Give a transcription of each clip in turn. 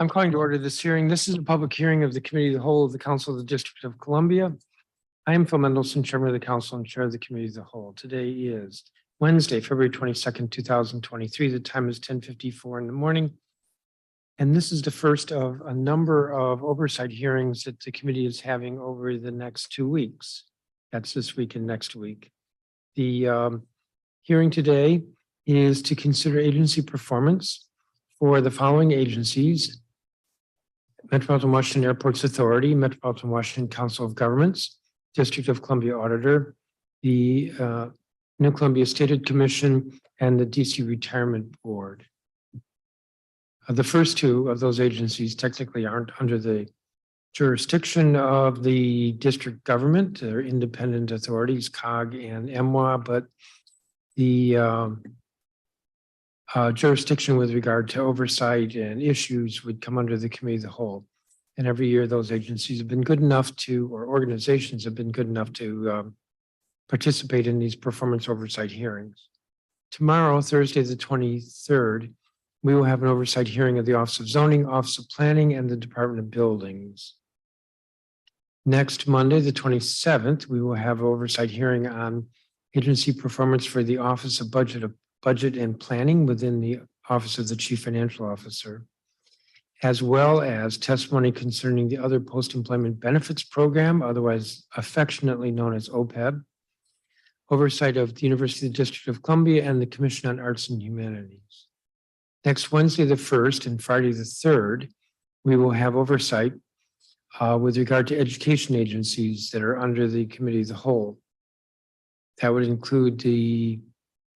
I'm calling to order this hearing. This is a public hearing of the Committee of the Whole of the Council of the District of Columbia. I am Phil Mendelson, Chairman of the Council and Chair of the Committee of the Whole. Today is Wednesday, February 22nd, 2023. The time is 10:54 in the morning. And this is the first of a number of oversight hearings that the committee is having over the next 2 weeks. That's this week and next week. The hearing today is to consider agency performance for the following agencies: Metropolitan Washington Airports Authority, Metropolitan Washington Council of Governments, District of Columbia Auditor, the New Columbia State Commission, and the DC Retirement Board. The first two of those agencies technically aren't under the jurisdiction of the district government. They're independent authorities, COG and MWAA, but the jurisdiction with regard to oversight and issues would come under the Committee of the Whole. And every year those agencies have been good enough to, or organizations have been good enough to participate in these performance oversight hearings. Tomorrow, Thursday, the 23rd, we will have an oversight hearing of the Office of Zoning, Office of Planning, and the Department of Buildings. Next Monday, the 27th, we will have an oversight hearing on agency performance for the Office of Budget and Planning within the Office of the Chief Financial Officer, as well as testimony concerning the other post-employment benefits program, otherwise affectionately known as OPEB, oversight of the University of the District of Columbia, and the Commission on Arts and Humanities. Next Wednesday, the 1st, and Friday, the 3rd, we will have oversight with regard to education agencies that are under the Committee of the Whole. That would include the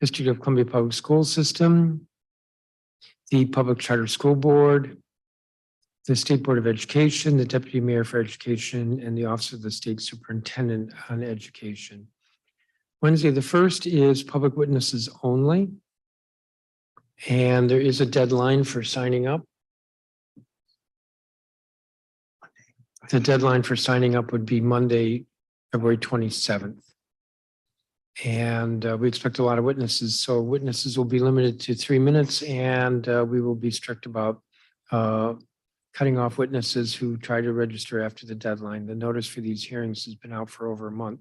District of Columbia Public School System, the Public Charter School Board, the State Board of Education, the Deputy Mayor for Education, and the Office of the State Superintendent on Education. Wednesday, the 1st, is public witnesses only. And there is a deadline for signing up. The deadline for signing up would be Monday, February 27th. And we expect a lot of witnesses. So witnesses will be limited to 3 minutes, and we will be strict about cutting off witnesses who try to register after the deadline. The notice for these hearings has been out for over a month.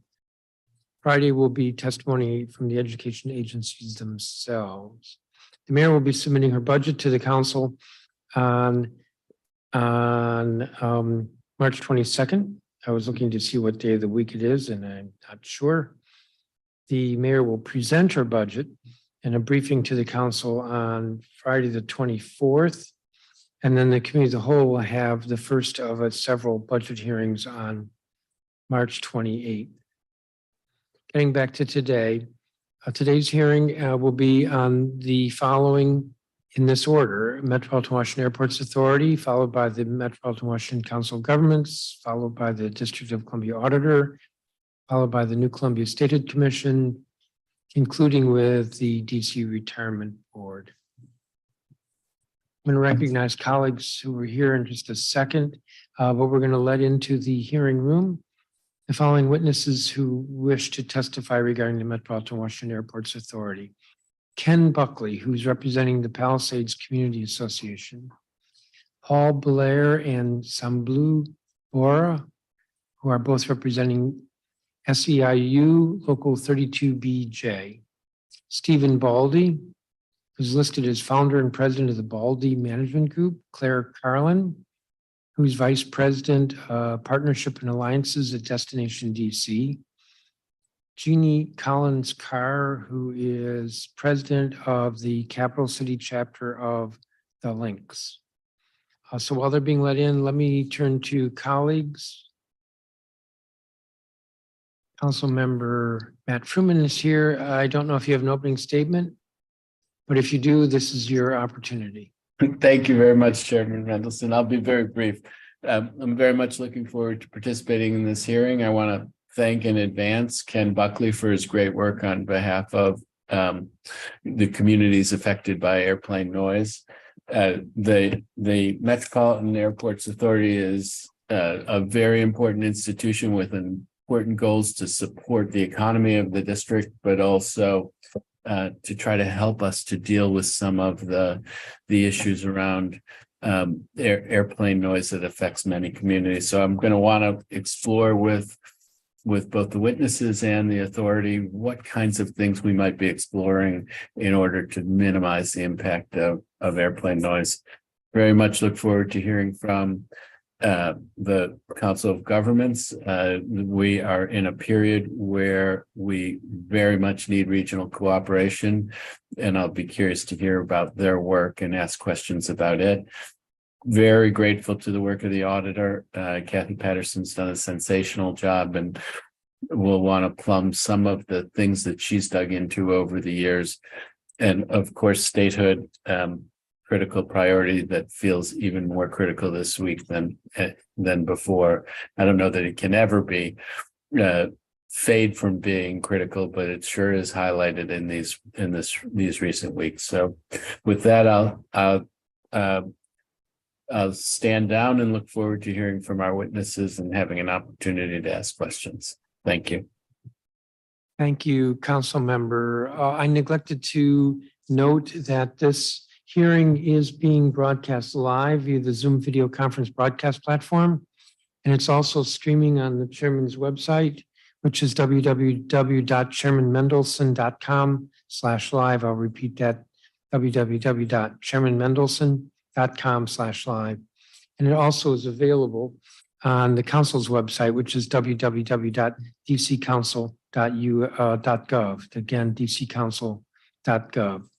Friday will be testimony from the education agencies themselves. The mayor will be submitting her budget to the council on March 22nd. I was looking to see what day of the week it is, and I'm not sure. The mayor will present her budget in a briefing to the council on Friday, the 24th. And then the Committee of the Whole will have the first of several budget hearings on March 28th. Getting back to today, today's hearing will be on the following in this order: Metropolitan Washington Airports Authority, followed by the Metropolitan Washington Council of Governments, followed by the District of Columbia Auditor, followed by the New Columbia State Commission, concluding with the DC Retirement Board. I'm going to recognize colleagues who are here in just a second, but we're going to let into the hearing room the following witnesses who wish to testify regarding the Metropolitan Washington Airports Authority: Ken Buckley, who's representing the Palisades Community Association; Paul Blair and Samblu Bora, who are both representing SEIU Local 32BJ; Stephen Baldy, who's listed as founder and president of the Baldy Management Group; Claire Carlin, who's Vice President, Partnership and Alliances at Destination DC; Jeannie Collins Carr, who is President of the Capital City Chapter of the Lynx. So while they're being let in, let me turn to colleagues. Councilmember Matt Fruman is here. I don't know if you have an opening statement, but if you do, this is your opportunity. Thank you very much, Chairman Mendelson. I'll be very brief. I'm very much looking forward to participating in this hearing. I want to thank in advance Ken Buckley for his great work on behalf of the communities affected by airplane noise. The Metropolitan Airports Authority is a very important institution with important goals to support the economy of the district, but also to try to help us to deal with some of the issues around airplane noise that affects many communities. So I'm going to want to explore with both the witnesses and the authority what kinds of things we might be exploring in order to minimize the impact of airplane noise. Very much look forward to hearing from the Council of Governments. We are in a period where we very much need regional cooperation, and I'll be curious to hear about their work and ask questions about it. Very grateful to the work of the auditor. Kathy Patterson's done a sensational job, and we'll want to plumb some of the things that she's dug into over the years. And of course, statehood, critical priority that feels even more critical this week than before. I don't know that it can ever be fade from being critical, but it sure is highlighted in these recent weeks. So with that, I'll stand down and look forward to hearing from our witnesses and having an opportunity to ask questions. Thank you. Thank you, Council Member. I neglected to note that this hearing is being broadcast live via the Zoom video conference broadcast platform. And it's also streaming on the chairman's website, which is www.chairmanmendelson.com/live. I'll repeat that, www.chairmanmendelson.com/live. And it also is available on the council's website, which is www.dccouncil.gov. Again, dccouncil.gov.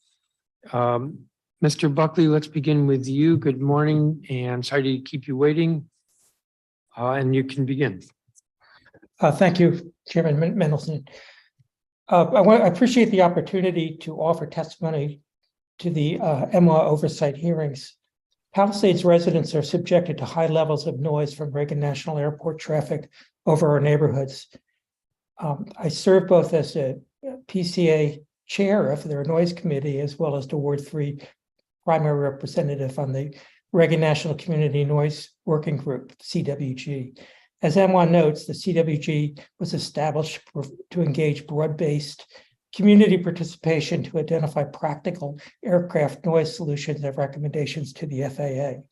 Mr. Buckley, let's begin with you. Good morning, and sorry to keep you waiting. And you can begin. Thank you, Chairman Mendelson. I appreciate the opportunity to offer testimony to the MWAA oversight hearings. Palisades residents are subjected to high levels of noise from Reagan National Airport traffic over our neighborhoods. I serve both as a PCA chair of their noise committee, as well as the Ward 3 primary representative on the Reagan National Community Noise Working Group, CWG. As MWAA notes, the CWG was established to engage broad-based community participation to identify practical aircraft noise solutions and recommendations to the FAA.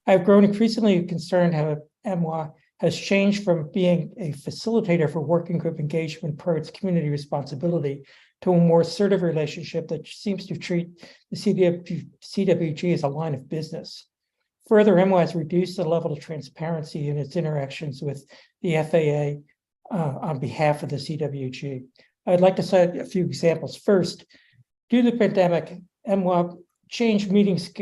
I've grown increasingly concerned how MWAA has changed from being a facilitator for working group engagement per its community responsibility to a more assertive relationship that seems to treat the CWG as a line of business. Further, MWAA has reduced the level of transparency in its interactions with the FAA on behalf of the CWG. I'd like to cite a few examples. First, due to the pandemic, MWAA changed meetings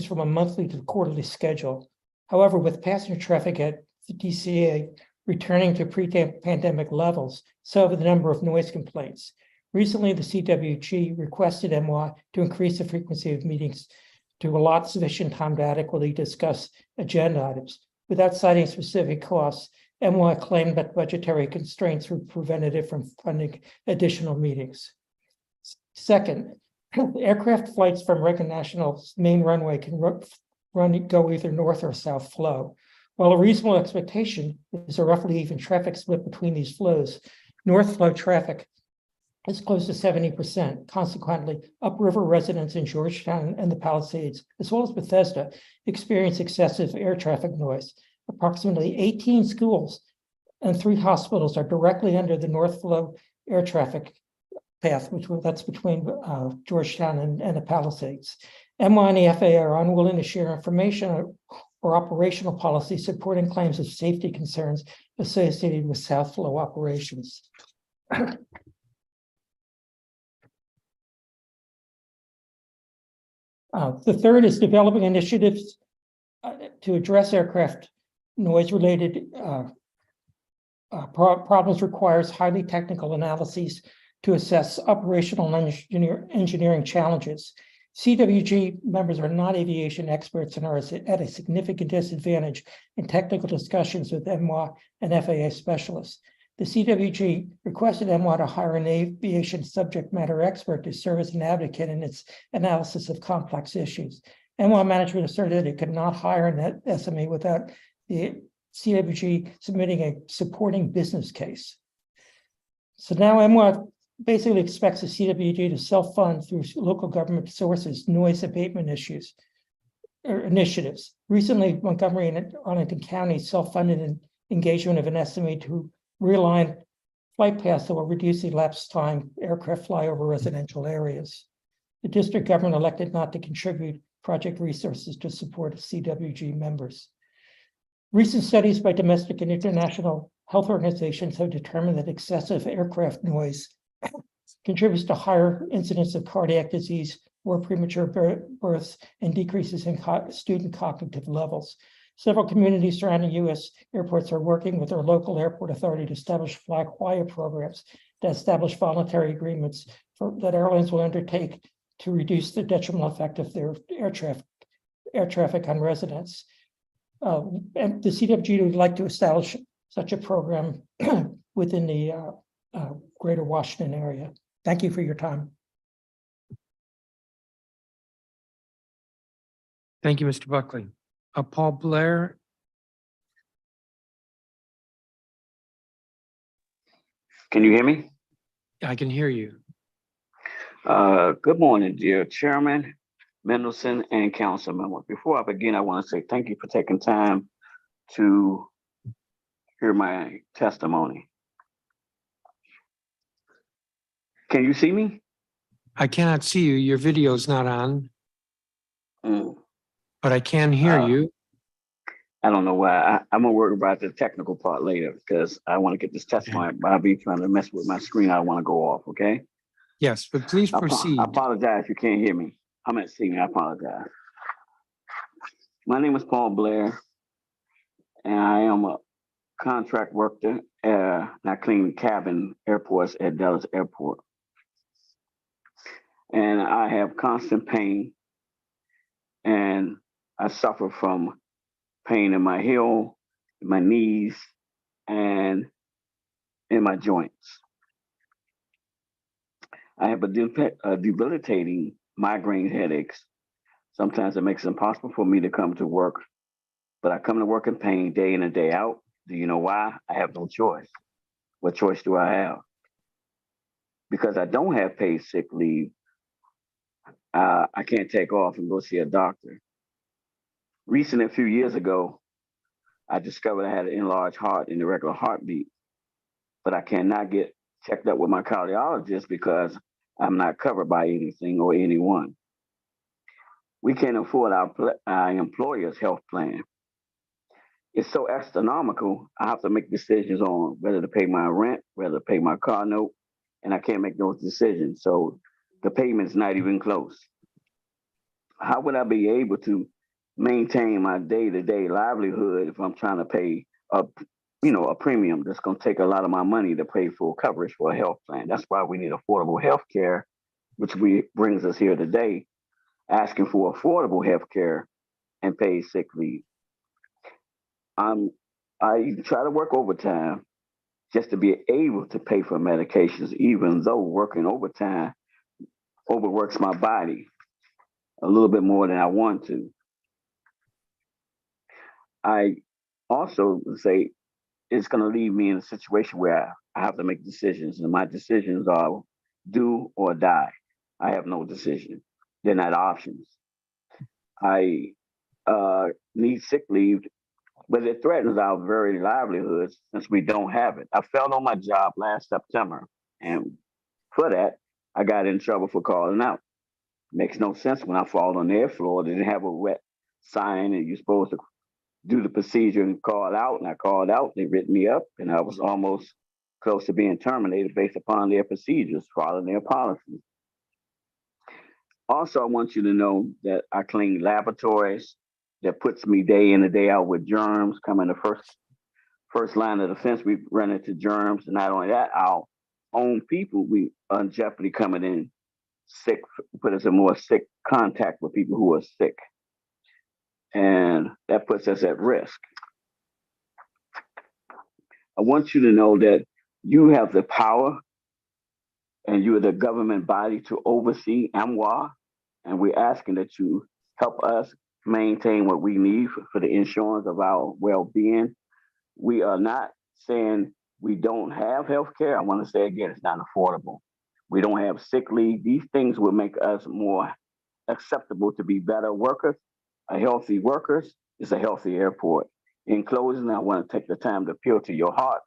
from a monthly to quarterly schedule. However, with passenger traffic at the DCA returning to pre-pandemic levels, so have the number of noise complaints. Recently, the CWG requested MWAA to increase the frequency of meetings to allot sufficient time to adequately discuss agenda items. Without citing specific costs, MWAA claimed that budgetary constraints were prevented it from funding additional meetings. Second, aircraft flights from Reagan National's main runway can go either north or south flow. While a reasonable expectation is a roughly even traffic split between these flows, north flow traffic is close to 70%. Consequently, upriver residents in Georgetown and the Palisades, as well as Bethesda, experience excessive air traffic noise. Approximately 18 schools and 3 hospitals are directly under the north flow air traffic path, that's between Georgetown and the Palisades. MWAA and the FAA are unwilling to share information or operational policy supporting claims of safety concerns associated with south flow operations. The third is developing initiatives to address aircraft noise-related problems requires highly technical analyses to assess operational and engineering challenges. CWG members are not aviation experts and are at a significant disadvantage in technical discussions with MWAA and FAA specialists. The CWG requested MWAA to hire an aviation subject matter expert to serve as an advocate in its analysis of complex issues. MWAA management asserted it could not hire an SMA without the CWG submitting a supporting business case. So now MWAA basically expects the CWG to self-fund through local government sources noise abatement issues. initiatives. Recently, Montgomery and Arlington County self-funded an engagement of an estimate to realign flight paths that will reduce the elapsed time aircraft fly over residential areas. The district government elected not to contribute project resources to support CWG members. Recent studies by domestic and international health organizations have determined that excessive aircraft noise contributes to higher incidence of cardiac disease, more premature births, and decreases in student cognitive levels. Several communities surrounding U.S. airports are working with their local airport authority to establish fly quiet programs that establish voluntary agreements that airlines will undertake to reduce the detrimental effect of their air traffic on residents. And the CWG would like to establish such a program within the greater Washington area. Thank you for your time. Thank you, Mr. Buckley. Paul Blair. Can you hear me? I can hear you. Good morning, dear Chairman Mendelson and council members. Before I begin, I want to say thank you for taking time to hear my testimony. Can you see me? I cannot see you. Your video's not on, Mm. but I can hear you. I don't know why. I'm gonna worry about the technical part later because I want to get this testimony. I'll be trying to mess with my screen. I want to go off. Okay. Yes, but please proceed. I apologize if you can't hear me. I'm at seeing. I apologize. My name is Paul Blair, and I am a contract worker. And I clean cabin airports at Dallas Airport, and I have constant pain, and I suffer from pain in my heel, in my knees, and in my joints. I have a debilitating migraine headaches. Sometimes it makes it impossible for me to come to work, but I come to work in pain day in and day out. Do you know why? I have no choice. What choice do I have? Because I don't have paid sick leave, I can't take off and go see a doctor. Recently, a few years ago, I discovered I had an enlarged heart and irregular heartbeat, but I cannot get checked up with my cardiologist because I'm not covered by anything or anyone. We can't afford our employer's health plan. It's so astronomical, I have to make decisions on whether to pay my rent, whether to pay my car note, and I can't make those decisions. So the payment's not even close. How would I be able to maintain my day-to-day livelihood if I'm trying to pay a premium that's going to take a lot of my money to pay full coverage for a health plan? That's why we need affordable health care, which brings us here today, asking for affordable health care and paid sick leave. I try to work overtime just to be able to pay for medications, even though working overtime overworks my body a little bit more than I want to. I also say it's going to leave me in a situation where I have to make decisions, and my decisions are do or die. I have no decision. They're not options. I need sick leave, but it threatens our very livelihoods since we don't have it. I fell on my job last September, and for that, I got in trouble for calling out. Makes no sense when I fall on their floor. They didn't have a wet sign, and you're supposed to do the procedure and call out. And I called out. They written me up, and I was almost close to being terminated based upon their procedures, following their policies. Also, I want you to know that I clean laboratories. That puts me day in and day out with germs. Coming the first line of defense, we run into germs, and not only that, our own people we are in jeopardy coming in sick, put us in more sick contact with people who are sick, and that puts us at risk. I want you to know that you have the power, and you are the government body to oversee MWAA, and we're asking that you help us maintain what we need for the insurance of our well-being. We are not saying we don't have health care. I want to say again, it's not affordable. We don't have sick leave. These things will make us more acceptable to be better workers, a healthy workers is a healthy airport. In closing, I want to take the time to appeal to your hearts.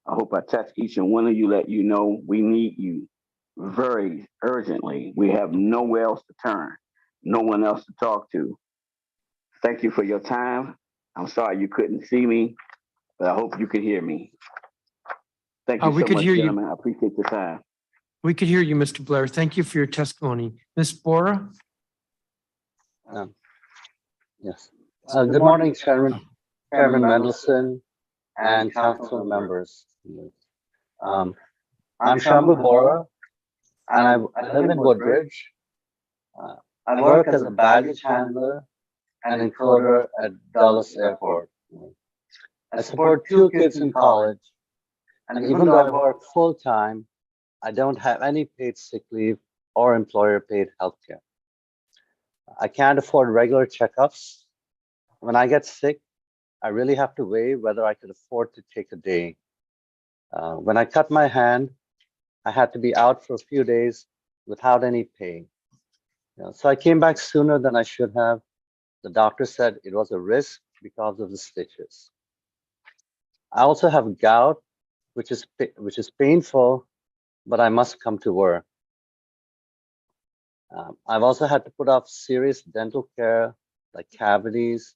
I hope I touch each and one of you, let you know we need you very urgently. We have nowhere else to turn, no one else to talk to. Thank you for your time. I'm sorry you couldn't see me, but I hope you could hear me. Thank you We so could much, hear you. gentlemen. I appreciate the time. We could hear you, Mr. Blair. Thank you for your testimony. Ms. Bora? Yes. Good morning, Chairman Mendelson and council members. I'm Shambhu Bora, and I live in Woodbridge. I work as a baggage handler and encoder at Dulles Airport. I support 2 kids in college, and even though I work full-time, I don't have any paid sick leave or employer-paid healthcare. I can't afford regular checkups. When I get sick, I really have to weigh whether I could afford to take a day. When I cut my hand, I had to be out for a few days without any pay. So I came back sooner than I should have. The doctor said it was a risk because of the stitches. I also have gout, which is painful, but I must come to work. I've also had to put off serious dental care like cavities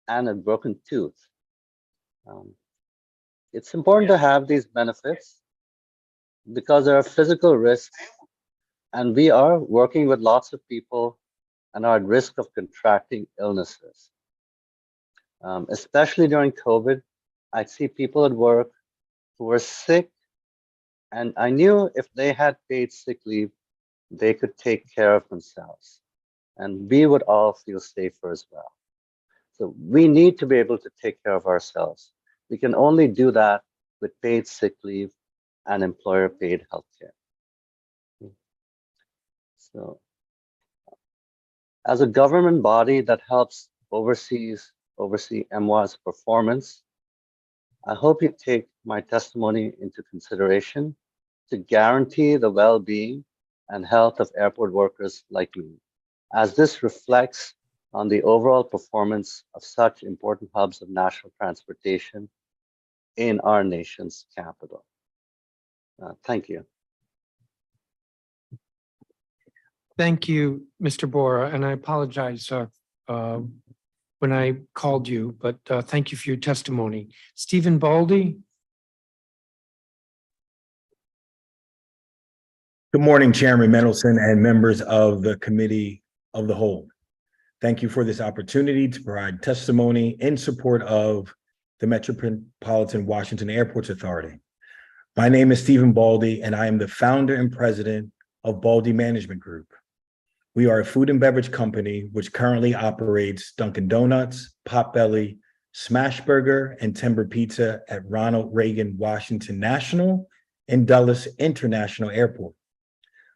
and a broken tooth. It's important to have these benefits because there are physical risks, and we are working with lots of people and are at risk of contracting illnesses. Especially during COVID, I'd see people at work who were sick, and I knew if they had paid sick leave, they could take care of themselves, and we would all feel safer as well. So we need to be able to take care of ourselves. We can only do that with paid sick leave and employer-paid healthcare. So, as a government body that helps oversee MWA's performance, I hope you take my testimony into consideration to guarantee the well-being and health of airport workers like me, as this reflects on the overall performance of such important hubs of national transportation in our nation's capital. Thank you. Thank you, Mr. Bora, and I apologize when I called you, but thank you for your testimony. Stephen Baldy? Good morning, Chairman Mendelson and members of the Committee of the Whole. Thank you for this opportunity to provide testimony in support of the Metropolitan Washington Airports Authority. My name is Stephen Baldy, and I am the founder and president of Baldy Management Group. We are a food and beverage company which currently operates Dunkin' Donuts, Potbelly, Smashburger, and Timber Pizza at Ronald Reagan Washington National and Dulles International Airport.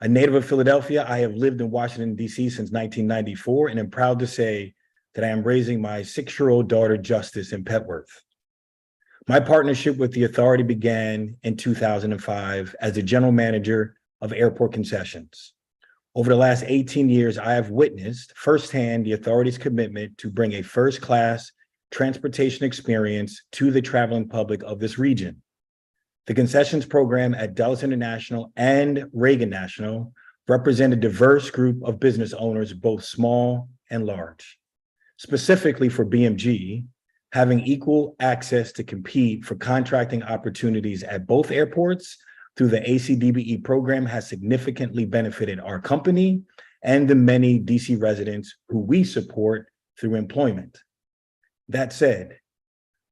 A native of Philadelphia, I have lived in Washington, D.C. since 1994, and am proud to say that I am raising my 6-year-old daughter, Justice, in Petworth. My partnership with the authority began in 2005 as the general manager of airport concessions. Over the last 18 years, I have witnessed firsthand the authority's commitment to bring a first-class transportation experience to the traveling public of this region. The concessions program at Dulles International and Reagan National represent a diverse group of business owners, both small and large. Specifically for BMG, having equal access to compete for contracting opportunities at both airports through the ACDBE program has significantly benefited our company and the many DC residents who we support through employment. That said,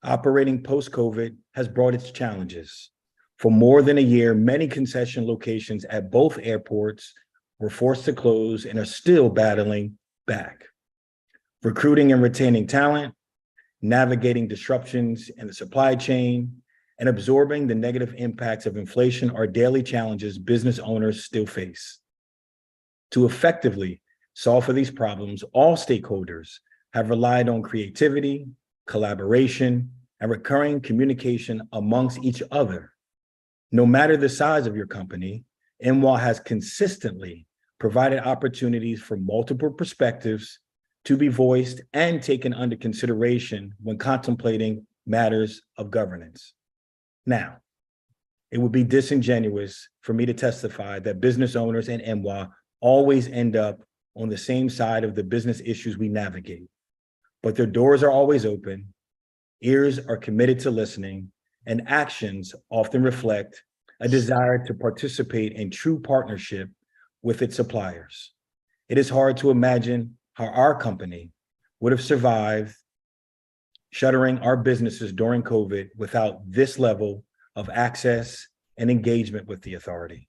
operating post-COVID has brought its challenges. For more than a year, many concession locations at both airports were forced to close and are still battling back. Recruiting and retaining talent, navigating disruptions in the supply chain, and absorbing the negative impacts of inflation are daily challenges business owners still face. To effectively solve for these problems, all stakeholders have relied on creativity, collaboration, and recurring communication amongst each other. No matter the size of your company, MWAA has consistently provided opportunities for multiple perspectives to be voiced and taken under consideration when contemplating matters of governance. Now, it would be disingenuous for me to testify that business owners and MWA always end up on the same side of the business issues we navigate. But their doors are always open, ears are committed to listening, and actions often reflect a desire to participate in true partnership with its suppliers. It is hard to imagine how our company would have survived shuttering our businesses during COVID without this level of access and engagement with the authority.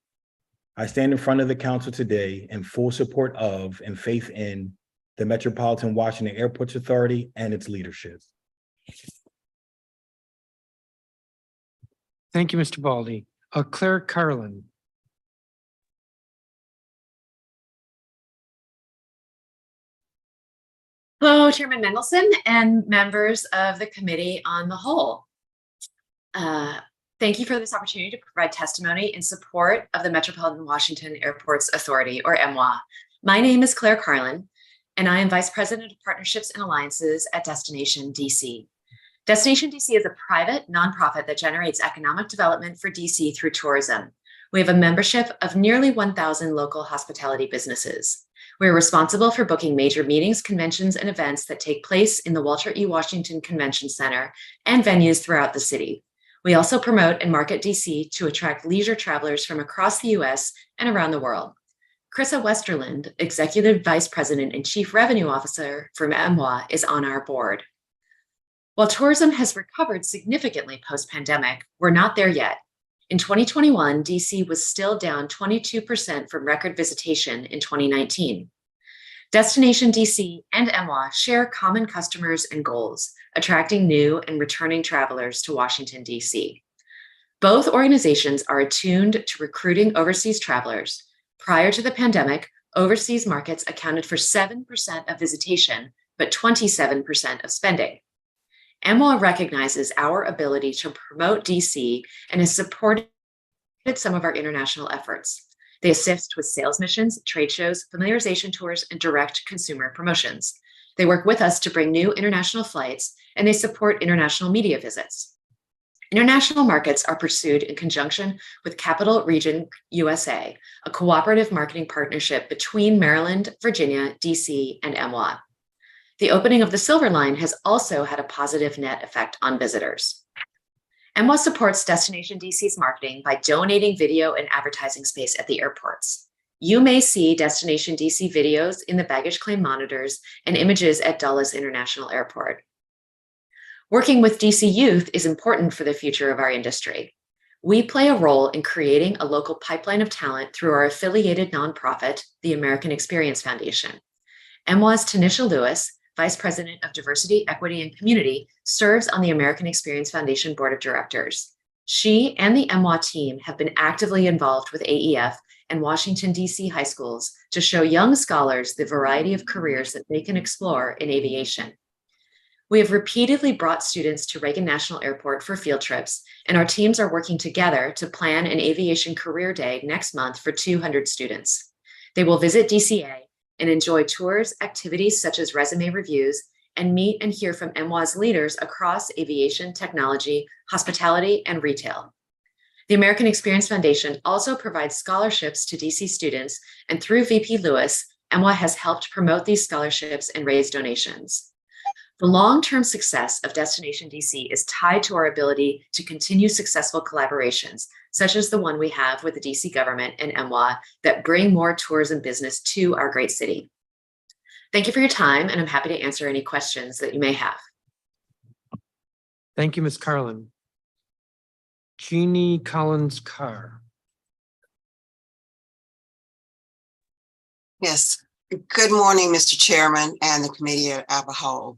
I stand in front of the council today in full support of and faith in the Metropolitan Washington Airports Authority and its leadership. Thank you, Mr. Baldy. Claire Carlin. Hello, Chairman Mendelson and members of the Committee on the Whole. Thank you for this opportunity to provide testimony in support of the Metropolitan Washington Airports Authority, or MWAA. My name is Claire Carlin, and I am Vice President of Partnerships and Alliances at Destination DC. Destination DC is a private nonprofit that generates economic development for DC through tourism. We have a membership of nearly 1,000 local hospitality businesses. We are responsible for booking major meetings, conventions, and events that take place in the Walter E. Washington Convention Center and venues throughout the city. We also promote and market DC to attract leisure travelers from across the US and around the world. Krissa Westerland, Executive Vice President and Chief Revenue Officer for MWAA, is on our board. While tourism has recovered significantly post-pandemic, we're not there yet. In 2021, DC was still down 22% from record visitation in 2019. Destination DC and MWAA share common customers and goals, attracting new and returning travelers to Washington, DC. Both organizations are attuned to recruiting overseas travelers. Prior to the pandemic, overseas markets accounted for 7% of visitation, but 27% of spending. MWAA recognizes our ability to promote DC and has supported some of our international efforts. They assist with sales missions, trade shows, familiarization tours, and direct consumer promotions. They work with us to bring new international flights, and they support international media visits. International markets are pursued in conjunction with Capital Region USA, a cooperative marketing partnership between Maryland, Virginia, DC, and MWAA. The opening of the Silver Line has also had a positive net effect on visitors. MWAA supports Destination DC's marketing by donating video and advertising space at the airports. You may see Destination DC videos in the baggage claim monitors and images at Dulles International Airport. Working with DC youth is important for the future of our industry. We play a role in creating a local pipeline of talent through our affiliated nonprofit, the American Experience Foundation. MWAA's Tanisha Lewis, Vice President of Diversity, Equity, and Community, serves on the American Experience Foundation Board of Directors. She and the MWAA team have been actively involved with AEF and Washington, D.C. high schools to show young scholars the variety of careers that they can explore in aviation. We have repeatedly brought students to Reagan National Airport for field trips, and our teams are working together to plan an aviation career day next month for 200 students. They will visit DCA and enjoy tours, activities such as resume reviews, and meet and hear from MWAA's leaders across aviation, technology, hospitality, and retail. The American Experience Foundation also provides scholarships to DC students, and through VP Lewis, MWAA has helped promote these scholarships and raise donations. The long-term success of Destination DC is tied to our ability to continue successful collaborations, such as the one we have with the DC government and MWAA, that bring more tourism business to our great city. Thank you for your time, and I'm happy to answer any questions that you may have. Thank you, Ms. Carlin. Jeannie Collins-Carr. Yes. Good morning, Mr. Chairman and the committee as a whole.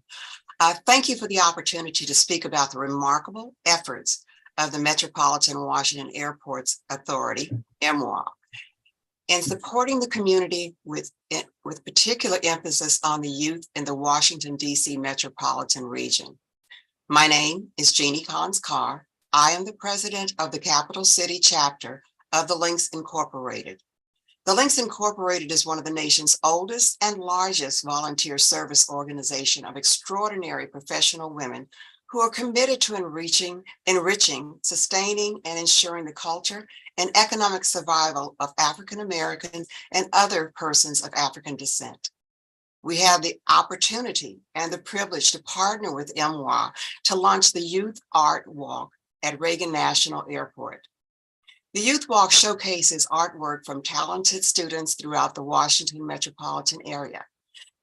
Thank you for the opportunity to speak about the remarkable efforts of the Metropolitan Washington Airports Authority, MWAA, in supporting the community with particular emphasis on the youth in the Washington, D.C. metropolitan region. My name is Jeannie Collins-Carr. I am the president of the Capital City chapter of the Links Incorporated. The Links Incorporated is one of the nation's oldest and largest volunteer service organization of extraordinary professional women who are committed to enriching, sustaining, and ensuring the culture and economic survival of African American and other persons of African descent. We have the opportunity and the privilege to partner with MWAA to launch the Youth Art Walk at Reagan National Airport. The Youth Walk showcases artwork from talented students throughout the Washington metropolitan area.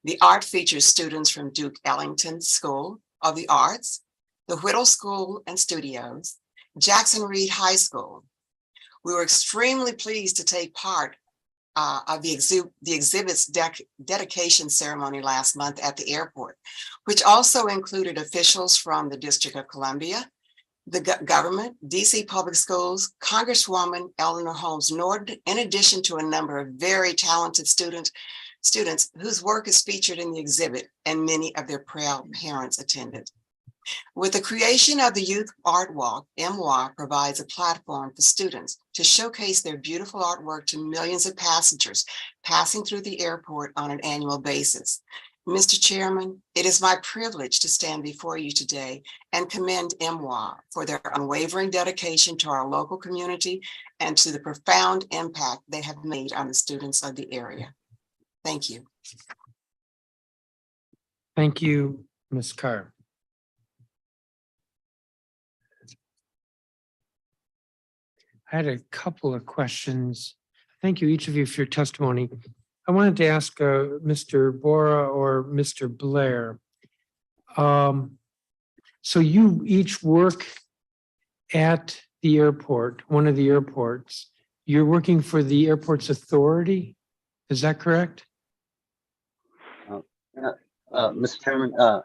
The art features students from Duke Ellington School of the Arts, the Whittle School and Studios, Jackson Reed High School. We were extremely pleased to take part of the exhibit's dedication ceremony last month at the airport, which also included officials from the District of Columbia, the government, DC Public Schools, Congresswoman Eleanor Holmes Norton, in addition to a number of very talented students whose work is featured in the exhibit, and many of their proud parents attended. With the creation of the Youth Art Walk, MWAA provides a platform for students to showcase their beautiful artwork to millions of passengers passing through the airport on an annual basis. Mr. Chairman, it is my privilege to stand before you today and commend MWAA for their unwavering dedication to our local community and to the profound impact they have made on the students of the area. Thank you. Thank you, Ms. Carr. I had a couple of questions. Thank you, each of you, for your testimony. I wanted to ask Mr. Bora or Mr. Blair. So you each work at the airport, one of the airports. You're working for the airport's authority. Is that correct? Mr. Chairman,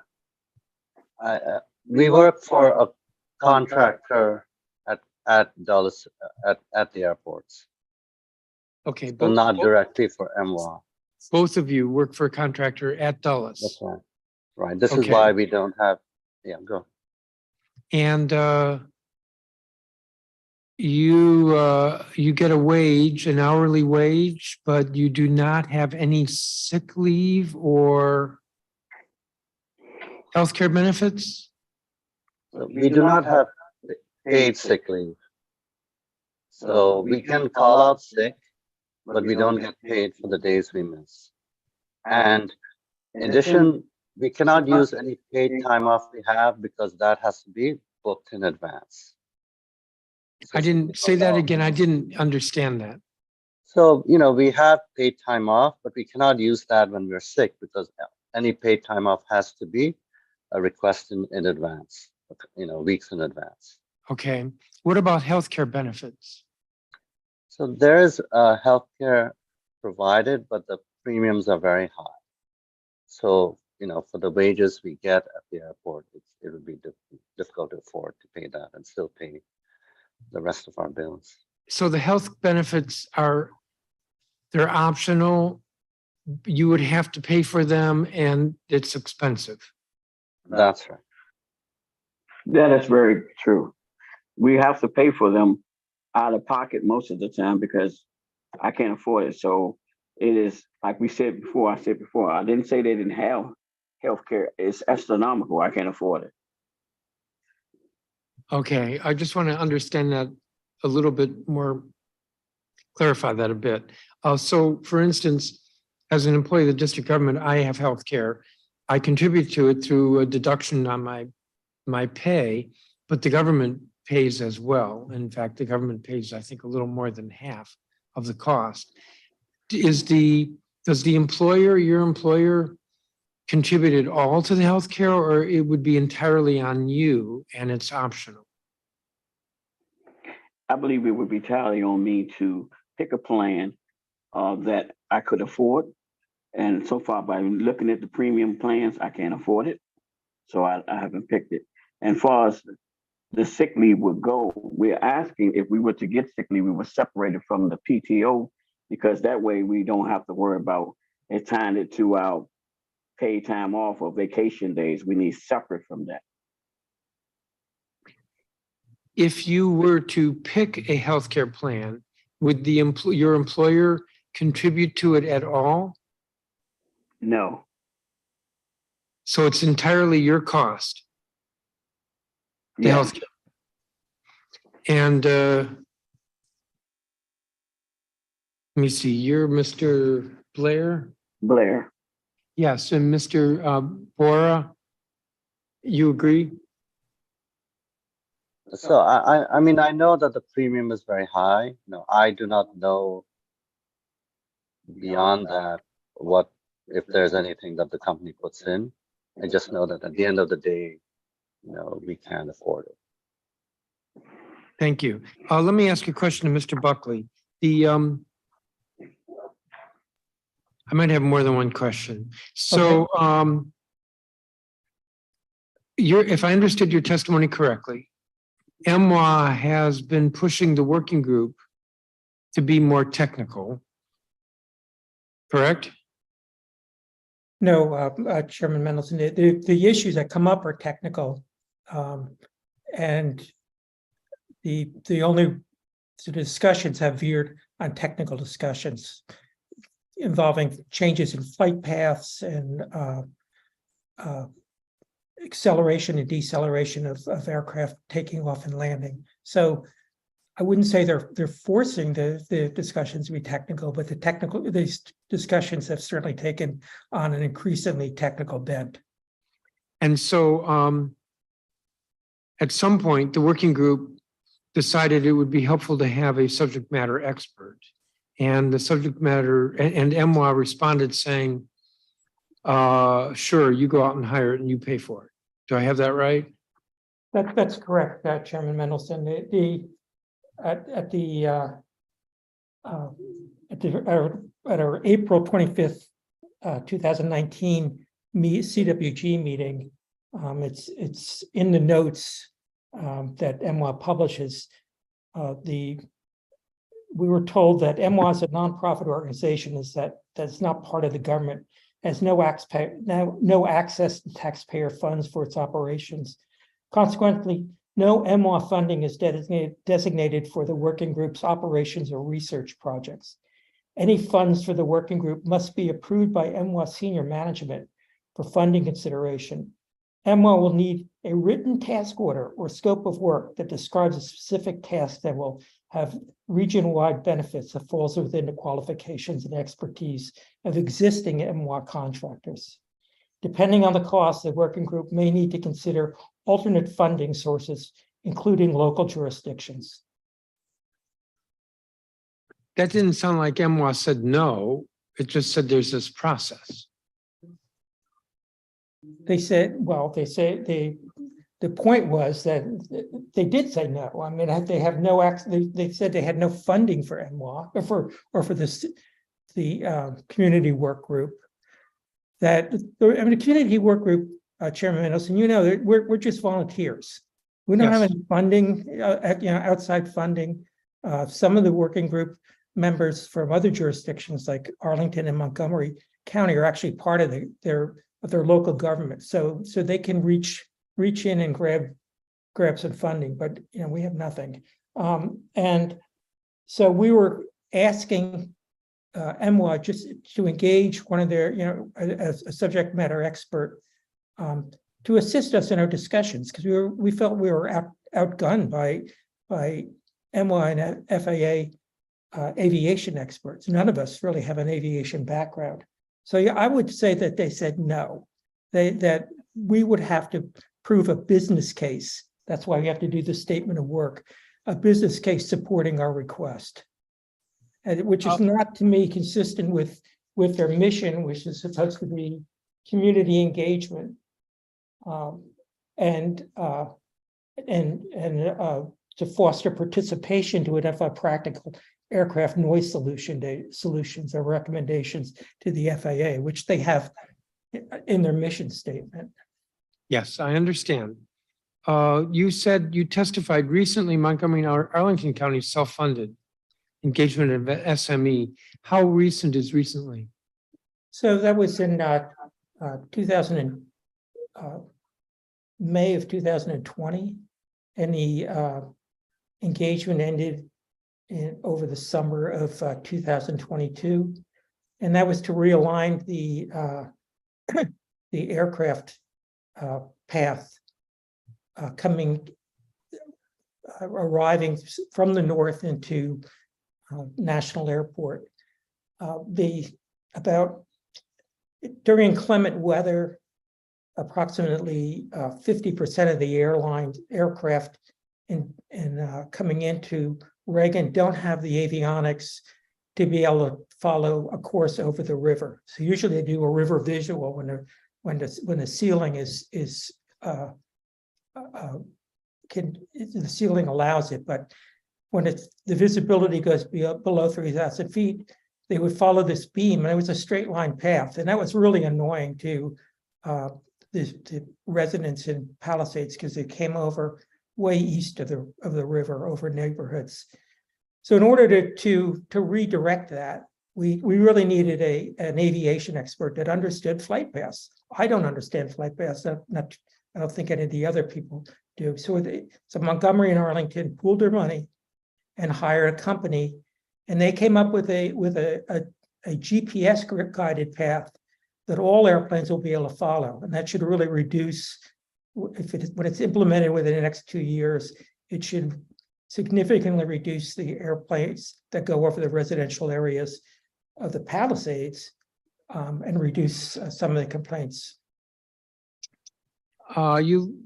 we work for a contractor at Dulles at the airports. Okay, But not directly for MWAA. both of you work for a contractor at Dulles. That's right. Right. This is Okay. why we don't have. Yeah, go. And you get a wage, an hourly wage, but you do not have any sick leave or healthcare benefits? So we do not have paid sick leave. So we can call out sick, but we don't get paid for the days we miss. And in addition, we cannot use any paid time off we have because that has to be booked in advance. I didn't say that again. I didn't understand that. So, we have paid time off, but we cannot use that when we're sick because any paid time off has to be a request in advance, weeks in advance. Okay. What about healthcare benefits? So there is healthcare provided, but the premiums are very high. So, for the wages we get at the airport, it would be difficult to afford to pay that and still pay the rest of our bills. So the health benefits they're optional. You would have to pay for them and it's expensive. That's right. That is very true. We have to pay for them out of pocket most of the time because I can't afford it. So it is, like I said before, I didn't say they didn't have health care. It's astronomical. I can't afford it. Okay, I just want to understand that a little bit more, clarify that a bit. So for instance, as an employee of the district government, I have health care. I contribute to it through a deduction on my pay, but the government pays as well. In fact, the government pays, I think, a little more than half of the cost. Does the employer, your employer, contribute it all to the healthcare, or it would be entirely on you and it's optional? I believe it would be entirely on me to pick a plan that I could afford. And so far, by looking at the premium plans, I can't afford it. So I haven't picked it. And as far as the sick leave would go, we're asking if we were to get sick leave, we were separated from the PTO, because that way we don't have to worry about it tying it to our paid time off or vacation days. We need separate from that. If you were to pick a healthcare plan, would your employer contribute to it at all? No, So it's entirely your cost, the yes, healthcare. And let me see, you're Mr. Blair? Blair. Yes, and Mr. Bora, you agree? So I mean, I know that the premium is very high. No, I do not know beyond that what, if there's anything that the company puts in. I just know that at the end of the day, we can't afford it. Thank you. Let me ask a question to Mr. Buckley. I might have more than one question. So if I understood your testimony correctly, MWA has been pushing the working group to be more technical, correct? No, Chairman Mendelson, the issues that come up are technical. And the only discussions have veered on technical discussions involving changes in flight paths and acceleration and deceleration of aircraft taking off and landing. So I wouldn't say they're forcing the discussions to be technical, but these discussions have certainly taken on an increasingly technical bent. And so at some point, the working group decided it would be helpful to have a subject matter expert. And the subject matter, and MWA responded saying, sure, you go out and hire it and you pay for it. Do I have that right? That's correct, Chairman Mendelson. At our April 25th, 2019 CWG meeting, it's in the notes that MWA publishes. We were told that MWA is a nonprofit organization that's not part of the government, has no access to taxpayer funds for its operations. Consequently, no MWA funding is designated for the working group's operations or research projects. Any funds for the working group must be approved by MWA senior management for funding consideration. MWA will need a written task order or scope of work that describes a specific task that will have region-wide benefits that falls within the qualifications and expertise of existing MWA contractors. Depending on the cost, the working group may need to consider alternate funding sources, including local jurisdictions. That didn't sound like MWA said no. It just said there's this process. They said, the point was that they did say no. I mean, they have no access. They said they had no funding for MWA or for the community work group. The community work group, Chairman Mendelson, we're just volunteers. We don't have any funding, outside funding. Some of the working group members from other jurisdictions like Arlington and Montgomery County are actually part of their local government, so they can reach in and grab some funding, but we have nothing. And so we were asking MWA just to engage one of their, as a subject matter expert to assist us in our discussions, because we felt we were outgunned by MWA and FAA aviation experts. None of us really have an aviation background. So yeah, I would say that they said no, that we would have to prove a business case. That's why we have to do the statement of work, a business case supporting our request, which is not, to me, consistent with their mission, which is supposed to be community engagement and to foster participation to identify practical aircraft noise solutions or recommendations to the FAA, which they have in their mission statement. Yes, I understand. You said you testified recently Montgomery and Arlington County self-funded engagement of SME. How recent is recently? So that was in May of 2020, and the engagement ended over the summer of 2022. And that was to realign the aircraft path arriving from the north into National Airport. During inclement weather, approximately 50% of the aircraft coming into Reagan don't have the avionics to be able to follow a course over the river. So usually they do a river visual when the ceiling the ceiling allows it, but when the visibility goes below 3,000 feet, they would follow this beam, and it was a straight line path, and that was really annoying to the residents in Palisades because they came over way east of the river over neighborhoods. So in order to redirect that, we really needed an aviation expert that understood flight paths. I don't understand flight paths. I don't think any of the other people do. So Montgomery and Arlington pooled their money and hired a company, and they came up with a GPS guided path that all airplanes will be able to follow, and that should really reduce. When it's implemented within the next 2 years, it should significantly reduce the airplanes that go over the residential areas of the Palisades and reduce some of the complaints. You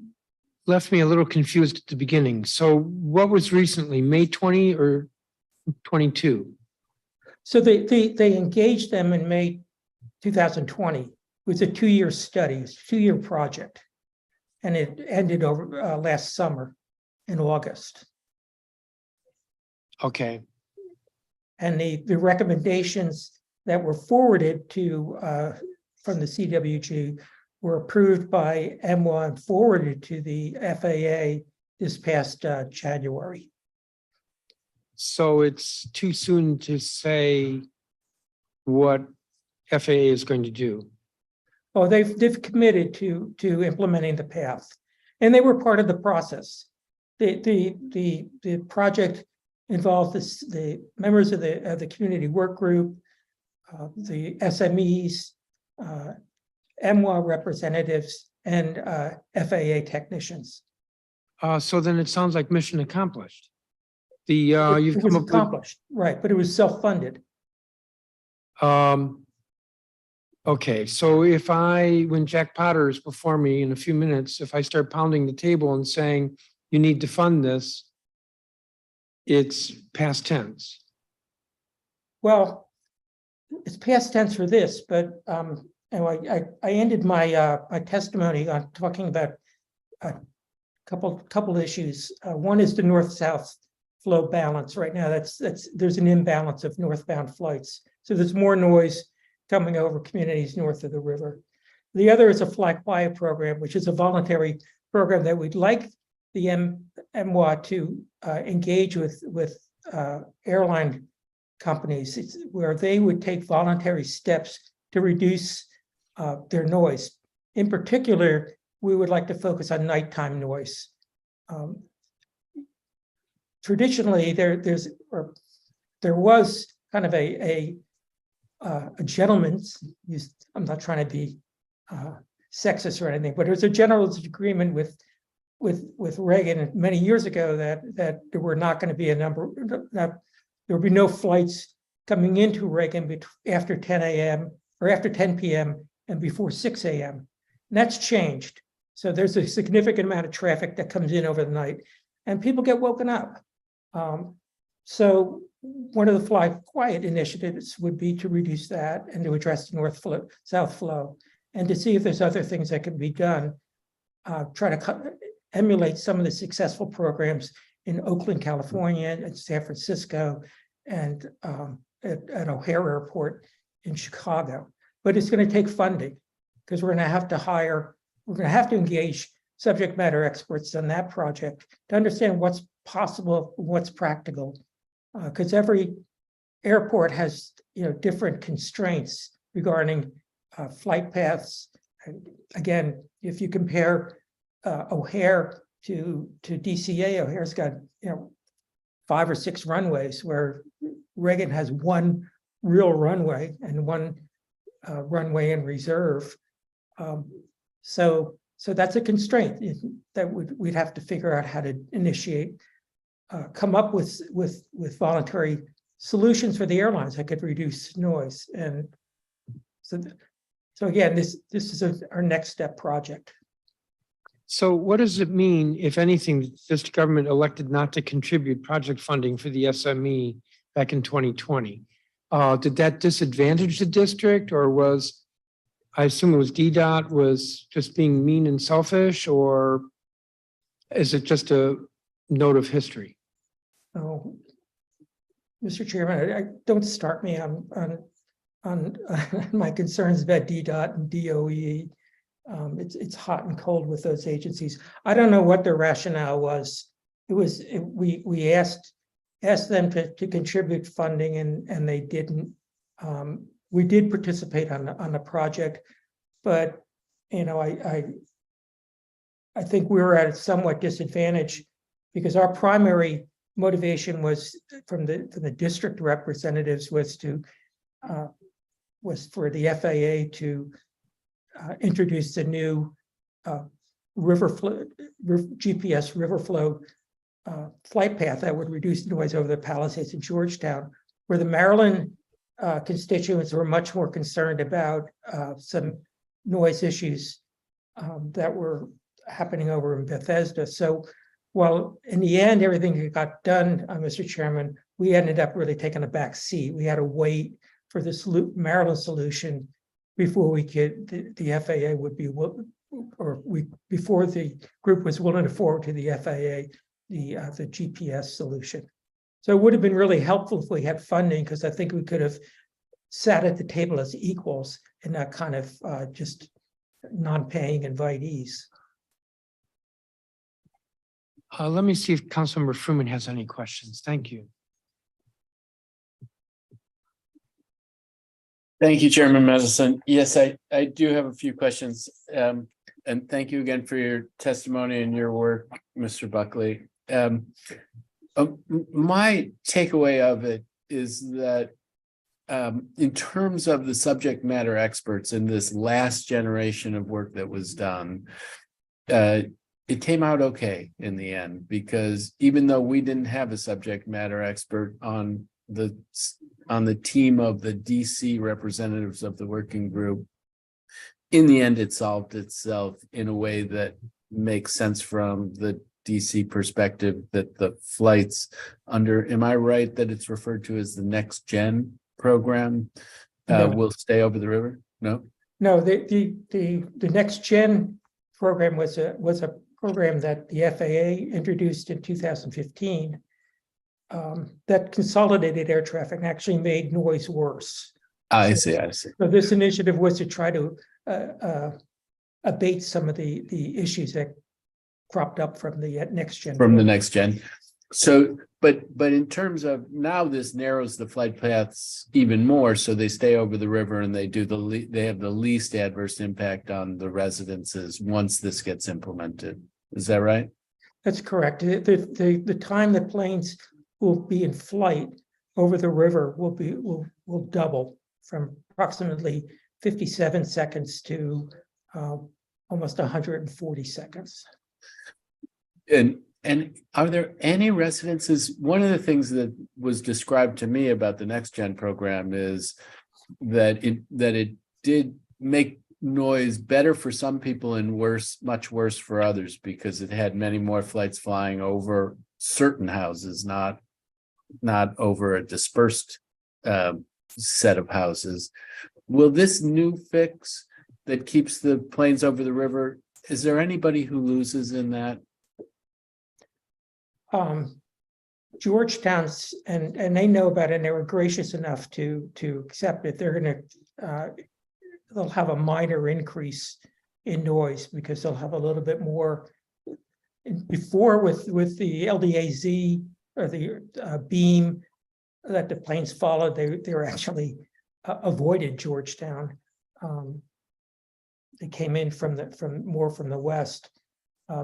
left me a little confused at the beginning. So what was recently, May 20 or 22? So they engaged them in May 2020. It was a 2-year study, it's a 2-year project. And it ended over last summer in August. Okay. And the recommendations that were forwarded to from the CWG were approved by MWAA and forwarded to the FAA this past January. So it's too soon to say what FAA is going to do. Oh, they've committed to implementing the path, and they were part of the process. The project involved the members of the community work group, the SMEs, MWAA representatives, and FAA technicians. So then it sounds like mission accomplished. It was accomplished, right? But it was self-funded. Okay, so when Jack Potter is before me in a few minutes, if I start pounding the table and saying, you need to fund this, it's past tense. Well, it's past tense for this, but I ended my my testimony on talking about a couple issues. One is the north-south flow balance. Right now, there's an imbalance of northbound flights, so there's more noise coming over communities north of the river. The other is a Fly Quiet program, which is a voluntary program that we'd like the MWAA to engage with airline companies, where they would take voluntary steps to reduce their noise. In particular, we would like to focus on nighttime noise. Traditionally, there was kind of a gentleman's, I'm not trying to be sexist or anything, but it was a general agreement with Reagan many years ago that there were not going to be there would be no flights coming into Reagan after 10 a.m. or after 10 p.m. and before 6 a.m. And that's changed. So there's a significant amount of traffic that comes in over the night, and people get woken up. So one of the Fly Quiet initiatives would be to reduce that and to address the north-south flow, and to see if there's other things that can be done. Try to emulate some of the successful programs in Oakland, California, and San Francisco, and at O'Hare Airport in Chicago. But it's going to take funding, because we're going to have to engage subject matter experts on that project to understand what's possible, what's practical, because every airport has different constraints regarding flight paths. Again, if you compare O'Hare to DCA, O'Hare's got 5 or 6 runways, where Reagan has one real runway and one runway in reserve. So that's a constraint that we'd have to figure out how to initiate, come up with voluntary solutions for the airlines that could reduce noise. And so again, this is our next step project. So what does it mean, if anything, this government elected not to contribute project funding for the SME back in 2020? Did that disadvantage the district, or I assume it was DDOT was just being mean and selfish, or is it just a note of history? Oh, Mr. Chairman, don't start me on my concerns about DDOT and DOE. It's hot and cold with those agencies. I don't know what their rationale was. We asked them to contribute funding, and they didn't. We did participate on the project, but I think we were at a somewhat disadvantage because our primary motivation was from the district representatives was for the FAA to introduce a new GPS river flow flight path that would reduce noise over the Palisades in Georgetown, where the Maryland constituents were much more concerned about some noise issues that were happening over in Bethesda. So while in the end everything got done, Mr. Chairman, we ended up really taking a back seat. We had to wait for this Maryland solution before we could, the FAA would be, before the group was willing to forward to the FAA the GPS solution. So it would have been really helpful if we had funding, because I think we could have sat at the table as equals and not kind of just non-paying invitees. Let me see if Councilmember Fruman has any questions. Thank you. Thank you, Chairman Mendelson. Yes, I do have a few questions. And thank you again for your testimony and your work, Mr. Buckley. My takeaway of it is that in terms of the subject matter experts in this last generation of work that was done, it came out okay in the end, because even though we didn't have a subject matter expert on the team of the DC representatives of the working group, in the end, it solved itself in a way that makes sense from the DC perspective, that the flights under, am I right that it's referred to as the next gen program, No. will stay over the river? No? No, the next gen program was a program that the FAA introduced in 2015 that consolidated air traffic and actually made noise worse. I see. So this initiative was to try to abate some of the issues that cropped up from the next gen. From the next gen. So, but in terms of now, this narrows the flight paths even more, so they stay over the river and they do they have the least adverse impact on the residences once this gets implemented. Is that right? That's correct. The time that planes will be in flight over the river will double from approximately 57 seconds to almost 140 seconds. And are there any residences? One of the things that was described to me about the next gen program is that it did make noise better for some people and much worse for others, because it had many more flights flying over certain houses, not over a dispersed set of houses. Will this new fix that keeps the planes over the river, is there anybody who loses in that? Georgetown's, and they know about it, and they were gracious enough to accept it. They'll have a minor increase in noise because they'll have a little bit more. Before with the LDAZ or the beam that the planes followed, they were actually avoided Georgetown. They came in from the west.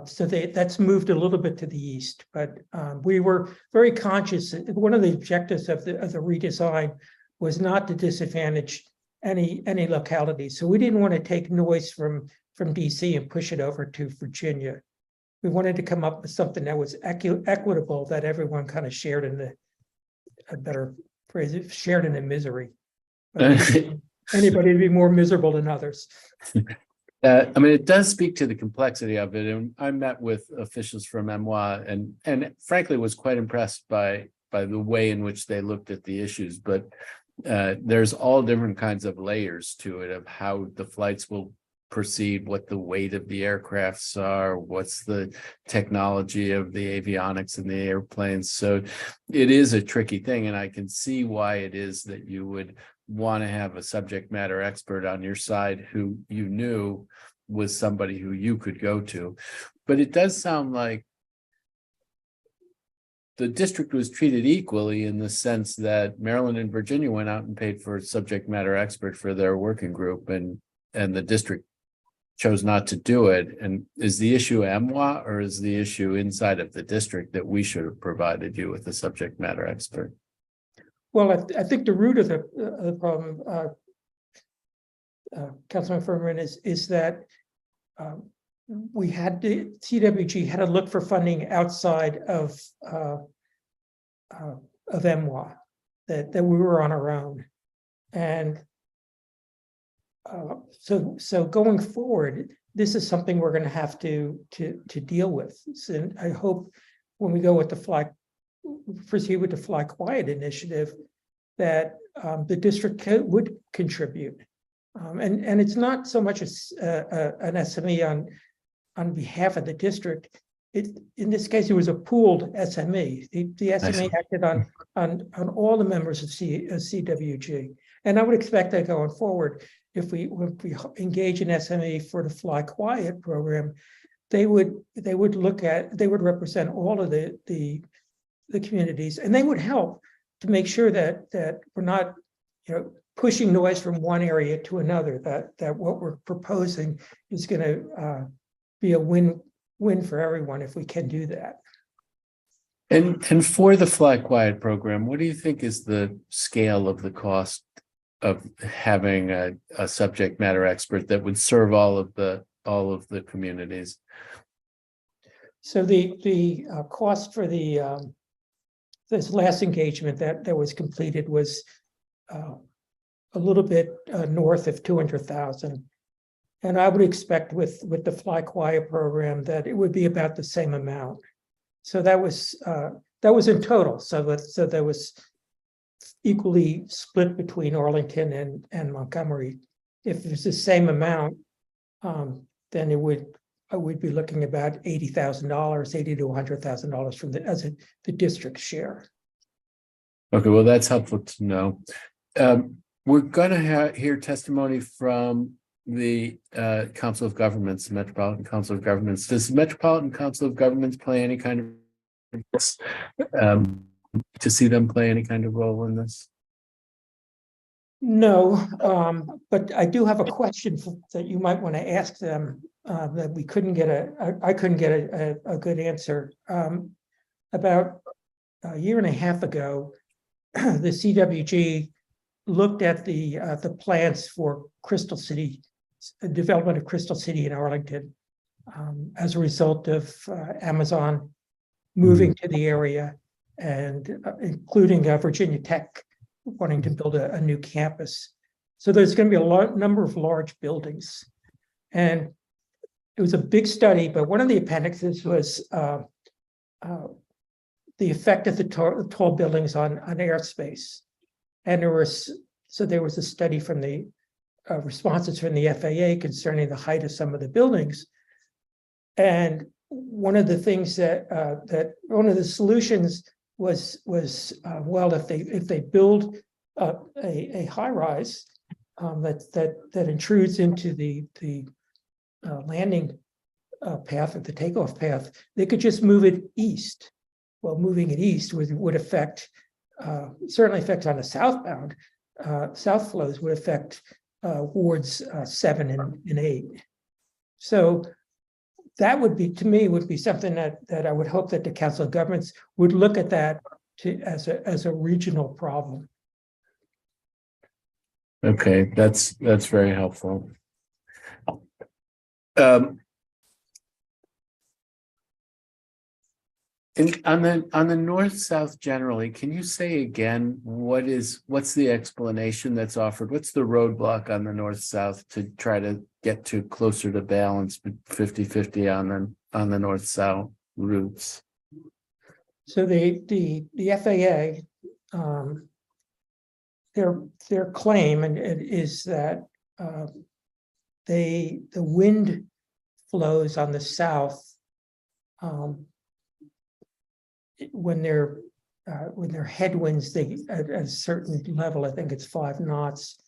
So that's moved a little bit to the east, but we were very conscious. One of the objectives of the redesign was not to disadvantage any localities. So we didn't want to take noise from DC and push it over to Virginia. We wanted to come up with something that was equitable, that everyone kind of shared in a better phrase, shared in the misery. Anybody to be more miserable than others. I mean, it does speak to the complexity of it. And I met with officials from MWAA and frankly was quite impressed by the way in which they looked at the issues. But there's all different kinds of layers to it of how the flights will proceed, what the weight of the aircrafts are, what's the technology of the avionics in the airplanes. So it is a tricky thing. And I can see why it is that you would want to have a subject matter expert on your side who you knew was somebody who you could go to. But it does sound like the district was treated equally in the sense that Maryland and Virginia went out and paid for a subject matter expert for their working group, and the district chose not to do it. And is the issue MWA, or is the issue inside of the district that we should have provided you with a subject matter expert? Well, I think the root of the problem, Councilman Furman, is that we had the CWG had to look for funding outside of MWA, that we were on our own, and so going forward, this is something we're going to have to deal with. So I hope when we go with proceed with the Fly Quiet initiative, that the district would contribute, and it's not so much as an SME on behalf of the district. In this case, it was a pooled SME. The SME acted on all the members of CWG, and I would expect that going forward, if we engage an SME for the Fly Quiet program, they would represent all of the communities, and they would help to make sure that we're not, pushing noise from one area to another. That what we're proposing is going to be a win for everyone if we can do that. And for the Fly Quiet program, what do you think is the scale of the cost of having a subject matter expert that would serve all of the communities? So the cost for this last engagement that was completed was a little bit north of $200,000, and I would expect with the Fly Quiet program that it would be about the same amount. So that was in total. So that was equally split between Arlington and Montgomery. If it's the same amount, then I would be looking about $80,000, $80,000 to $100,000 from the district share. Okay, well, that's helpful to know. We're going to hear testimony from the Council of Governments, Metropolitan Council of Governments. Does the Metropolitan Council of Governments play any kind of to see them play any kind of role in this? No, but I do have a question that you might want to ask them that we couldn't get I couldn't get a good answer. About a year and a half ago, the CWG looked at the plans for Crystal City, development of Crystal City in Arlington, as a result of Amazon moving to the area, and including Virginia Tech wanting to build a new campus. So there's going to be a number of large buildings. And it was a big study, but one of the appendixes was the effect of the tall buildings on airspace. And there was a study from the responses from the FAA concerning the height of some of the buildings. And one of the things that one of the solutions was well, if they build a high rise that intrudes into the landing path or the takeoff path, they could just move it east. Well, moving it east would affect certainly affect on the southbound. South flows would affect wards 7 and 8. So that would be, to me, would be something that I would hope that the Council of Governments would look at that as a regional problem. Okay, that's very helpful. And on the north-south generally, can you say again, what's the explanation that's offered? What's the roadblock on the north-south to try to get to closer to balance 50-50 on the north-south routes? So the FAA, their claim is that the wind flows on the south when they're headwinds, at a certain level, I think it's 5 knots,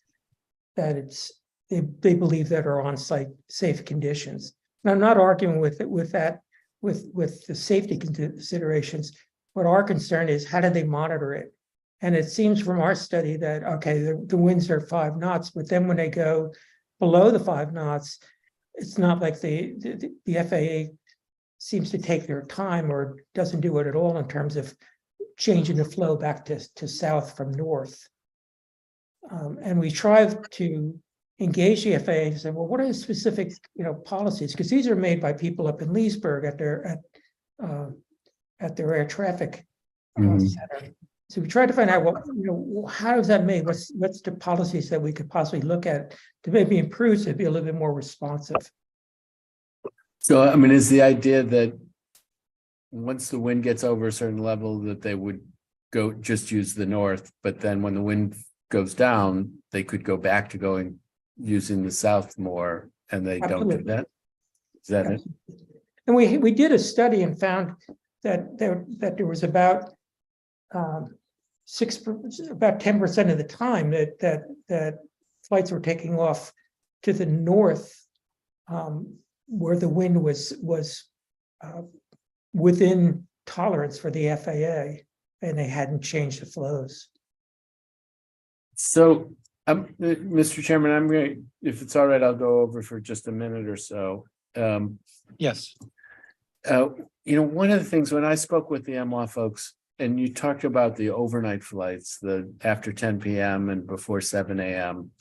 that they believe that are on site safe conditions. And I'm not arguing with that with the safety considerations. What our concern is, how do they monitor it? And it seems from our study that, okay, the winds are 5 knots, but then when they go below the 5 knots, it's not like the FAA seems to take their time or doesn't do it at all in terms of changing the flow back to south from north. And we try to engage the FAA and say, well, what are the specific policies? Because these are made by people up in Leesburg at their air traffic center. So we try to find out how is that made? What's the policies that we could possibly look at to maybe improve to be a little bit more responsive. So, I mean, is the idea that once the wind gets over a certain level that they would just use the north, but then when the wind goes down, they could go back to using the south more, and they Absolutely. Don't do that? Is that Absolutely. It? And we did a study and found that there was about 10% of the time that flights were taking off to the north, where the wind was within tolerance for the FAA, and they hadn't changed the flows. So, Mr. Chairman, I'm going to, if it's all right, I'll go over for just a minute or so. Yes. One of the things when I spoke with the MWAA folks, and you talked about the overnight flights, the after 10 p.m. and before 7 a.m.,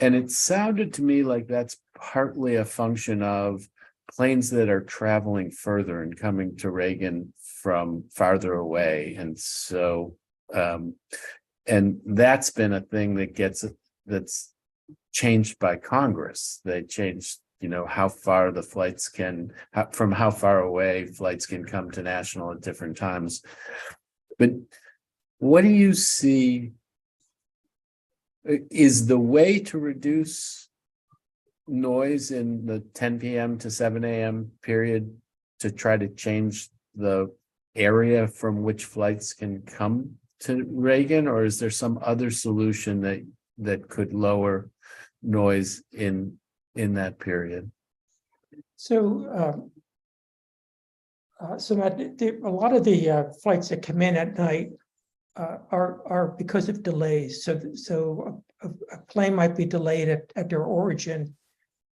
and it sounded to me like that's partly a function of planes that are traveling further and coming to Reagan from farther away. And so, and that's been a thing that's changed by Congress. They changed, how far the flights from how far away flights can come to national at different times. But what do you see is the way to reduce noise in the 10 p.m. to 7 a.m. period to try to change the area from which flights can come to Reagan, or is there some other solution that could lower noise in that period? So, Matt, a lot of the flights that come in at night are because of delays. So a plane might be delayed at their origin,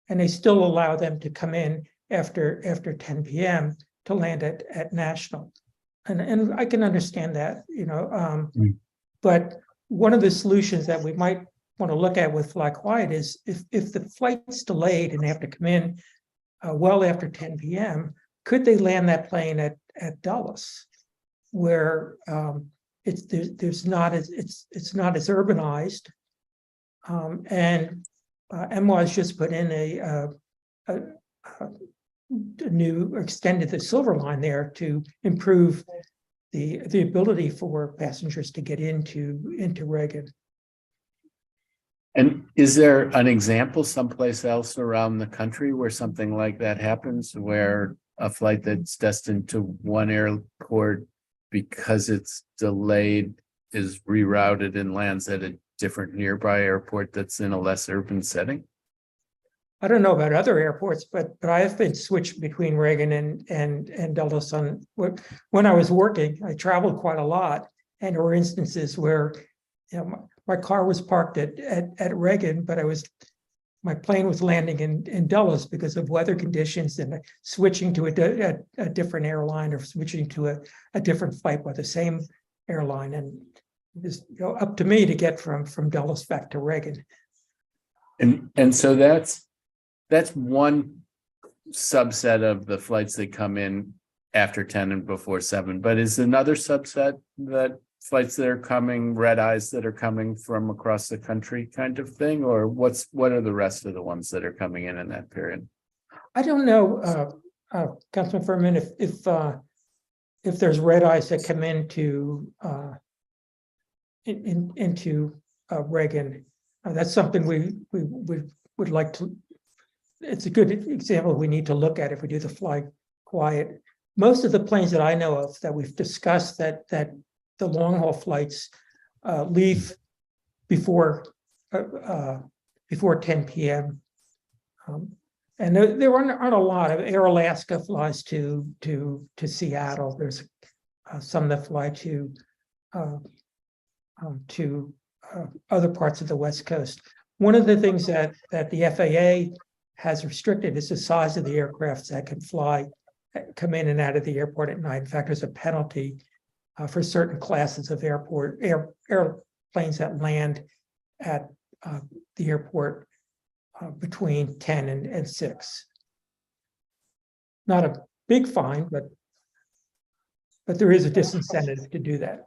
and they still allow them to come in after 10 p.m. to land at National. And I can understand that, but one of the solutions that we might want to look at with Fly Quiet is if the flight's delayed and they have to come in well after 10 p.m., could they land that plane at Dulles, where it's not as urbanized, and MWAA has just put in a new extended the Silver Line there to improve the ability for passengers to get into Reagan. And is there an example someplace else around the country where something like that happens, where a flight that's destined to one airport, because it's delayed, is rerouted and lands at a different nearby airport that's in a less urban setting? I don't know about other airports, but I have been switched between Reagan and Dulles. When I was working, I traveled quite a lot, and there were instances where my car was parked at Reagan, but I was my plane was landing in Dulles because of weather conditions and switching to a different airline or switching to a different flight by the same airline. And it was up to me to get from Dulles back to Reagan. And so that's one subset of the flights that come in after 10 and before 7. But is another subset that flights that are coming, red eyes that are coming from across the country kind of thing? Or what are the rest of the ones that are coming in that period? I don't know, Councilman Furman, if there's red eyes that come into Reagan. That's something we would like to. It's a good example we need to look at if we do the fly quiet. Most of the planes that I know of that we've discussed that the long haul flights leave before 10 p.m. And there aren't a lot of Air Alaska flies to Seattle. There's some that fly to other parts of the West Coast. One of the things that the FAA has restricted is the size of the aircrafts that can come in and out of the airport at night. In fact, there's a penalty for certain classes of airplanes that land at the airport between 10 and 6. Not a big fine, but there is a disincentive to do that.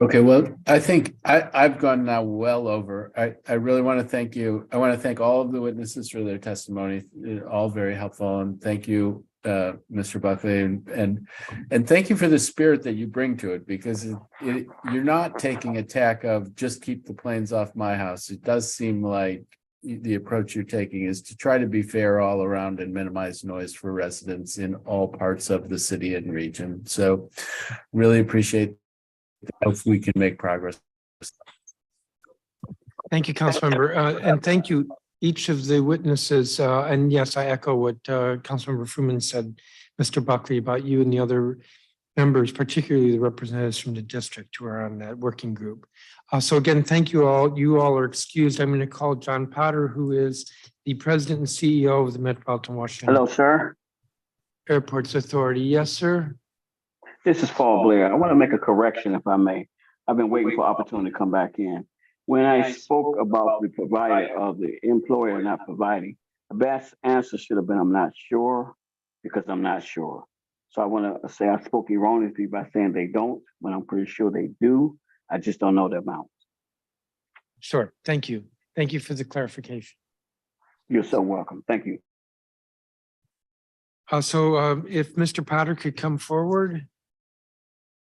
Okay, well, I think I've gone now well over. I really want to thank you. I want to thank all of the witnesses for their testimony, all very helpful. And thank you, Mr. Buckley, and thank you for the spirit that you bring to it, because you're not taking a tack of just keep the planes off my house. It does seem like the approach you're taking is to try to be fair all around and minimize noise for residents in all parts of the city and region. So really appreciate if we can make progress. Thank you, Councilmember, and thank you each of the witnesses. And yes, I echo what Councilmember Fruman said, Mr. Buckley, about you and the other members, particularly the representatives from the district who are on that working group. So again, thank you all. You all are excused. I'm going to call John Potter, who is the president and CEO of the Metropolitan Washington Hello, sir. Airports Authority. Yes, sir. This is Paul Blair. I want to make a correction, if I may. I've been waiting for opportunity to come back in. When I spoke about the provider of the employer not providing, the best answer should have been, I'm not sure, because I'm not sure. So I want to say I spoke erroneously by saying they don't, when I'm pretty sure they do. I just don't know the amount. Sure. Thank you. Thank you for the clarification. You're so welcome. Thank you. So if Mr. Potter could come forward,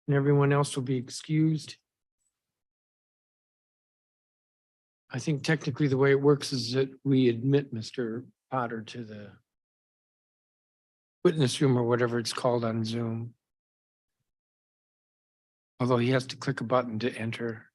and everyone else will be excused. I think technically the way it works is that we admit Mr. Potter to the witness room or whatever it's called on Zoom. Although he has to click a button to enter.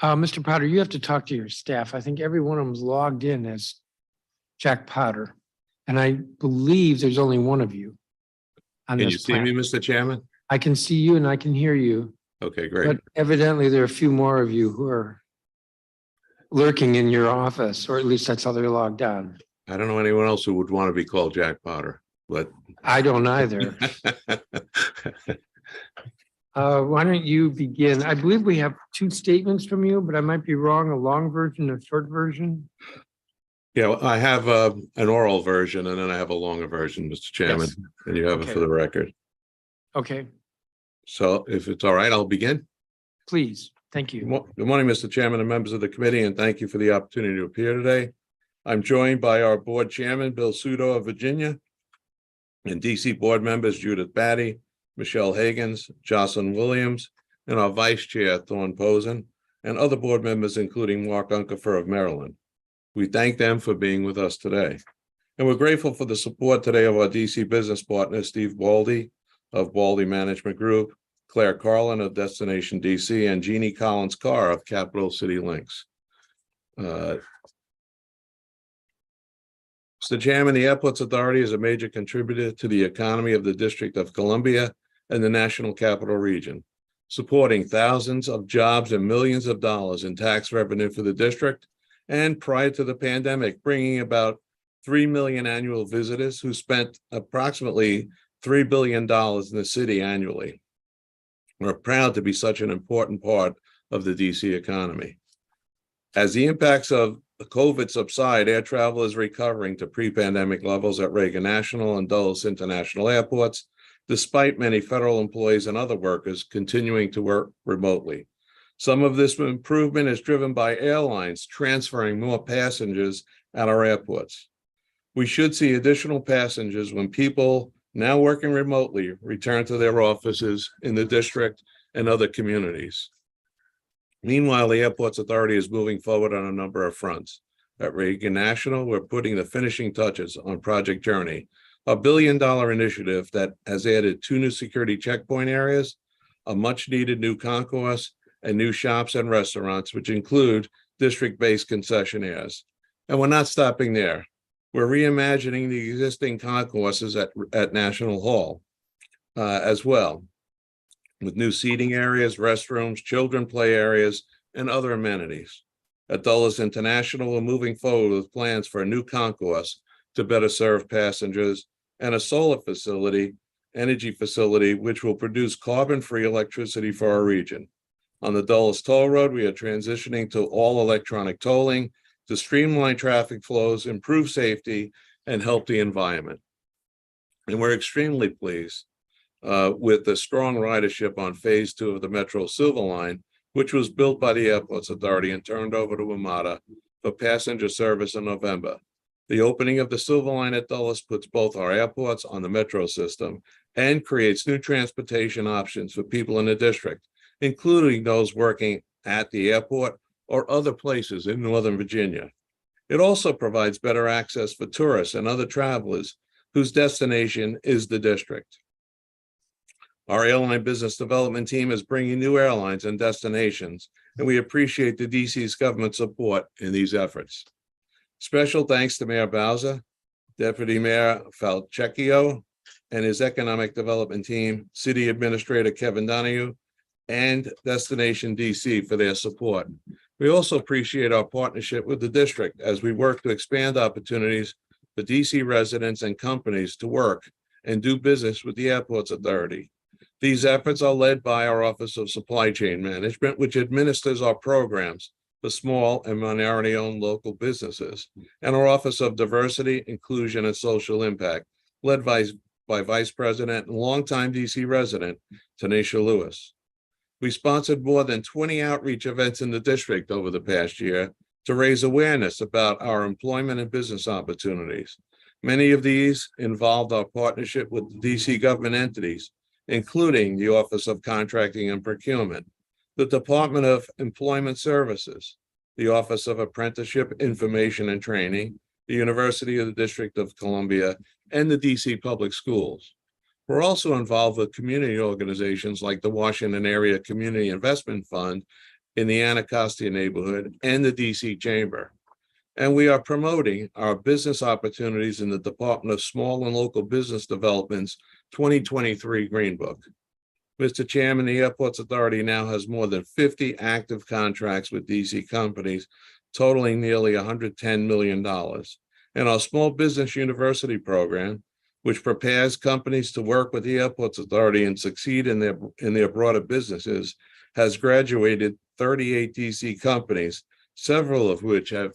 Mr. Potter, you have to talk to your staff. I think every one of them is logged in as Jack Potter. And I believe there's only one of you. Can you see me, Mr. Chairman? I can see you and I can hear you. Okay, great. But evidently there are a few more of you who are lurking in your office, or at least that's how they're logged on. I don't know anyone else who would want to be called Jack Potter, but I don't either. Why don't you begin? I believe we have 2 statements from you, but I might be wrong, a long version, a short version. yeah, I have an oral version and then I have a longer version, Mr. Chairman, Yes. and you have Okay. it for the record. Okay, So if it's all right, I'll begin. please. Thank you. Good morning, Mr. Chairman and members of the committee, and thank you for the opportunity to appear today. I'm joined by our board chairman, Bill Sudo of Virginia, and DC board members Judith Batty, Michelle Higgins, Jocelyn Williams, and our vice chair, Thorne Posen, and other board members, including Mark Unkefer of Maryland. We thank them for being with us today. And we're grateful for the support today of our DC business partner, Steve Baldy of Baldy Management Group, Claire Carlin of Destination DC, and Jeannie Collins Carr of Capital City Links. Mr. Chairman, the Airports Authority is a major contributor to the economy of the District of Columbia and the National Capital Region, supporting thousands of jobs and millions of dollars in tax revenue for the district, and prior to the pandemic, bringing about 3 million annual visitors who spent approximately $3 billion in the city annually. We're proud to be such an important part of the DC economy. As the impacts of the COVID subside, air travel is recovering to pre-pandemic levels at Reagan National and Dulles International Airports, despite many federal employees and other workers continuing to work remotely. Some of this improvement is driven by airlines transferring more passengers at our airports. We should see additional passengers when people now working remotely return to their offices in the district and other communities. Meanwhile, the Airports Authority is moving forward on a number of fronts. At Reagan National, we're putting the finishing touches on Project Journey, a $1 billion initiative that has added 2 new security checkpoint areas, a much-needed new concourse, and new shops and restaurants, which include district-based concessionaires. And we're not stopping there. We're reimagining the existing concourses at National Hall as well, with new seating areas, restrooms, children play areas, and other amenities. At Dulles International, we're moving forward with plans for a new concourse to better serve passengers and a solar energy facility, which will produce carbon-free electricity for our region. On the Dulles Toll Road, we are transitioning to all electronic tolling to streamline traffic flows, improve safety, and help the environment. And we're extremely pleased with the strong ridership on phase 2 of the Metro Silver Line, which was built by the Airports Authority and turned over to WMATA for passenger service in November. The opening of the Silver Line at Dulles puts both our airports on the Metro system and creates new transportation options for people in the district, including those working at the airport or other places in Northern Virginia. It also provides better access for tourists and other travelers whose destination is the district. Our airline business development team is bringing new airlines and destinations, and we appreciate the DC's government support in these efforts. Special thanks to Mayor Bowser, Deputy Mayor Falcecchio, and his economic development team, City Administrator Kevin Donahue, and Destination DC for their support. We also appreciate our partnership with the district as we work to expand opportunities for DC residents and companies to work and do business with the Airports Authority. These efforts are led by our Office of Supply Chain Management, which administers our programs for small and minority-owned local businesses, and our Office of Diversity, Inclusion, and Social Impact, led by Vice President and longtime DC resident, Tanisha Lewis. We sponsored more than 20 outreach events in the district over the past year to raise awareness about our employment and business opportunities. Many of these involved our partnership with the DC government entities, including the Office of Contracting and Procurement, the Department of Employment Services, the Office of Apprenticeship, Information and Training, the University of the District of Columbia, and the DC Public Schools. We're also involved with community organizations like the Washington Area Community Investment Fund in the Anacostia neighborhood and the DC Chamber. And we are promoting our business opportunities in the Department of Small and Local Business Development's 2023 Green Book. Mr. Chairman, the Airports Authority now has more than 50 active contracts with DC companies, totaling nearly $110 million. And our Small Business University program, which prepares companies to work with the Airports Authority and succeed in their broader businesses, has graduated 38 DC companies, several of which have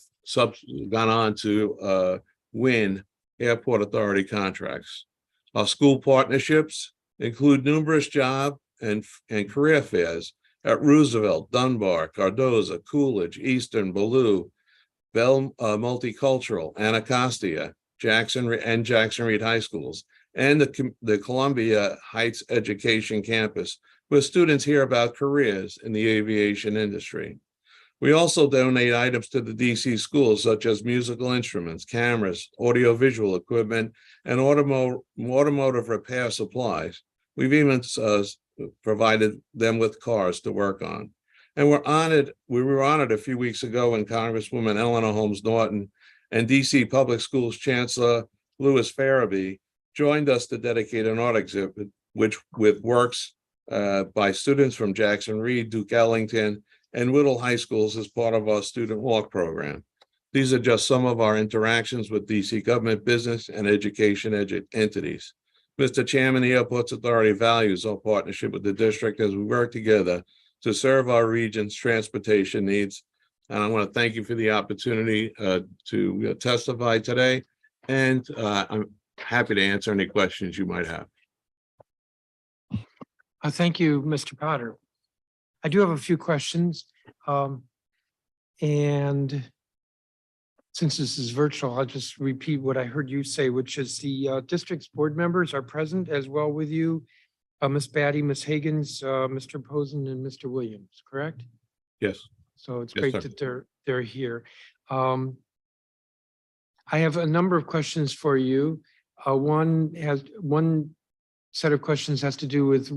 gone on to win Airport Authority contracts. Our school partnerships include numerous job and career fairs at Roosevelt, Dunbar, Cardozo, Coolidge, Eastern, Ballou, Bell Multicultural, Anacostia, Jackson Reed High Schools, and the Columbia Heights Education Campus, where students hear about careers in the aviation industry. We also donate items to the DC schools such as musical instruments, cameras, audiovisual equipment, and automotive repair supplies. We've even provided them with cars to work on. And we were honored a few weeks ago when Congresswoman Eleanor Holmes Norton and DC Public Schools Chancellor Louis Farabee joined us to dedicate an art exhibit, with works by students from Jackson Reed, Duke Ellington, and Whittle High Schools as part of our student walk program. These are just some of our interactions with DC government, business, and education entities. Mr. Chairman, the Airports Authority values our partnership with the district as we work together to serve our region's transportation needs. And I want to thank you for the opportunity to testify today. And I'm happy to answer any questions you might have. Thank you, Mr. Potter. I do have a few questions. And since this is virtual, I'll just repeat what I heard you say, which is the district's board members are present as well with you. Ms. Batty, Ms. Higgins, Mr. Posen, and Mr. Williams, correct? Yes. So it's Yes, great sir. that they're here. I have a number of questions for you. One set of questions has to do with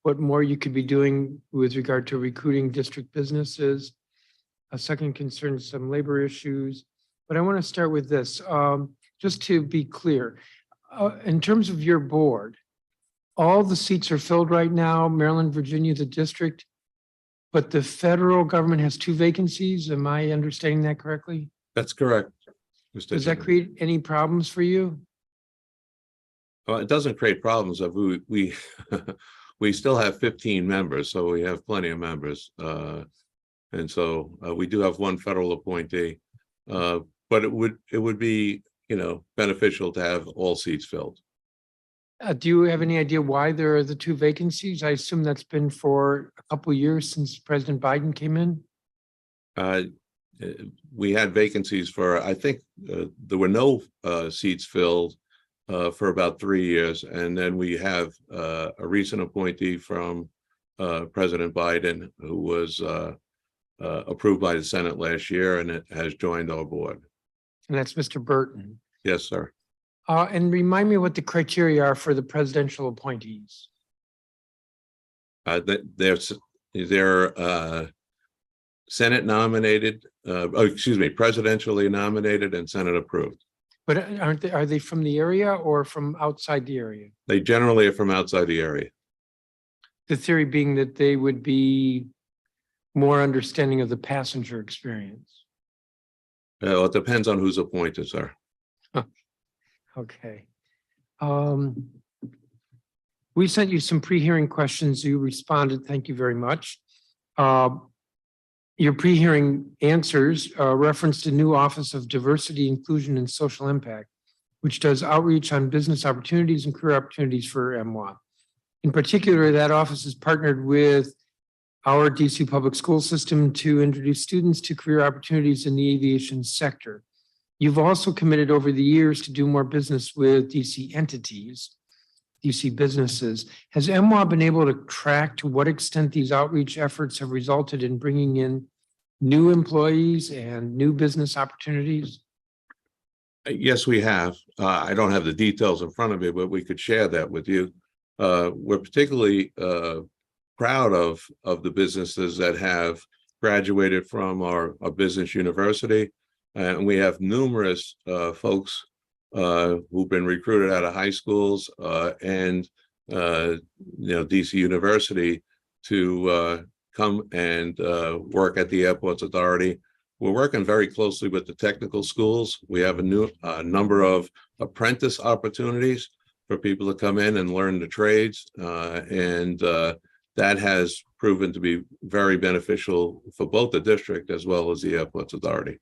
what more you could be doing with regard to recruiting district businesses. A second concerns some labor issues, but I want to start with this. Just to be clear, in terms of your board, all the seats are filled right now, Maryland, Virginia, the district, but the federal government has 2 vacancies. Am I understanding that correctly? That's correct, Mr. Does that Chairman. create any problems for you? Well, it doesn't create problems. We we still have 15 members, so we have plenty of members. And so we do have one federal appointee, but it would be, beneficial to have all seats filled. Do you have any idea why there are the 2 vacancies? I assume that's been for a couple of years since President Biden came in. We had vacancies for, I think there were no seats filled for about 3 years. And then we have a recent appointee from President Biden who was approved by the Senate last year, and it has joined our board. And that's Mr. Burton. Yes, sir. And remind me what the criteria are for the presidential appointees. They're Senate nominated, presidentially nominated and Senate approved. But are they from the area or from outside the area? They generally are from outside the area. The theory being that they would be more understanding of the passenger experience. It depends on who's appointed, sir. Okay. We sent you some pre-hearing questions. You responded. Thank you very much. Your pre-hearing answers referenced a new Office of Diversity, Inclusion, and Social Impact, which does outreach on business opportunities and career opportunities for MWAA. In particular, that office is partnered with our DC public school system to introduce students to career opportunities in the aviation sector. You've also committed over the years to do more business with DC entities, DC businesses. Has MWAA been able to track to what extent these outreach efforts have resulted in bringing in new employees and new business opportunities? Yes, we have. I don't have the details in front of me, but we could share that with you. We're particularly proud of the businesses that have graduated from our business university. And we have numerous folks who've been recruited out of high schools and DC University to come and work at the Airports Authority. We're working very closely with the technical schools. We have a new number of apprentice opportunities for people to come in and learn the trades, and that has proven to be very beneficial for both the district as well as the Airports Authority.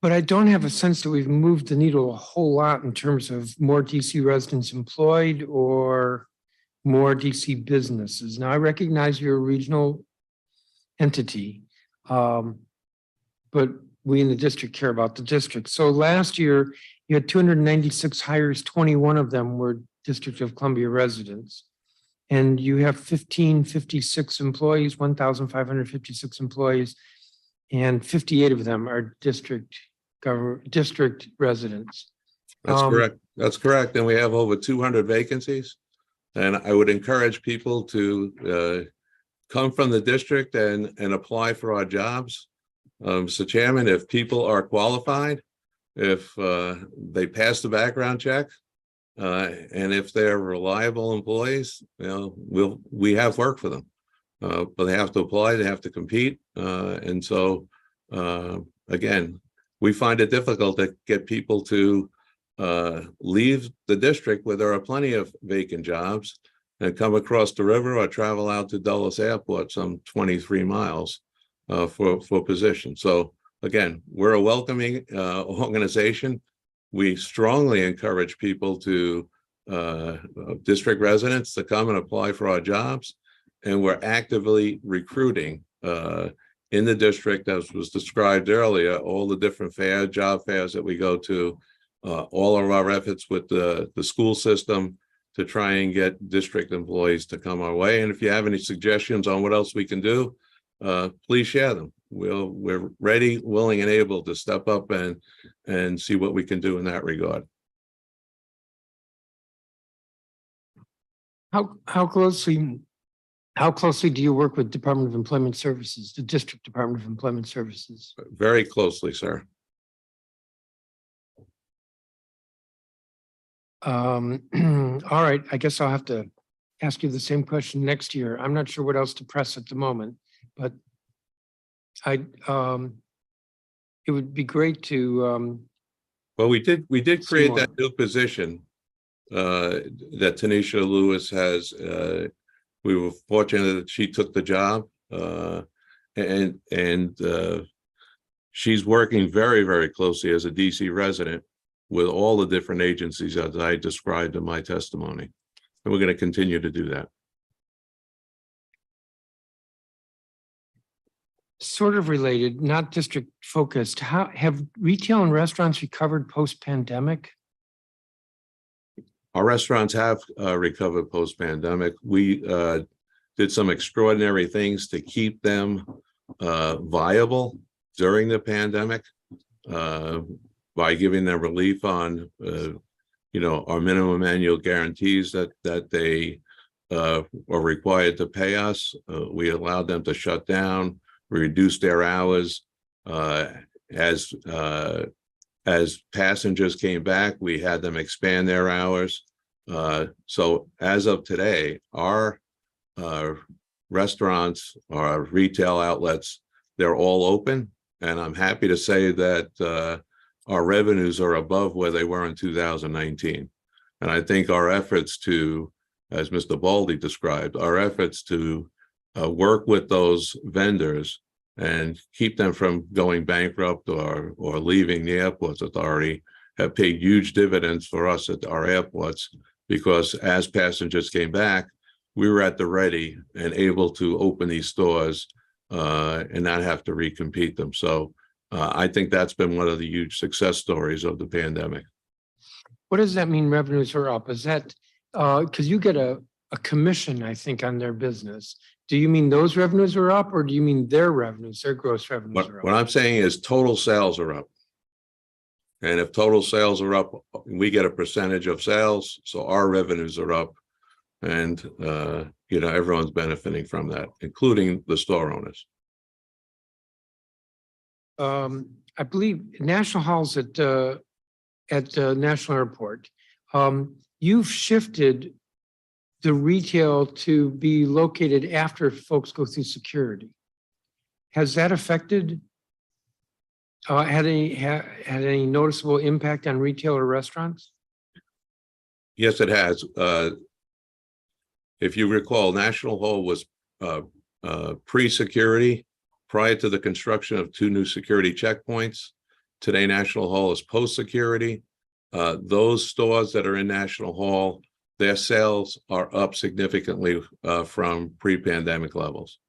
But I don't have a sense that we've moved the needle a whole lot in terms of more DC residents employed or more DC businesses. Now, I recognize you're a regional entity, but we in the district care about the district. So last year, you had 296 hires, 21 of them were District of Columbia residents. And you have 1,556 employees, 1,556 employees, and 58 of them are district residents. That's correct. That's correct. And we have over 200 vacancies. And I would encourage people to come from the district and apply for our jobs. So Chairman, if people are qualified, if they pass the background check, and if they're reliable employees, we have work for them. But they have to apply, they have to compete. And so, again, we find it difficult to get people to leave the district where there are plenty of vacant jobs and come across the river or travel out to Dulles Airport, some 23 miles for position. So again, we're a welcoming organization. We strongly encourage people to district residents to come and apply for our jobs. And we're actively recruiting in the district, as was described earlier, all the different job fairs that we go to, all of our efforts with the school system to try and get district employees to come our way. And if you have any suggestions on what else we can do, please share them. We're ready, willing, and able to step up and see what we can do in that regard. How closely do you work with Department of Employment Services, the District Department of Employment Services? Very closely, sir. All right, I guess I'll have to ask you the same question next year. I'm not sure what else to press at the moment, but it would be great to Well, we did create more. that new position that Tanisha Lewis has. We were fortunate that she took the job, and she's working very, very closely as a DC resident with all the different agencies as I described in my testimony. And we're going to continue to do that. Sort of related, not district focused. How have retail and restaurants recovered post-pandemic? Our restaurants have recovered post-pandemic. We did some extraordinary things to keep them viable during the pandemic by giving them relief on, our minimum annual guarantees that they are required to pay us. We allowed them to shut down. We reduced their hours. As passengers came back, we had them expand their hours. So as of today, our restaurants, our retail outlets, they're all open. And I'm happy to say that our revenues are above where they were in 2019. And I think our efforts to, as Mr. Baldy described, our efforts to work with those vendors and keep them from going bankrupt or leaving the airports authority have paid huge dividends for us at our airports, because as passengers came back, we were at the ready and able to open these stores and not have to recompete them. So I think that's been one of the huge success stories of the pandemic. What does that mean revenues are up? Is that because you get a commission, I think, on their business? Do you mean those revenues are up, or do you mean their revenues, their gross revenues are up? What I'm saying is total sales are up. And if total sales are up, we get a percentage of sales. So our revenues are up. And, everyone's benefiting from that, including the store owners. I believe National Hall's at National Airport. You've shifted the retail to be located after folks go through security. Has that affected, had any noticeable impact on retail or restaurants? Yes, it has. If you recall, National Hall was pre-security prior to the construction of 2 new security checkpoints. Today, National Hall is post-security. Those stores that are in National Hall, their sales are up significantly from pre-pandemic levels,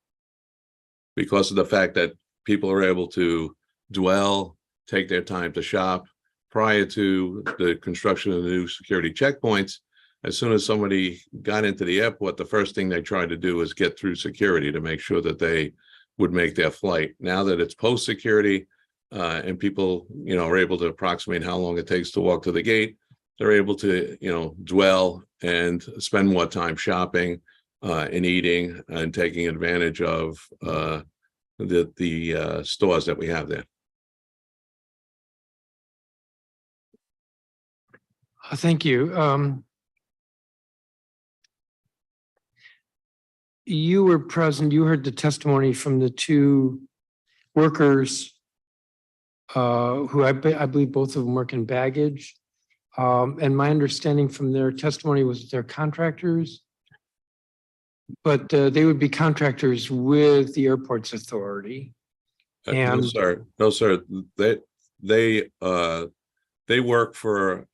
because of the fact that people are able to dwell, take their time to shop. Prior to the construction of the new security checkpoints, as soon as somebody got into the airport, the first thing they tried to do was get through security to make sure that they would make their flight. Now that it's post-security, and people, are able to approximate how long it takes to walk to the gate, they're able to, dwell and spend more time shopping and eating and taking advantage of the stores that we have there. Thank you. You were present, you heard the testimony from the two workers who I believe both of them work in baggage. And my understanding from their testimony was they're contractors, but they would be contractors with the airports authority. No, And sir. No, sir. They work for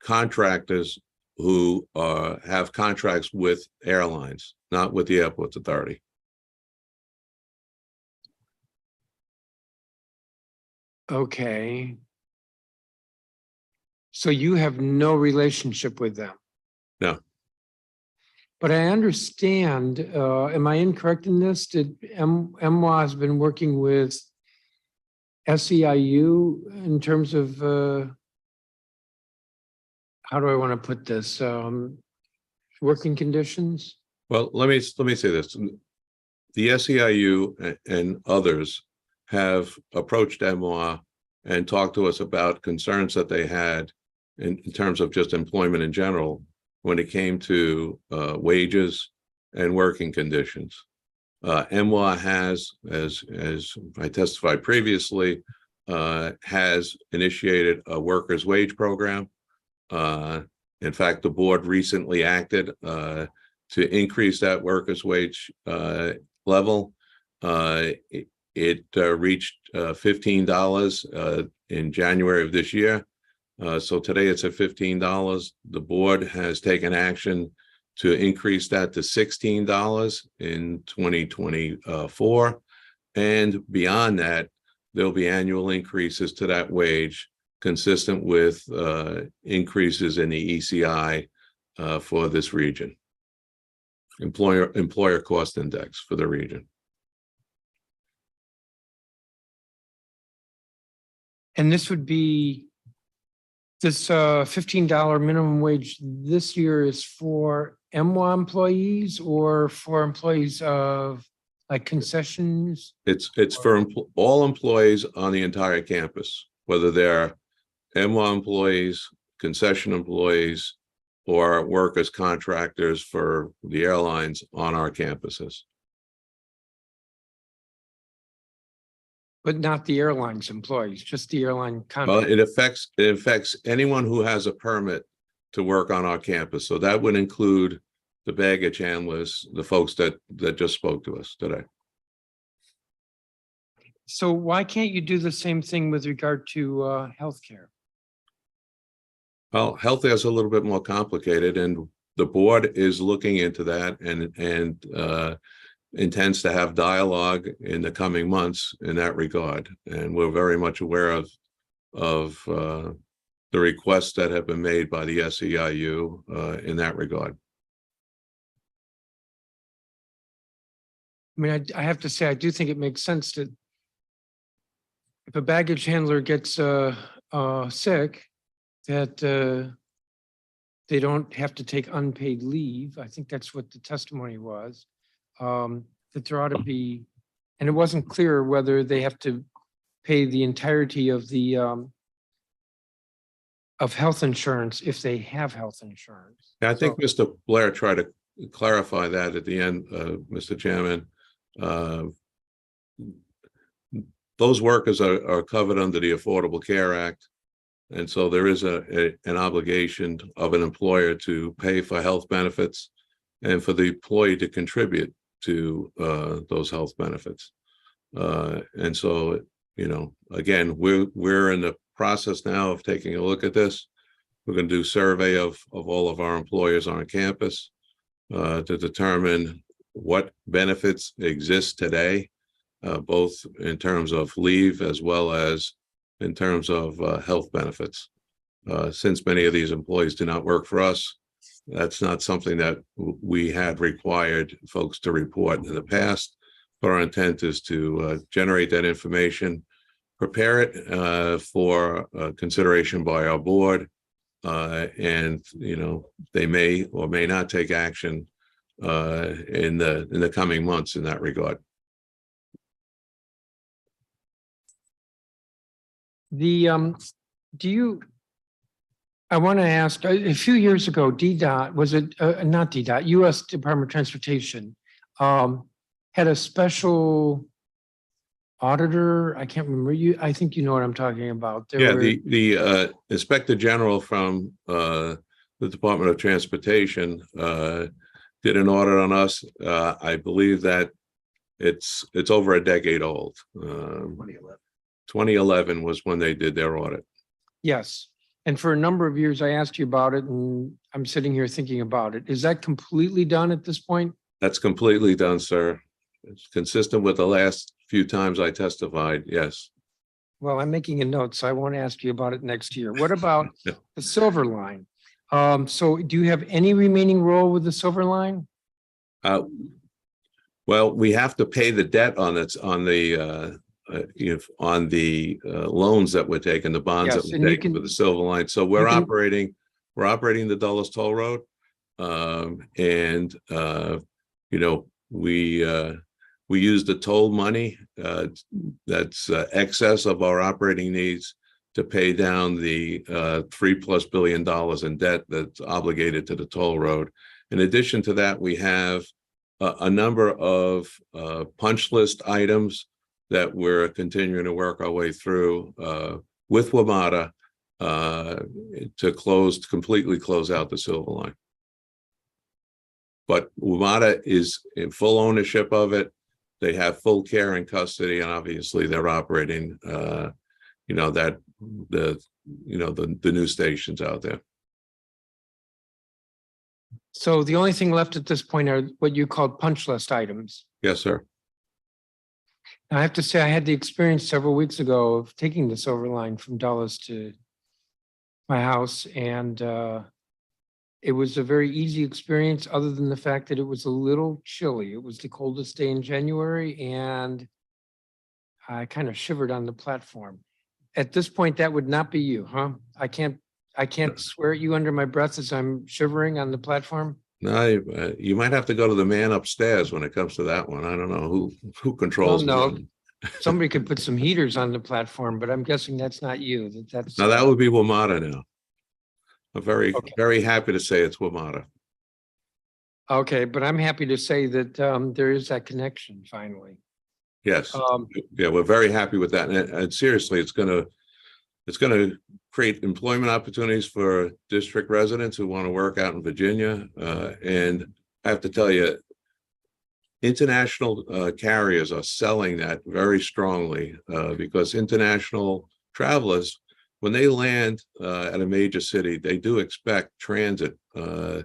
contractors who have contracts with airlines, not with the airports authority. okay. So you have no relationship with them? No. But I understand, am I incorrect in this? Did MWA has been working with SEIU in terms of, how do I want to put this? Working conditions? Well, let me say this. The SEIU and others have approached MWA and talked to us about concerns that they had in terms of just employment in general when it came to wages and working conditions. MWA has, as I testified previously, has initiated a workers' wage program. In fact, the board recently acted to increase that workers' wage level. It reached $15 in January of this year. So today it's at $15. The board has taken action to increase that to $16 in 2024. And beyond that, there'll be annual increases to that wage consistent with increases in the ECI for this region. Employer cost index for the region. And this would be, this $15 minimum wage this year is for MWA employees or for employees of like concessions? It's for all employees on the entire campus, whether they're MWA employees, concession employees, or workers contractors for the airlines on our campuses. But not the airline's employees, just the airline Well, contract. it affects anyone who has a permit to work on our campus. So that would include the baggage handlers, the folks that just spoke to us today. So why can't you do the same thing with regard to healthcare? Well, health is a little bit more complicated, and the board is looking into that and intends to have dialogue in the coming months in that regard. And we're very much aware of the requests that have been made by the SEIU in that regard. I mean, I have to say, I do think it makes sense that if a baggage handler gets sick, that they don't have to take unpaid leave. I think that's what the testimony was. That there ought to be, and it wasn't clear whether they have to pay the entirety of the of health insurance if they have health insurance. I think Mr. Blair tried to clarify that at the end, Mr. Chairman. Those workers are covered under the Affordable Care Act. And so there is an obligation of an employer to pay for health benefits and for the employee to contribute to those health benefits. And so, again, we're in the process now of taking a look at this. We're going to do a survey of all of our employers on campus to determine what benefits exist today, both in terms of leave as well as in terms of health benefits. Since many of these employees do not work for us, That's not something that we had required folks to report in the past. But our intent is to generate that information, prepare it for consideration by our board. And, you know, they may or may not take action in the coming months in that regard. I want to ask, a few years ago, DDOT, was it, not DDOT, US Department of Transportation, had a special auditor, I can't remember you, I think you know what I'm talking about. There Yeah, were- the Inspector General from the Department of Transportation did an audit on us. I believe that it's over a decade old. 2011 was when they did their audit. Yes, and for a number of years, I asked you about it, and I'm sitting here thinking about it. Is that completely done at this point? That's completely done, sir. It's consistent with the last few times I testified, yes. Well, I'm making a note, so I won't ask you about it next year. What about the Silver Line? So do you have any remaining role with the Silver Line? Well, we have to pay the debt on it, on the loans that we're taking, the bonds that Yes, we're and you taking for can- the Silver Line. So we're can- operating the Dulles Toll Road. You know, we use the toll money that's excess of our operating needs to pay down the $3+ billion in debt that's obligated to the toll road. In addition to that, we have a number of punch list items that we're continuing to work our way through with WMATA to completely close out the Silver Line. But WMATA is in full ownership of it. They have full care and custody, and obviously they're operating, the new stations out there. So the only thing left at this point are what you called punch list items. Yes, sir. I have to say, I had the experience several weeks ago of taking the Silver Line from Dulles to my house, and it was a very easy experience, other than the fact that it was a little chilly. It was the coldest day in January, and I kind of shivered on the platform. At this point, that would not be you, huh? I can't swear at you under my breath as I'm shivering on the platform. No, you might have to go to the man upstairs when it comes to that one. I don't know who controls. Well, no. them. Somebody could put some heaters on the platform, but I'm guessing that's not you. That's Now that would be WMATA now. I'm very happy to say it's WMATA. okay, but I'm happy to say that there is that connection finally. Yes. Yeah, we're very happy with that. And seriously, it's gonna create employment opportunities for district residents who want to work out in Virginia. And I have to tell you, international carriers are selling that very strongly because international travelers, when they land at a major city, they do expect transit, a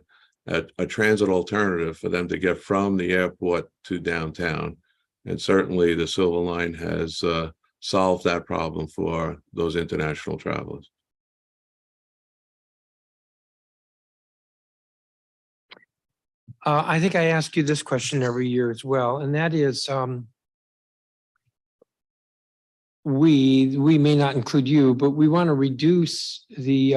transit alternative for them to get from the airport to downtown. And certainly the Silver Line has solved that problem for those international travelers. I think I ask you this question every year as well, and that is, we may not include you, but we want to reduce the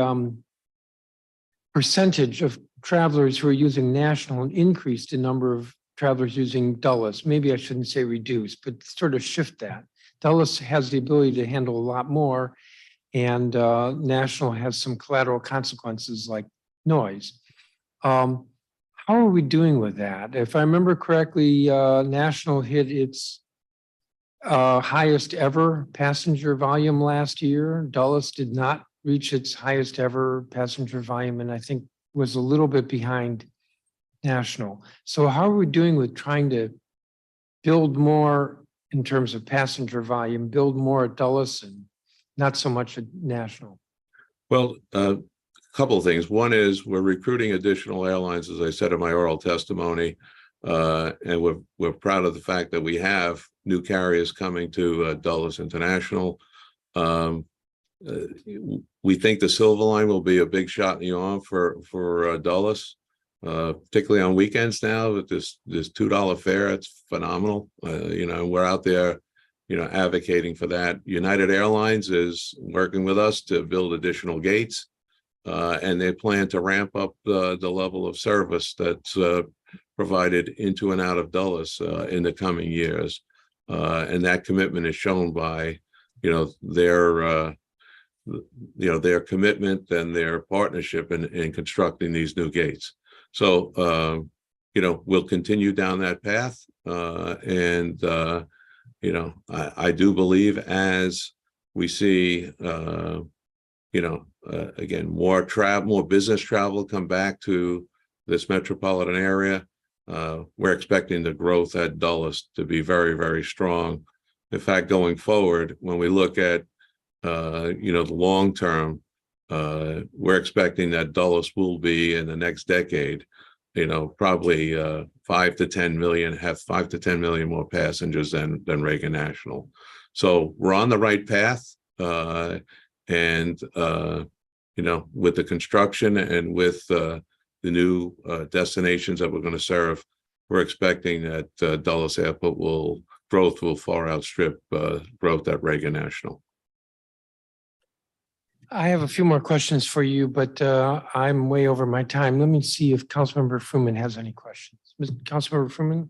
percentage of travelers who are using national and increase the number of travelers using Dulles. Maybe I shouldn't say reduce, but sort of shift that. Dulles has the ability to handle a lot more, and national has some collateral consequences like noise. How are we doing with that? If I remember correctly, national hit its highest ever passenger volume last year. Dulles did not reach its highest ever passenger volume, and I think was a little bit behind national. So how are we doing with trying to build more in terms of passenger volume, build more at Dulles and not so much at national? Well, a couple of things. One is we're recruiting additional airlines, as I said in my oral testimony, and we're proud of the fact that we have new carriers coming to Dulles International. we think the Silver Line will be a big shot in the arm for Dulles, particularly on weekends now with this $2 fare. It's phenomenal. We're out there, advocating for that. United Airlines is working with us to build additional gates, and they plan to ramp up the level of service that's provided into and out of Dulles in the coming years. And that commitment is shown by, their commitment and their partnership in constructing these new gates. So, we'll continue down that path. I do believe as we see, again, more business travel come back to this metropolitan area, we're expecting the growth at Dulles to be very, very strong. In fact, going forward, when we look at, the long term, we're expecting that Dulles will be in the next decade, probably 5 to 10 million more passengers than Reagan National. So we're on the right path. With the construction and with the new destinations that we're going to serve, we're expecting that Dulles Airport growth will far outstrip growth at Reagan National. I have a few more questions for you, but I'm way over my time. Let me see if Councilmember Fruman has any questions. Councilmember Fruman?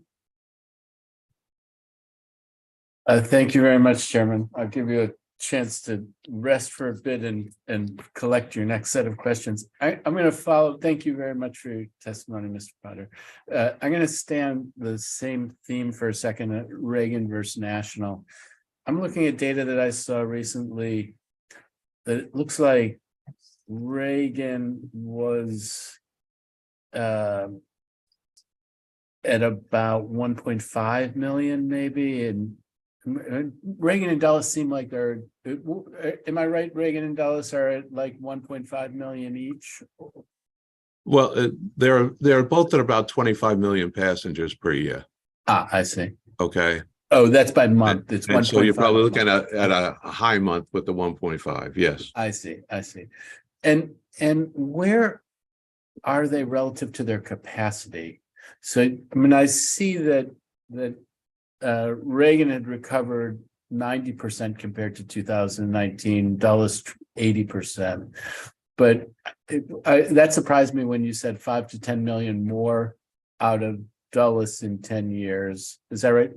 Thank you very much, Chairman. I'll give you a chance to rest for a bit and collect your next set of questions. I'm going to follow. Thank you very much for your testimony, Mr. Potter. I'm going to stay on the same theme for a second at Reagan versus National. I'm looking at data that I saw recently that it looks like Reagan was at about 1.5 million maybe, and Reagan and Dulles seem like they're, am I right? Reagan and Dulles are at like 1.5 million each. Well, they're both at about 25 million passengers per year. Ah, I see. Okay. Oh, that's by month. It's 1.5. So you're probably looking at a high month with the 1.5. Yes. I see. And where are they relative to their capacity? So, I mean, I see that Reagan had recovered 90% compared to 2019, Dulles 80%. But that surprised me when you said 5 to 10 million more out of Dulles in 10 years. Is that right?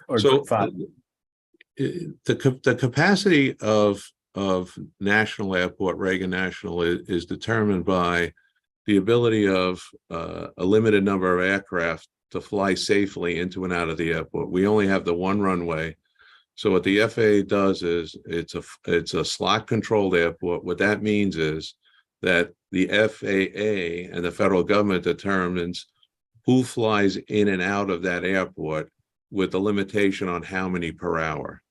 Or so 5? The capacity of National Airport, Reagan National, is determined by the ability of a limited number of aircraft to fly safely into and out of the airport. We only have the one runway. So what the FAA does is it's a slot controlled airport. What that means is that the FAA and the federal government determines who flies in and out of that airport with a limitation on how many per hour.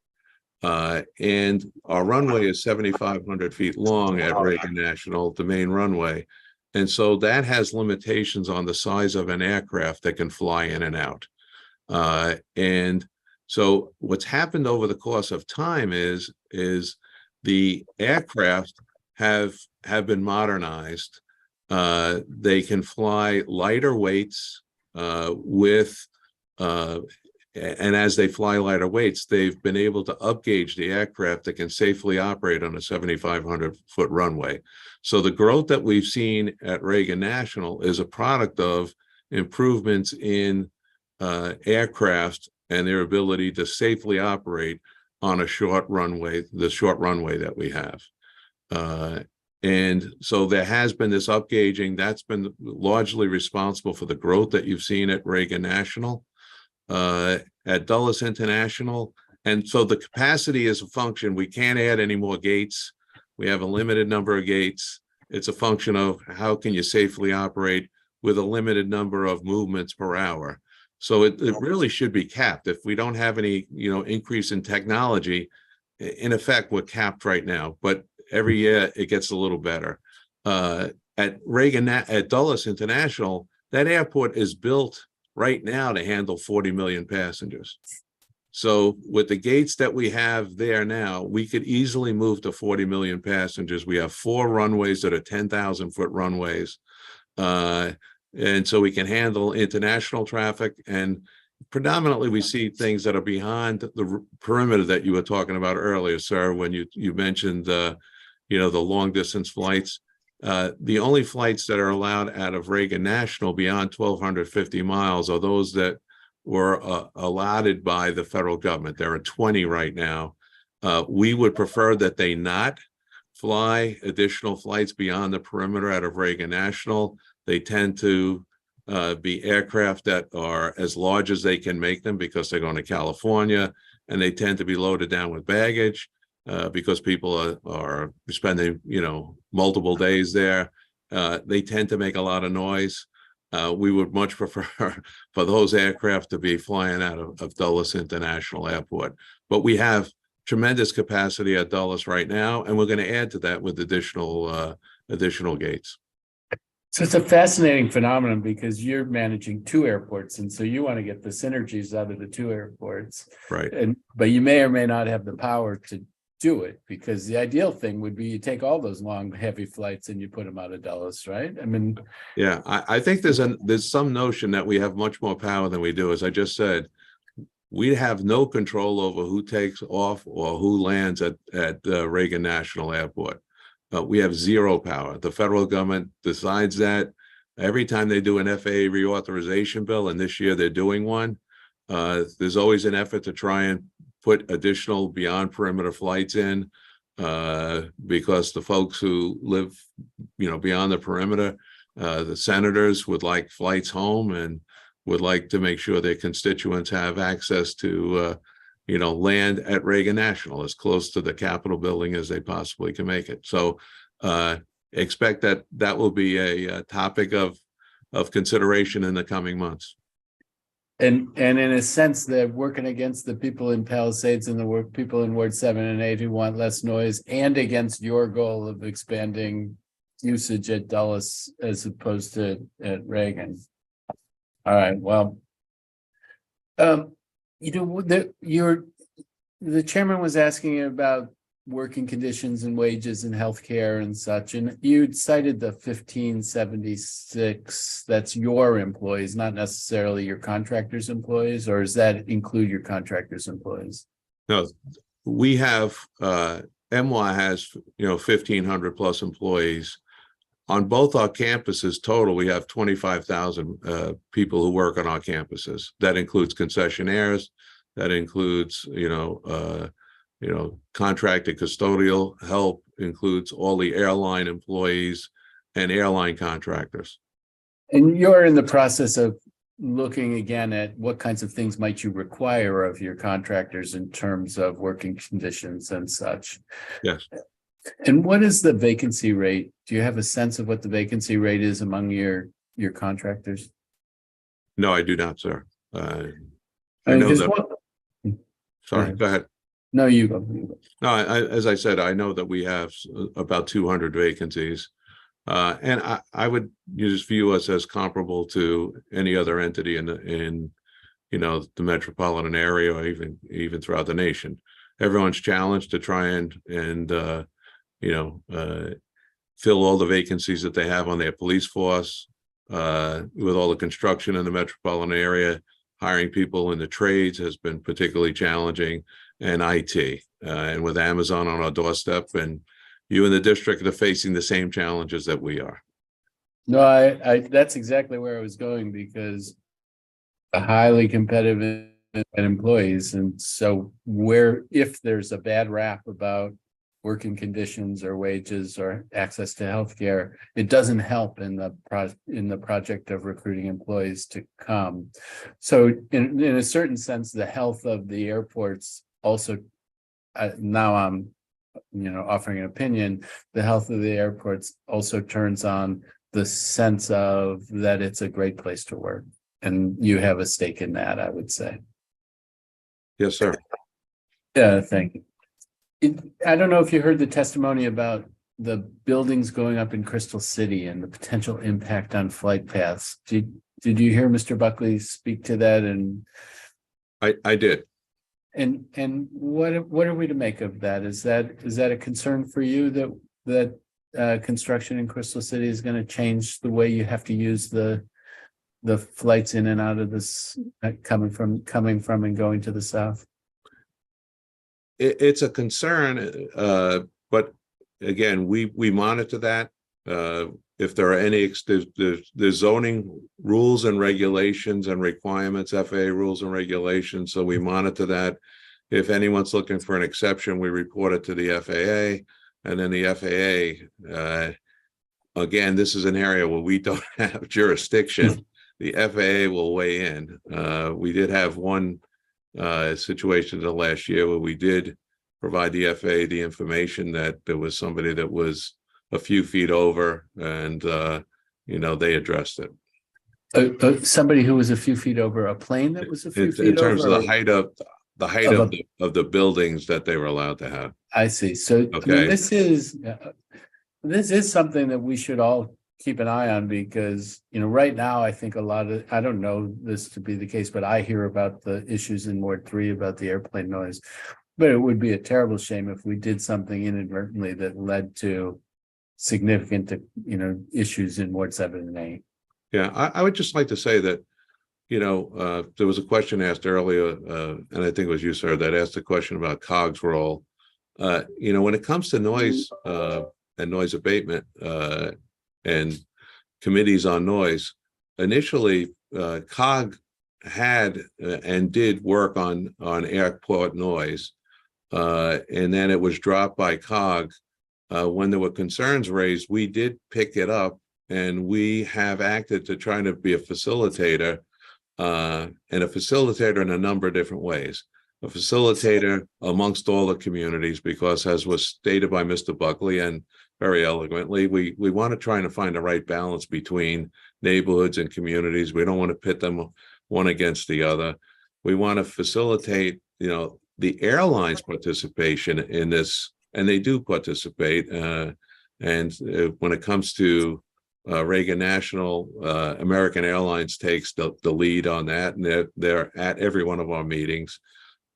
And our runway is 7,500 feet long at Reagan National, the main runway. And so that has limitations on the size of an aircraft that can fly in and out. And so what's happened over the course of time is the aircraft have been modernized. They can fly lighter weights and as they fly lighter weights, they've been able to upgauge the aircraft that can safely operate on a 7,500-foot runway. So the growth that we've seen at Reagan National is a product of improvements in aircraft and their ability to safely operate on a short runway, the short runway that we have. And so there has been this upgauging that's been largely responsible for the growth that you've seen at Reagan National. At Dulles International. And so the capacity is a function. We can't add any more gates. We have a limited number of gates. It's a function of how can you safely operate with a limited number of movements per hour. So it really should be capped. If we don't have any, increase in technology, in effect, we're capped right now, but every year it gets a little better. At Dulles International, that airport is built right now to handle 40 million passengers. So with the gates that we have there now, we could easily move to 40 million passengers. We have 4 runways that are 10,000-foot runways. And so we can handle international traffic, and predominantly we see things that are behind the perimeter that you were talking about earlier, sir, when you mentioned the long distance flights. The only flights that are allowed out of Reagan National beyond 1,250 miles are those that were allotted by the federal government. There are 20 right now. We would prefer that they not fly additional flights beyond the perimeter out of Reagan National. They tend to be aircraft that are as large as they can make them because they're going to California, and they tend to be loaded down with baggage because people are spending, multiple days there. They tend to make a lot of noise. We would much prefer for those aircraft to be flying out of Dulles International Airport. But we have tremendous capacity at Dulles right now, and we're going to add to that with additional gates. So it's a fascinating phenomenon because you're managing 2 airports, and so you want to get the synergies out of the 2 airports. Right. But you may or may not have the power to do it, because the ideal thing would be you take all those long, heavy flights and you put them out of Dulles, right? I mean, yeah, I think there's some notion that we have much more power than we do. As I just said, we have no control over who takes off or who lands at Reagan National Airport. We have zero power. The federal government decides that. Every time they do an FAA reauthorization bill, and this year they're doing one, there's always an effort to try and put additional beyond perimeter flights in, because the folks who live, beyond the perimeter, the senators would like flights home and would like to make sure their constituents have access to, land at Reagan National as close to the Capitol building as they possibly can make it. So expect that will be a topic of consideration in the coming months. and in a sense, they're working against the people in Palisades and the people in Ward 7 and 8 who want less noise, and against your goal of expanding usage at Dulles as opposed to at Reagan. All right, well, the chairman was asking about working conditions and wages and healthcare and such, and you cited the 1576. That's your employees, not necessarily your contractors' employees, or does that include your contractors' employees? No, we have MWAA has 1,500 plus employees. On both our campuses total, we have 25,000 people who work on our campuses. That includes concessionaires. That includes, contracted custodial help, includes all the airline employees and airline contractors. And you're in the process of looking again at what kinds of things might you require of your contractors in terms of working conditions and such. Yes. And what is the vacancy rate? Do you have a sense of what the vacancy rate is among your contractors? No, I do not, sir. I know that. Sorry, go ahead. No, you go. No, as I said, I know that we have about 200 vacancies. And I would just view us as comparable to any other entity in the metropolitan area, or even throughout the nation. Everyone's challenged to try and fill all the vacancies that they have on their police force. With all the construction in the metropolitan area, hiring people in the trades has been particularly challenging, and IT. And with Amazon on our doorstep, and you in the district are facing the same challenges that we are. No, I that's exactly where I was going, because a highly competitive employees. And so if there's a bad rap about working conditions or wages or access to healthcare, it doesn't help in the project of recruiting employees to come. So in a certain sense, the health of the airports also, now I'm offering an opinion, the health of the airports also turns on the sense of that it's a great place to work. And you have a stake in that, I would say. Yes, sir. Yeah, thank you. I don't know if you heard the testimony about the buildings going up in Crystal City and the potential impact on flight paths. Did you hear Mr. Buckley speak to that? And I did. And what are we to make of that? Is that a concern for you that construction in Crystal City is going to change the way you have to use the flights in and out of this coming from and going to the south? It's a concern, but again, we monitor that. If there are any, there's zoning rules and regulations and requirements, FAA rules and regulations, so we monitor that. If anyone's looking for an exception, we report it to the FAA, and then the FAA, again, this is an area where we don't have jurisdiction. The FAA will weigh in. We did have one situation the last year where we did provide the FAA the information that there was somebody that was a few feet over, and they addressed it. Somebody who was a few feet over a plane that was a few feet over? In terms of the height of the buildings that they were allowed to have. I see. So Okay. this is something that we should all keep an eye on, because right now I think I don't know this to be the case, but I hear about the issues in Ward 3 about the airplane noise. But it would be a terrible shame if we did something inadvertently that led to significant issues in Ward 7 and 8. Yeah, I would just like to say that there was a question asked earlier, and I think it was you, sir, that asked a question about COG's role. When it comes to noise and noise abatement and committees on noise, initially COG had and did work on airport noise, and then it was dropped by COG. When there were concerns raised, we did pick it up, and we have acted to try to be a facilitator, and a facilitator in a number of different ways. A facilitator amongst all the communities, because as was stated by Mr. Buckley and very eloquently, we want to try to find the right balance between neighborhoods and communities. We don't want to pit them one against the other. We want to facilitate, the airlines' participation in this, and they do participate. And when it comes to Reagan National, American Airlines takes the lead on that, and they're at every one of our meetings.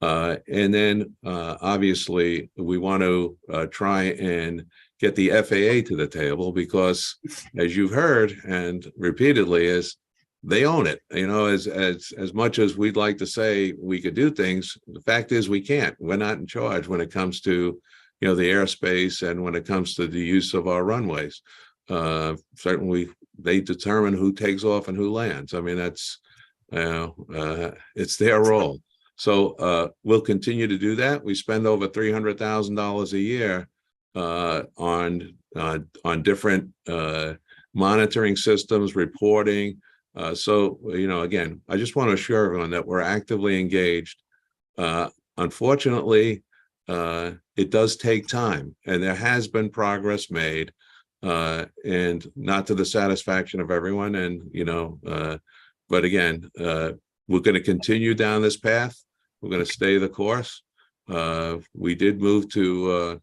And then obviously we want to try and get the FAA to the table, because as you've heard and repeatedly, is they own it. As much as we'd like to say we could do things, the fact is we can't. We're not in charge when it comes to the airspace and when it comes to the use of our runways. Certainly they determine who takes off and who lands. I mean, that's it's their role. So we'll continue to do that. We spend over $300,000 a year on different monitoring systems, reporting. So again, I just want to assure everyone that we're actively engaged. Unfortunately, it does take time, and there has been progress made, and not to the satisfaction of everyone. And but again, we're going to continue down this path. We're going to stay the course. We did move to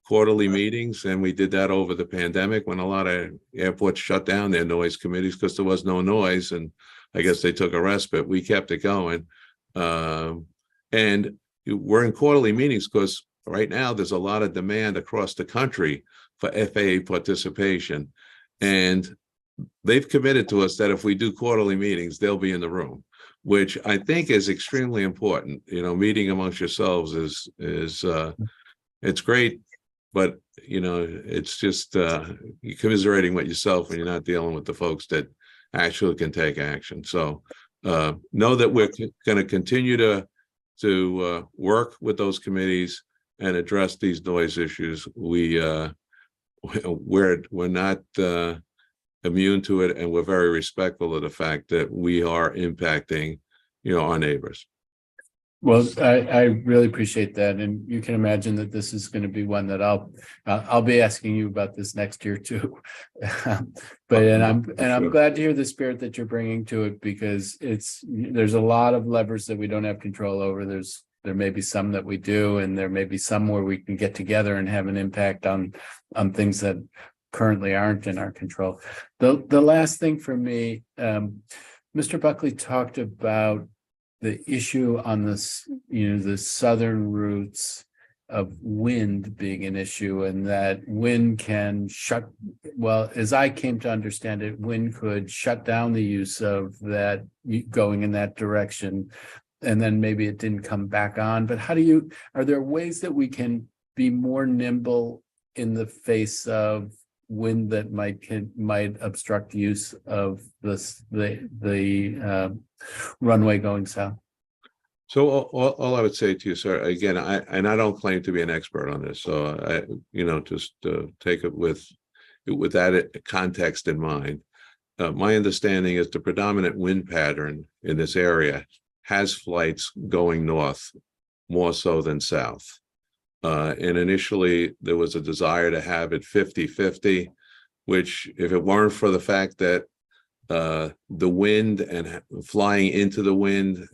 quarterly meetings, and we did that over the pandemic when a lot of airports shut down their noise committees because there was no noise, and I guess they took a respite. We kept it going, and we're in quarterly meetings because right now there's a lot of demand across the country for FAA participation, and they've committed to us that if we do quarterly meetings, they'll be in the room, which I think is extremely important. Meeting amongst yourselves is it's great, but it's just you're commiserating with yourself when you're not dealing with the folks that actually can take action. So know that we're going to continue to work with those committees and address these noise issues. We're not immune to it, and we're very respectful of the fact that we are impacting our neighbors. Well, I really appreciate that, and you can imagine that this is going to be one that I'll be asking you about this next year too. I'm glad to hear the spirit that you're bringing to it, because there's a lot of levers that we don't have control over. There may be some that we do, and there may be some where we can get together and have an impact on things that currently aren't in our control. The last thing for me, Mr. Buckley talked about the issue on this, the southern routes of wind being an issue, and that wind can well, as I came to understand it, wind could shut down the use of that going in that direction, and then maybe it didn't come back on. But are there ways that we can be more nimble in the face of wind that might obstruct use of the runway going south? So all I would say to you, sir, again, I don't claim to be an expert on this, so just take it with that context in mind. My understanding is the predominant wind pattern in this area has flights going north more so than south. And initially there was a desire to have it 50-50, which if it weren't for the fact that the wind and flying into the wind,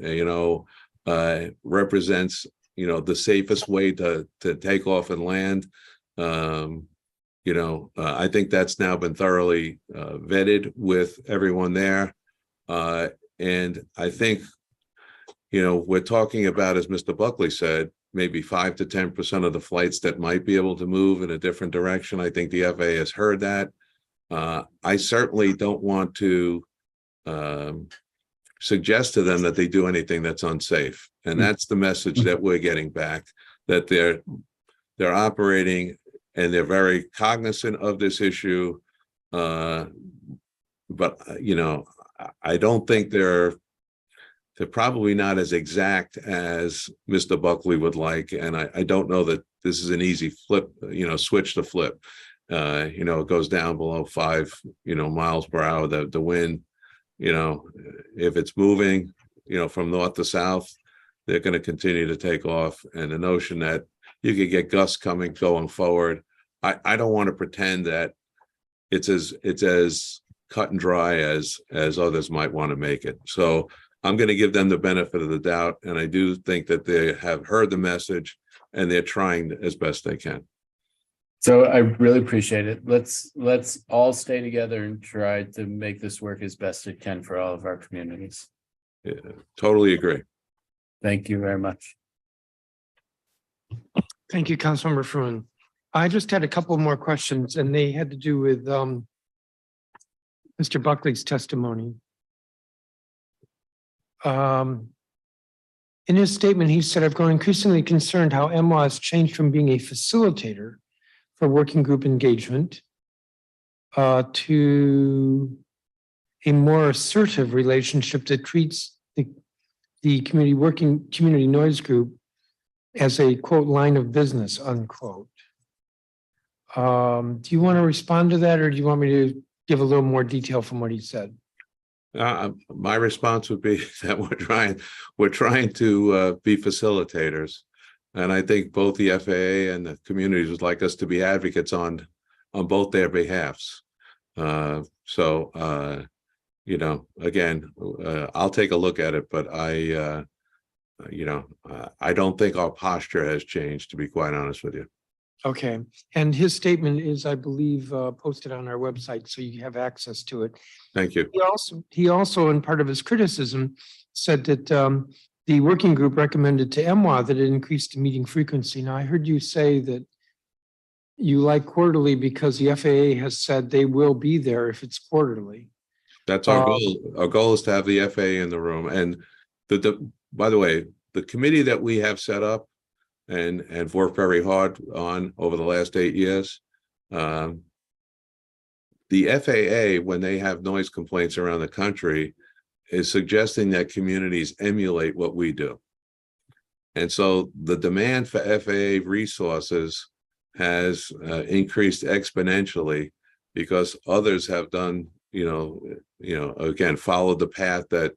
represents, the safest way to take off and land. I think that's now been thoroughly vetted with everyone there. And I think, we're talking about, as Mr. Buckley said, maybe 5 to 10% of the flights that might be able to move in a different direction. I think the FAA has heard that. I certainly don't want to suggest to them that they do anything that's unsafe. And that's the message that we're getting back, that they're operating and they're very cognizant of this issue. But, I don't think they're probably not as exact as Mr. Buckley would like. And I don't know that this is an easy flip, switch to flip. It goes down below 5, miles per hour, the wind. If it's moving, from north to south, they're going to continue to take off. And the notion that you could get gusts going forward, I don't want to pretend that it's as cut and dry as others might want to make it. So I'm going to give them the benefit of the doubt. And I do think that they have heard the message and they're trying as best they can. So I really appreciate it. Let's all stay together and try to make this work as best it can for all of our communities. Yeah, totally agree. Thank you very much. Thank you, Councilmember Fruin. I just had a couple more questions and they had to do with Mr. Buckley's testimony. In his statement, he said, I've grown increasingly concerned how MWAA has changed from being a facilitator for working group engagement to a more assertive relationship that treats the community noise group as a quote line of business, unquote. Do you want to respond to that, or do you want me to give a little more detail from what he said? My response would be that we're trying to be facilitators. And I think both the FAA and the communities would like us to be advocates on both their behalfs. Again, I'll take a look at it, but I don't think our posture has changed, to be quite honest with you. Okay. And his statement is, I believe, posted on our website, so you have access to it. Thank you. He also, in part of his criticism, said that the working group recommended to MWAA that it increase the meeting frequency. Now, I heard you say that you like quarterly because the FAA has said they will be there if it's quarterly. That's our goal. Our goal is to have the FAA in the room. And by the way, the committee that we have set up and worked very hard on over the last 8 years, the FAA, when they have noise complaints around the country, is suggesting that communities emulate what we do. And so the demand for FAA resources has increased exponentially because others have done, again, followed the path that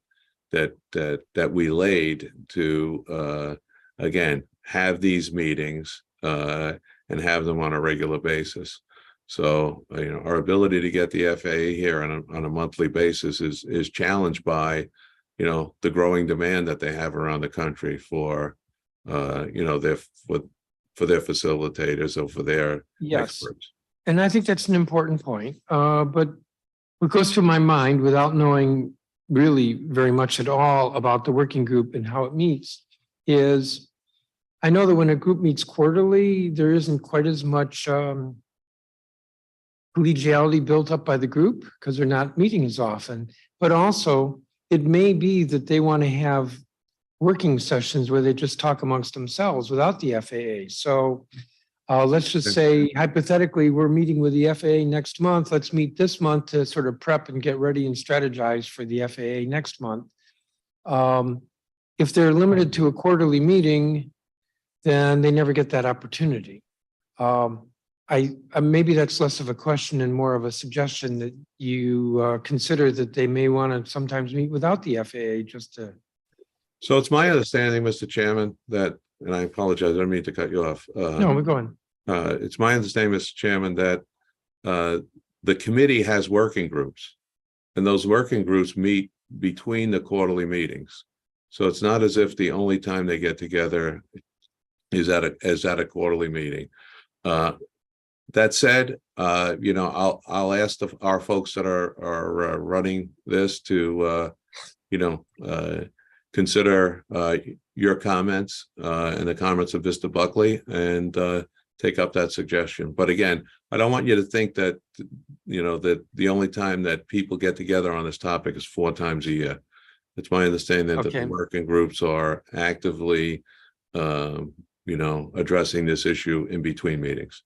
we laid to, again, have these meetings and have them on a regular basis. So, our ability to get the FAA here on a monthly basis is challenged by, the growing demand that they have around the country for, for their facilitators or for their experts. And I think that's an important point. But what goes through my mind without knowing really very much at all about the working group and how it meets is I know that when a group meets quarterly, there isn't quite as much collegiality built up by the group because they're not meeting as often. But also, it may be that they want to have working sessions where they just talk amongst themselves without the FAA. So let's just say hypothetically, we're meeting with the FAA next month. Let's meet this month to sort of prep and get ready and strategize for the FAA next month. If they're limited to a quarterly meeting, then they never get that opportunity. Maybe that's less of a question and more of a suggestion that you consider that they may want to sometimes meet without the FAA just to. So it's my understanding, Mr. Chairman, that, and I apologize, I don't mean to cut you off. No, we're going. It's my understanding, Mr. Chairman, that the committee has working groups, and those working groups meet between the quarterly meetings. So it's not as if the only time they get together is at a quarterly meeting. That said, I'll ask our folks that are running this to consider your comments and the comments of Mr. Buckley and take up that suggestion. But again, I don't want you to think that that the only time that people get together on this topic is 4 times a year. It's my understanding that the working groups are actively addressing this issue in between meetings.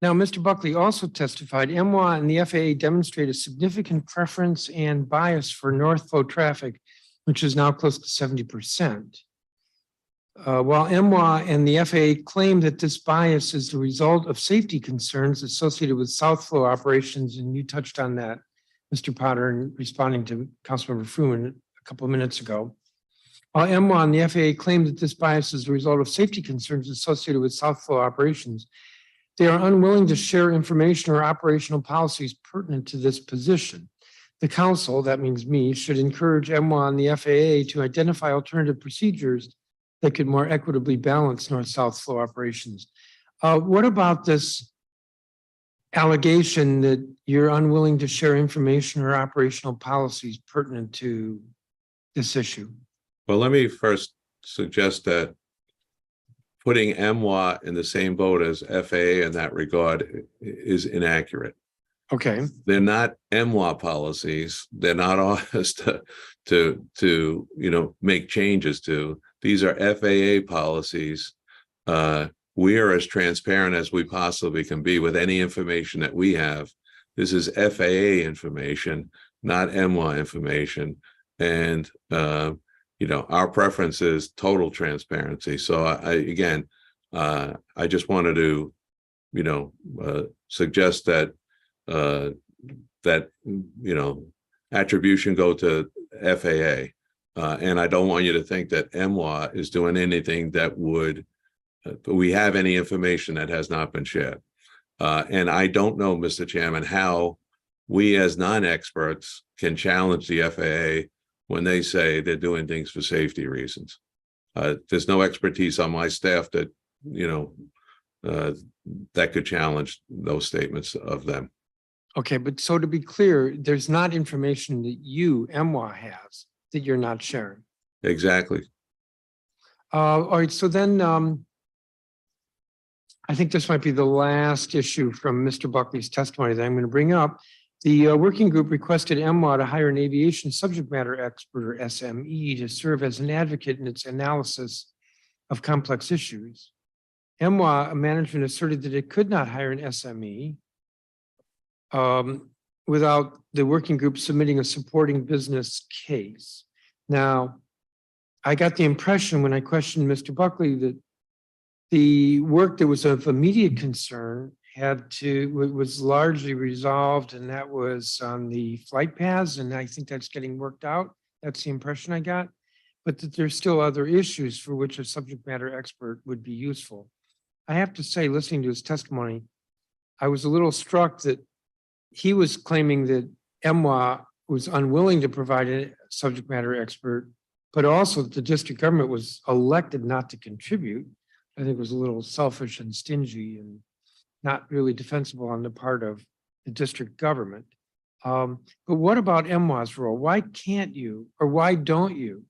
Now, Mr. Buckley also testified MWAA and the FAA demonstrate a significant preference and bias for north flow traffic, which is now close to 70%. While MWAA and the FAA claim that this bias is the result of safety concerns associated with south flow operations, and you touched on that, Mr. Potter, in responding to Councilmember Fruman a couple of minutes ago. While MWAA and the FAA claim that this bias is the result of safety concerns associated with south flow operations, they are unwilling to share information or operational policies pertinent to this position. The council, that means me, should encourage MWAA and the FAA to identify alternative procedures that could more equitably balance north-south flow operations. What about this allegation that you're unwilling to share information or operational policies pertinent to this issue? Well, let me first suggest that putting MWAA in the same boat as FAA in that regard is inaccurate. Okay. They're not MWAA policies. They're not ours to make changes to. These are FAA policies. We are as transparent as we possibly can be with any information that we have. This is FAA information, not MWAA information. And our preference is total transparency. So I just wanted to, suggest that attribution go to FAA. And I don't want you to think that MWAA is doing anything that would, we have any information that has not been shared. And I don't know, Mr. Chairman, how we as non-experts can challenge the FAA when they say they're doing things for safety reasons. There's no expertise on my staff that, that could challenge those statements of them. Okay, but so to be clear, there's not information that you, MWAA, has that you're not sharing. Exactly. All right, so then I think this might be the last issue from Mr. Buckley's testimony that I'm going to bring up. The working group requested MWAA to hire an aviation subject matter expert, or SME, to serve as an advocate in its analysis of complex issues. MWAA management asserted that it could not hire an SME without the working group submitting a supporting business case. Now, I got the impression when I questioned Mr. Buckley that the work that was of immediate concern was largely resolved, and that was on the flight paths, and I think that's getting worked out. That's the impression I got, but that there's still other issues for which a subject matter expert would be useful. I have to say, listening to his testimony, I was a little struck that he was claiming that MWAA was unwilling to provide a subject matter expert, but also that the district government was elected not to contribute. I think it was a little selfish and stingy and not really defensible on the part of the district government. But what about MWA's role? Why can't you, or why don't you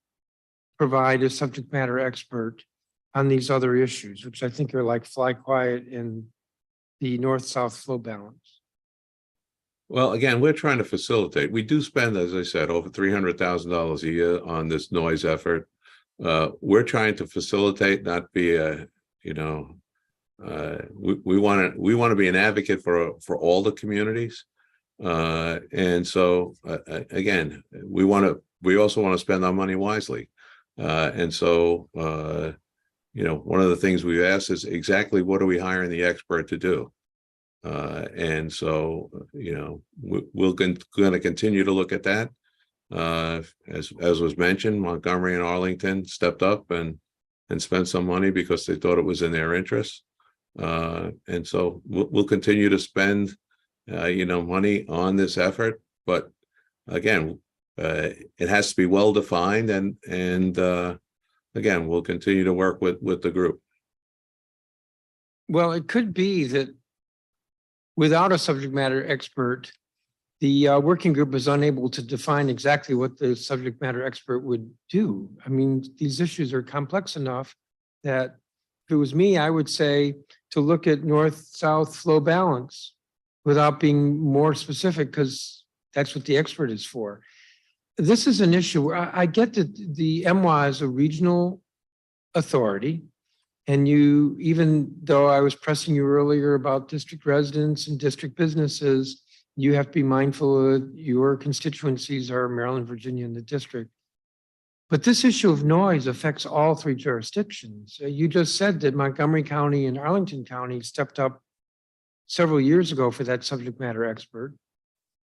provide a subject matter expert on these other issues, which I think are like fly quiet and the north-south flow balance? Well, again, we're trying to facilitate. We do spend, as I said, over $300,000 a year on this noise effort. We're trying to facilitate, not be a, we want to be an advocate for all the communities. And so again, we also want to spend our money wisely. And so one of the things we've asked is exactly what are we hiring the expert to do? And so, we're going to continue to look at that. As was mentioned, Montgomery and Arlington stepped up and spent some money because they thought it was in their interest. And so we'll continue to spend, money on this effort. But again, it has to be well defined, and again, we'll continue to work with the group. Well, it could be that without a subject matter expert, the working group is unable to define exactly what the subject matter expert would do. I mean, these issues are complex enough that if it was me, I would say to look at north-south flow balance without being more specific, because that's what the expert is for. This is an issue where I get that the MWA is a regional authority. And you, even though I was pressing you earlier about district residents and district businesses, you have to be mindful that your constituencies are Maryland, Virginia, and the district. But this issue of noise affects all three jurisdictions. You just said that Montgomery County and Arlington County stepped up several years ago for that subject matter expert.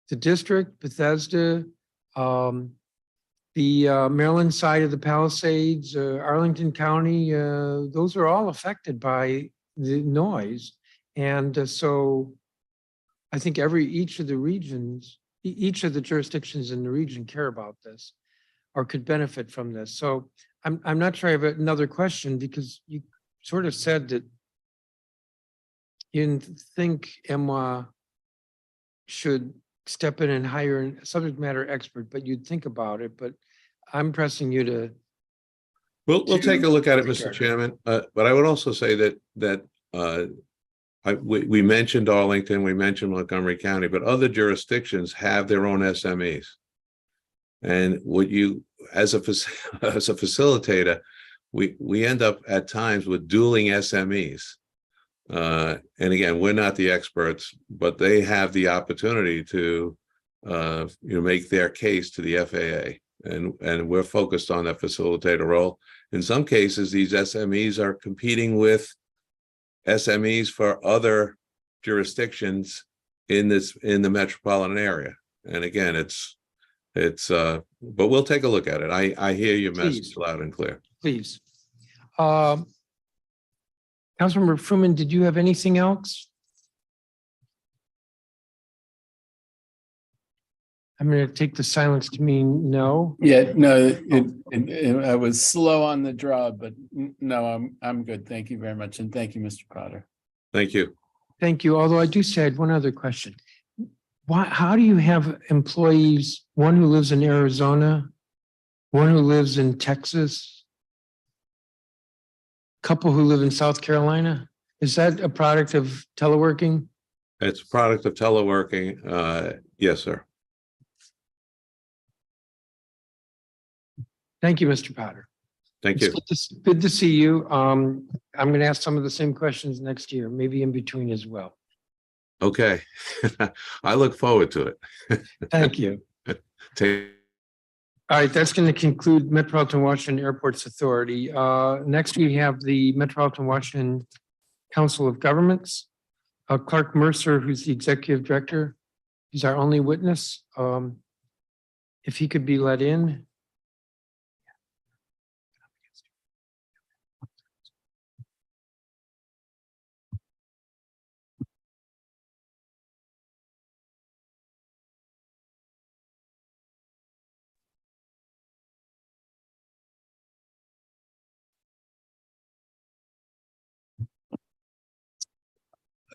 The district, Bethesda, the Maryland side of the Palisades, Arlington County, those are all affected by the noise. And so I think each of the regions, each of the jurisdictions in the region care about this or could benefit from this. So I'm not sure I have another question, because you sort of said that you didn't think MWA should step in and hire a subject matter expert, but you'd think about it. But I'm pressing you to. We'll take a look at it, Mr. Chairman. But I would also say that we mentioned Arlington, we mentioned Montgomery County, but other jurisdictions have their own SMEs. And what you, as a facilitator, we end up at times with dueling SMEs. And again, we're not the experts, but they have the opportunity to make their case to the FAA. And we're focused on that facilitator role. In some cases, these SMEs are competing with SMEs for other jurisdictions in the metropolitan area. And again, but we'll take a look at it. I hear your message loud and clear. Please. Councilmember Fruman, did you have anything else? I'm going to take the silence to mean no. Yeah, no, I was slow on the draw, but no, I'm good. Thank you very much. And thank you, Mr. Potter. Thank you. Thank you. Although I do say I had one other question. How do you have employees, one who lives in Arizona, one who lives in Texas, a couple who live in South Carolina? Is that a product of teleworking? It's a product of teleworking. Yes, sir. Thank you, Mr. Potter. Thank you. It's good to see you. I'm going to ask some of the same questions next year, maybe in between as well. Okay. I look forward to it. Thank you. All right, that's going to conclude Metropolitan Washington Airports Authority. Next, we have the Metropolitan Washington Council of Governments. Clark Mercer, who's the executive director, he's our only witness. If he could be let in.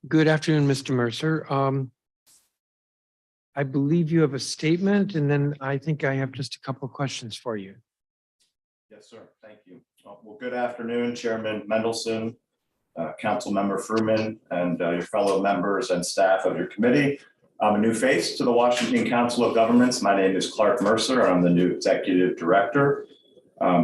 Good afternoon, Mr. Mercer. I believe you have a statement, and then I think I have just a couple of questions for you. Yes, sir. Thank you. Well, good afternoon, Chairman Mendelson, Council Member Fruman, and your fellow members and staff of your committee. I'm a new face to the Washington Council of Governments. My name is Clark Mercer. I'm the new Executive Director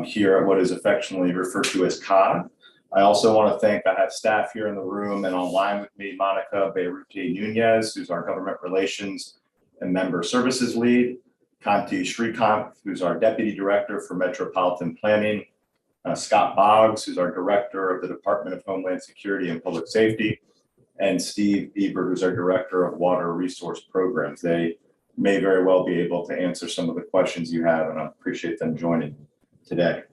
here at what is affectionately referred to as COG. I also want to thank, I have staff here in the room and online with me, Monica Beirute Nunez, who's our Government Relations and Member Services Lead, Kanti Shrikant, who's our Deputy Director for Metropolitan Planning, Scott Boggs, who's our Director of the Department of Homeland Security and Public Safety, and Steve Bieber, who's our Director of Water Resource Programs. They may very well be able to answer some of the questions you have, and I appreciate them joining today.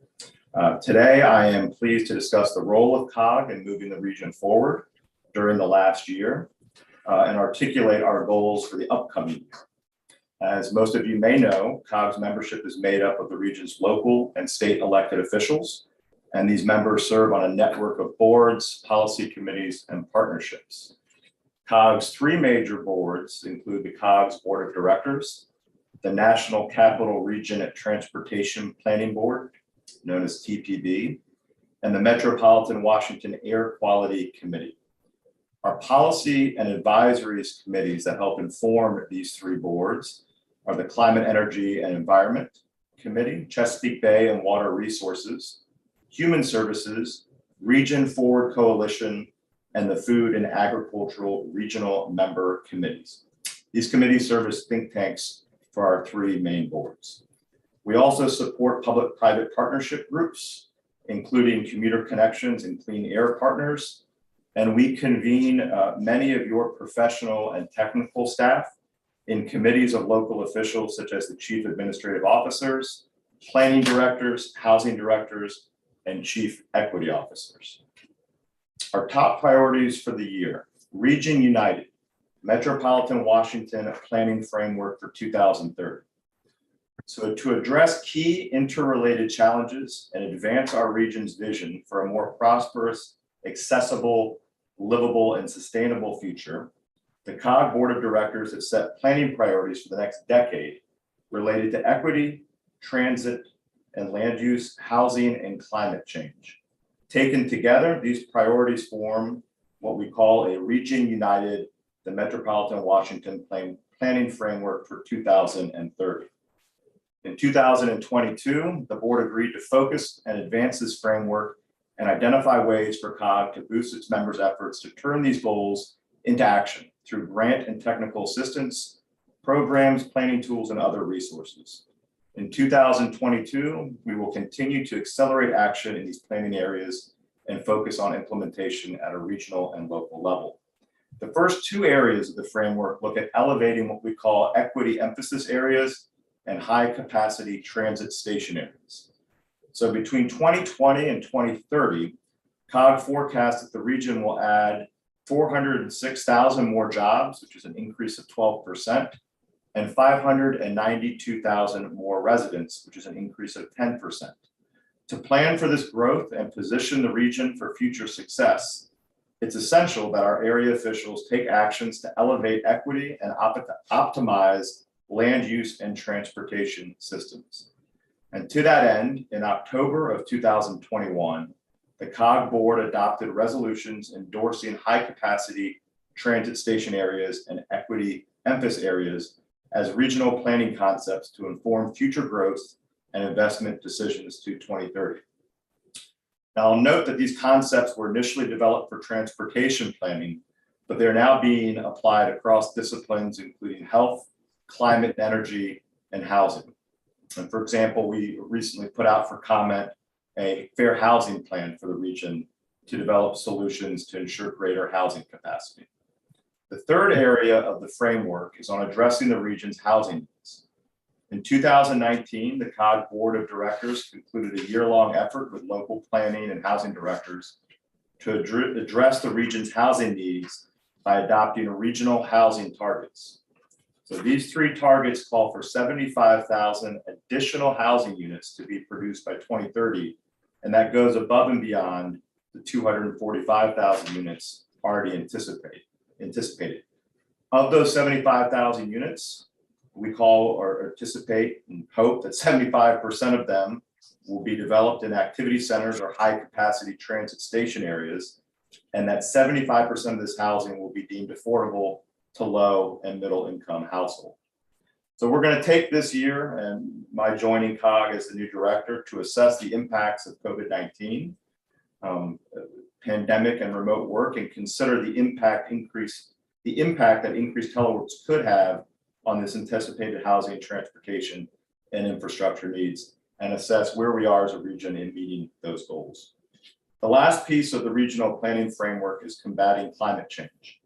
Today, I am pleased to discuss the role of COG in moving the region forward during the last year and articulate our goals for the upcoming year. As most of you may know, COG's membership is made up of the region's local and state elected officials, and these members serve on a network of boards, policy committees, and partnerships. COG's three major boards include the COG's Board of Directors, the National Capital Region Transportation Planning Board, known as TPB, and the Metropolitan Washington Air Quality Committee. Our policy and advisories committees that help inform these three boards are the Climate, Energy, and Environment Committee, Chesapeake Bay and Water Resources, Human Services, Region Forward Coalition, and the Food and Agricultural Regional Member Committees. These committees serve as think tanks for our three main boards. We also support public-private partnership groups, including Commuter Connections and Clean Air Partners, and we convene many of your professional and technical staff in committees of local officials such as the Chief Administrative Officers, Planning Directors, Housing Directors, and Chief Equity Officers. Our top priorities for the year: Region United, Metropolitan Washington Planning Framework for 2030. So to address key interrelated challenges and advance our region's vision for a more prosperous, accessible, livable, and sustainable future, the COG Board of Directors has set planning priorities for the next decade related to equity, transit, and land use, housing, and climate change. Taken together, these priorities form what we call a Region United, the Metropolitan Washington Planning Framework for 2030. In 2022, the board agreed to focus and advance this framework and identify ways for COG to boost its members' efforts to turn these goals into action through grant and technical assistance, programs, planning tools, and other resources. In 2022, we will continue to accelerate action in these planning areas and focus on implementation at a regional and local level. The first two areas of the framework look at elevating what we call equity emphasis areas and high capacity transit station areas. So between 2020 and 2030, COG forecasts that the region will add 406,000 more jobs, which is an increase of 12%, and 592,000 more residents, which is an increase of 10%. To plan for this growth and position the region for future success, it's essential that our area officials take actions to elevate equity and optimize land use and transportation systems. And to that end, in October of 2021, the COG board adopted resolutions endorsing high capacity transit station areas and equity emphasis areas as regional planning concepts to inform future growth and investment decisions to 2030. Now, I'll note that these concepts were initially developed for transportation planning, but they're now being applied across disciplines, including health, climate, energy, and housing. And for example, we recently put out for comment a fair housing plan for the region to develop solutions to ensure greater housing capacity. The third area of the framework is on addressing the region's housing needs. In 2019, the COG Board of Directors concluded a year-long effort with local planning and housing directors to address the region's housing needs by adopting regional housing targets. So these three targets call for 75,000 additional housing units to be produced by 2030, and that goes above and beyond the 245,000 units already anticipated. Of those 75,000 units, we call or anticipate and hope that 75% of them will be developed in activity centers or high capacity transit station areas, and that 75% of this housing will be deemed affordable to low and middle income households. So we're going to take this year and my joining COG as the new director to assess the impacts of COVID-19, pandemic and remote work, and consider the impact that increased telework could have on this anticipated housing, transportation, and infrastructure needs, and assess where we are as a region in meeting those goals. The last piece of the regional planning framework is combating climate change.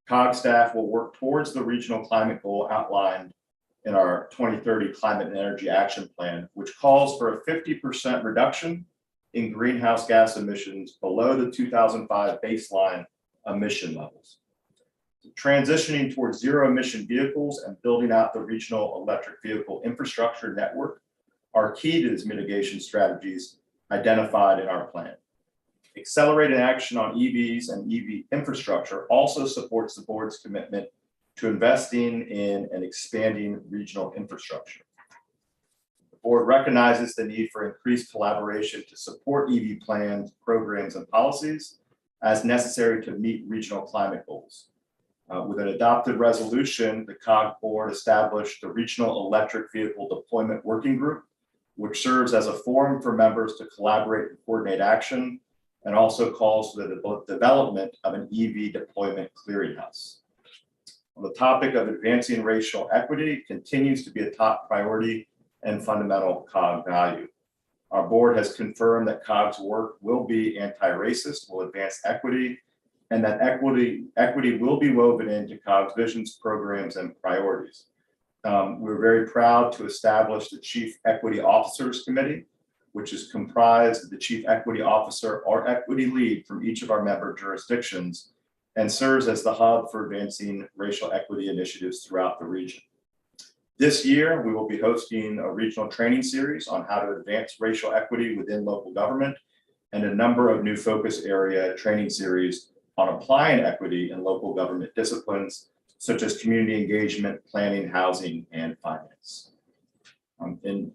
COG staff will work towards the regional climate goal outlined in our 2030 Climate and Energy Action Plan, which calls for a 50% reduction in greenhouse gas emissions below the 2005 baseline emission levels. Transitioning towards zero emission vehicles and building out the regional electric vehicle infrastructure network are key to these mitigation strategies identified in our plan. Accelerated action on EVs and EV infrastructure also supports the board's commitment to investing in and expanding regional infrastructure. The board recognizes the need for increased collaboration to support EV plans, programs, and policies as necessary to meet regional climate goals. With an adopted resolution, the COG board established the Regional Electric Vehicle Deployment Working Group, which serves as a forum for members to collaborate and coordinate action, and also calls for the development of an EV deployment clearinghouse. On the topic of advancing racial equity, continues to be a top priority and fundamental COG value. Our board has confirmed that COG's work will be anti-racist, will advance equity, and that equity will be woven into COG's visions, programs, and priorities. We're very proud to establish the Chief Equity Officers Committee, which is comprised of the Chief Equity Officer or Equity Lead from each of our member jurisdictions, and serves as the hub for advancing racial equity initiatives throughout the region. This year, we will be hosting a regional training series on how to advance racial equity within local government, and a number of new focus area training series on applying equity in local government disciplines, such as community engagement, planning, housing, and finance.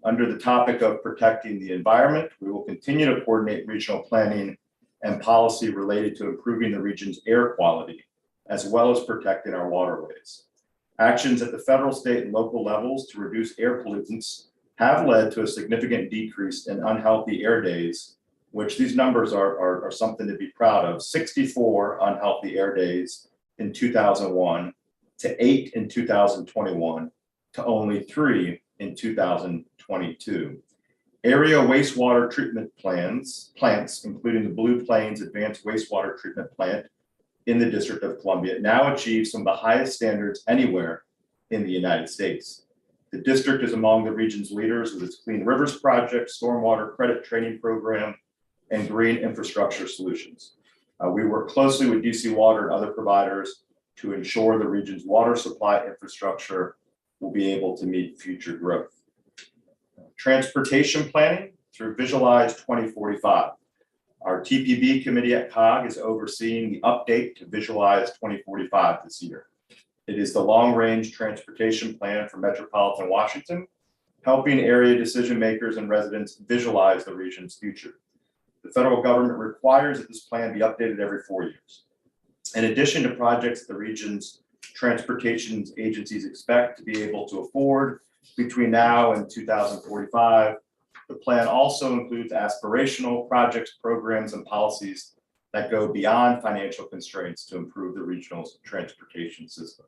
Under the topic of protecting the environment, we will continue to coordinate regional planning and policy related to improving the region's air quality, as well as protecting our waterways. Actions at the federal, state, and local levels to reduce air pollutants have led to a significant decrease in unhealthy air days, which these numbers are something to be proud of. 64 unhealthy air days in 2001 to 8 in 2021 to only 3 in 2022. Area wastewater treatment plants, including the Blue Plains Advanced Wastewater Treatment Plant in the District of Columbia, now achieve some of the highest standards anywhere in the United States. The district is among the region's leaders with its Clean Rivers Project, Stormwater Credit Training Program, and green infrastructure solutions. We work closely with DC Water and other providers to ensure the region's water supply infrastructure will be able to meet future growth. Transportation planning through Visualize 2045. Our TPB committee at COG is overseeing the update to Visualize 2045 this year. It is the long-range transportation plan for metropolitan Washington, helping area decision makers and residents visualize the region's future. The federal government requires that this plan be updated every 4 years. In addition to projects the region's transportation agencies expect to be able to afford between now and 2045, the plan also includes aspirational projects, programs, and policies that go beyond financial constraints to improve the regional transportation system.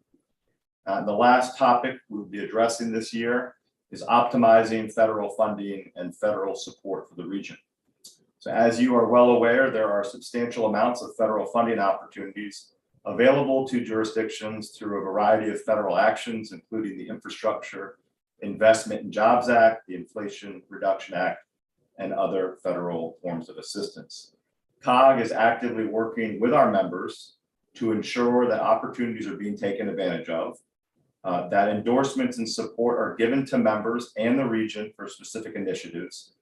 The last topic we'll be addressing this year is optimizing federal funding and federal support for the region. So as you are well aware, there are substantial amounts of federal funding opportunities available to jurisdictions through a variety of federal actions, including the Infrastructure Investment and Jobs Act, the Inflation Reduction Act, and other federal forms of assistance. COG is actively working with our members to ensure that opportunities are being taken advantage of, that endorsements and support are given to members and the region for specific initiatives,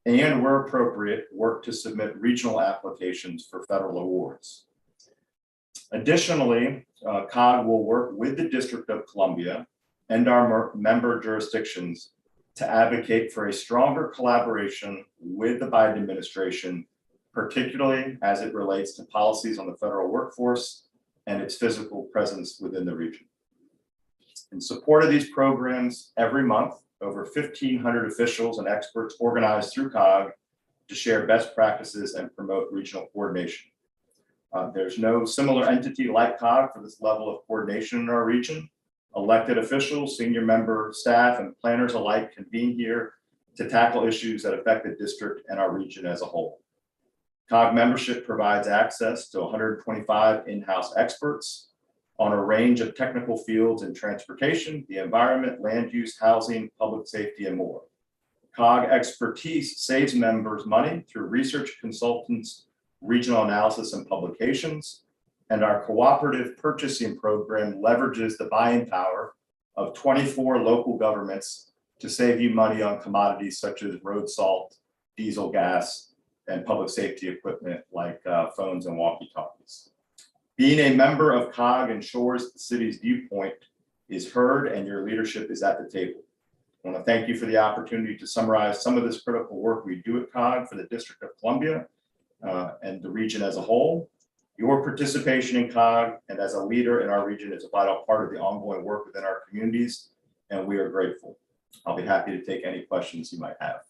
and where appropriate, work to submit regional applications for federal awards. Additionally, COG will work with the District of Columbia and our member jurisdictions to advocate for a stronger collaboration with the Biden administration, particularly as it relates to policies on the federal workforce and its physical presence within the region. In support of these programs, every month, over 1,500 officials and experts organize through COG to share best practices and promote regional coordination. There's no similar entity like COG for this level of coordination in our region. Elected officials, senior member staff, and planners alike convene here to tackle issues that affect the district and our region as a whole. COG membership provides access to 125 in-house experts on a range of technical fields in transportation, the environment, land use, housing, public safety, and more. COG expertise saves members money through research consultants, regional analysis, and publications. And our cooperative purchasing program leverages the buying power of 24 local governments to save you money on commodities such as road salt, diesel, gas, and public safety equipment like phones and walkie-talkies. Being a member of COG ensures the city's viewpoint is heard and your leadership is at the table. I want to thank you for the opportunity to summarize some of this critical work we do at COG for the District of Columbia and the region as a whole. Your participation in COG and as a leader in our region is a vital part of the ongoing work within our communities, and we are grateful. I'll be happy to take any questions you might have.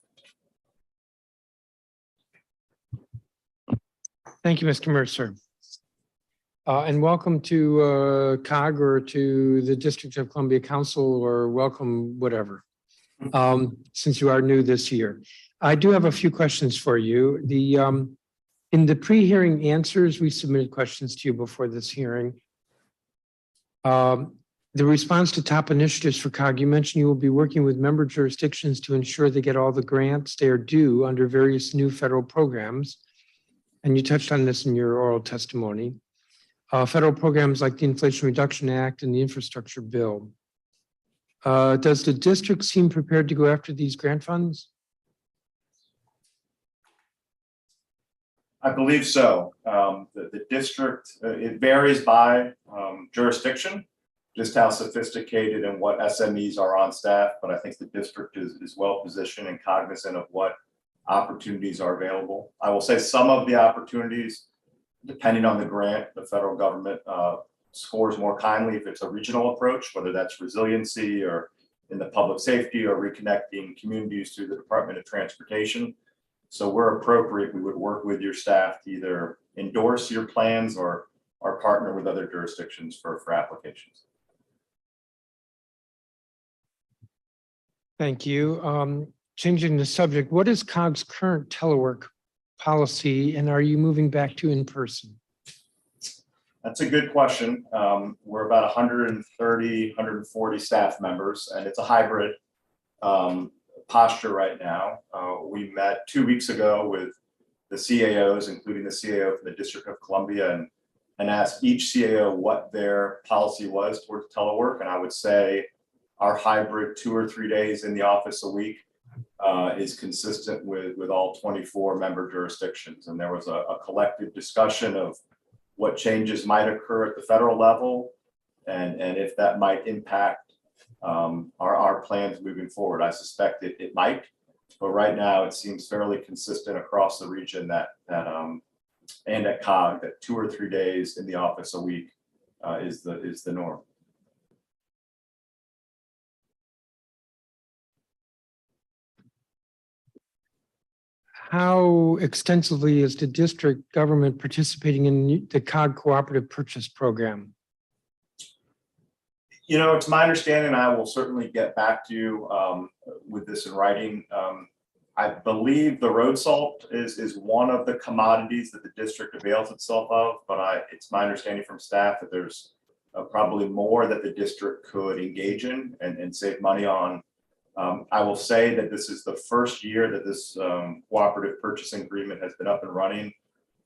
Thank you, Mr. Mercer. And welcome to COG or to the District of Columbia Council, or welcome whatever, since you are new this year. I do have a few questions for you. In the pre-hearing answers, we submitted questions to you before this hearing. The response to top initiatives for COG, you mentioned you will be working with member jurisdictions to ensure they get all the grants they are due under various new federal programs. And you touched on this in your oral testimony. Federal programs like the Inflation Reduction Act and the Infrastructure Bill. Does the district seem prepared to go after these grant funds? I believe so. The district, it varies by jurisdiction, just how sophisticated and what SMEs are on staff, but I think the district is well positioned and cognizant of what opportunities are available. I will say some of the opportunities, depending on the grant, the federal government scores more kindly if it's a regional approach, whether that's resiliency or in the public safety or reconnecting communities through the Department of Transportation. So where appropriate, we would work with your staff to either endorse your plans or partner with other jurisdictions for applications. Thank you. Changing the subject, what is COG's current telework policy, and are you moving back to in-person? That's a good question. We're about 130, 140 staff members, and it's a hybrid posture right now. We met 2 weeks ago with the CAOs, including the CAO from the District of Columbia, and asked each CAO what their policy was towards telework. And I would say our hybrid 2 or 3 days in the office a week is consistent with all 24 member jurisdictions. And there was a collective discussion of what changes might occur at the federal level and if that might impact our plans moving forward. I suspect it might, but right now it seems fairly consistent across the region that and at COG that 2 or 3 days in the office a week is the norm. How extensively is the district government participating in the COG cooperative purchase program? You know, it's my understanding, I will certainly get back to you with this in writing. I believe the road salt is one of the commodities that the district avails itself of, but it's my understanding from staff that there's probably more that the district could engage in and save money on. I will say that this is the first year that this cooperative purchasing agreement has been up and running,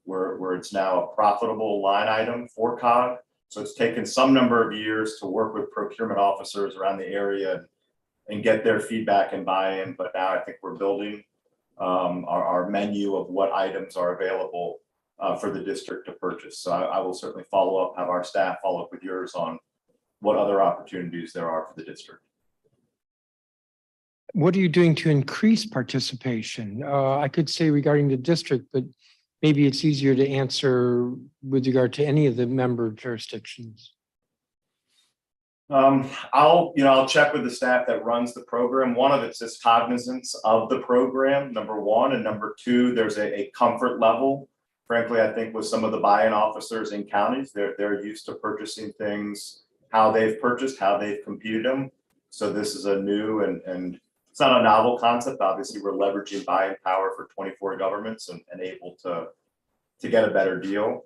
where it's now a profitable line item for COG. So it's taken some number of years to work with procurement officers around the area and get their feedback and buy-in. But now I think we're building our menu of what items are available for the district to purchase. So I will certainly follow up, have our staff follow up with yours on what other opportunities there are for the district. What are you doing to increase participation? I could say regarding the district, but maybe it's easier to answer with regard to any of the member jurisdictions. I'll check with the staff that runs the program. One of it's just cognizance of the program, number one, and number two, there's a comfort level. Frankly, I think with some of the buy-in officers in counties, they're used to purchasing things, how they've purchased, how they've competed them. So this is a new and it's not a novel concept. Obviously, we're leveraging buy-in power for 24 governments and able to get a better deal.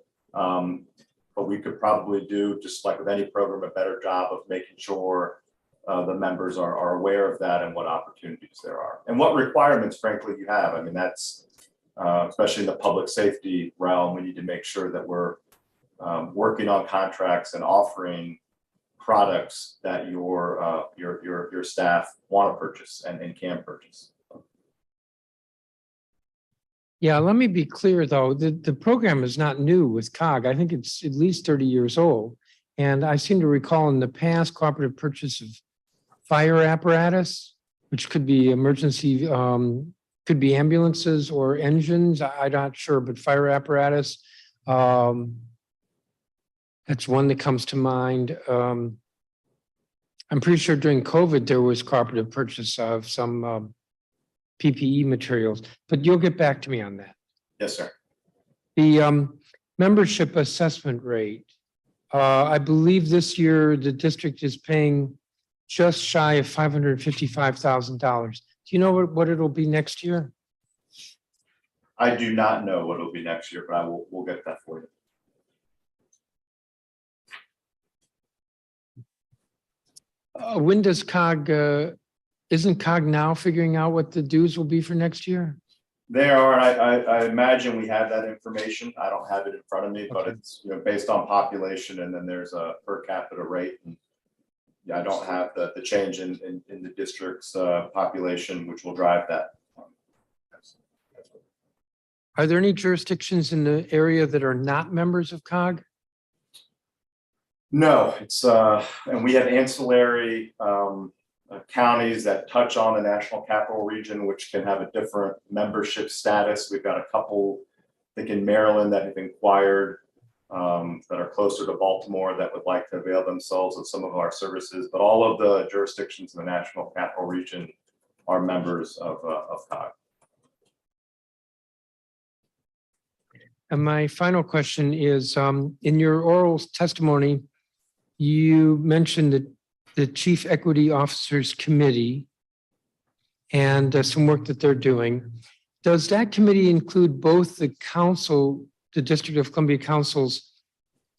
But we could probably do, just like with any program, a better job of making sure the members are aware of that and what opportunities there are and what requirements, frankly, you have. I mean, that's especially in the public safety realm, we need to make sure that we're working on contracts and offering products that your staff want to purchase and can purchase. Yeah, let me be clear though, the program is not new with COG. I think it's at least 30 years old. And I seem to recall in the past cooperative purchase of fire apparatus, which could be emergency, could be ambulances or engines. I'm not sure, but fire apparatus. That's one that comes to mind. I'm pretty sure during COVID, there was cooperative purchase of some PPE materials, but you'll get back to me on that. Yes, sir. The membership assessment rate, I believe this year the district is paying just shy of $555,000. Do you know what it'll be next year? I do not know what it'll be next year, but we'll get that for you. When does COG, isn't COG now figuring out what the dues will be for next year? They are. I imagine we have that information. I don't have it in front of me, but it's based on population, and then there's a per capita rate. And yeah, I don't have the change in the district's population, which will drive that. Are there any jurisdictions in the area that are not members of COG? No, it's and we have ancillary counties that touch on the National Capital Region, which can have a different membership status. We've got a couple, I think in Maryland, that have inquired that are closer to Baltimore that would like to avail themselves of some of our services. But all of the jurisdictions in the National Capital Region are members of COG. And my final question is, in your oral testimony, you mentioned that the Chief Equity Officers Committee and some work that they're doing. Does that committee include both the council, the District of Columbia Council's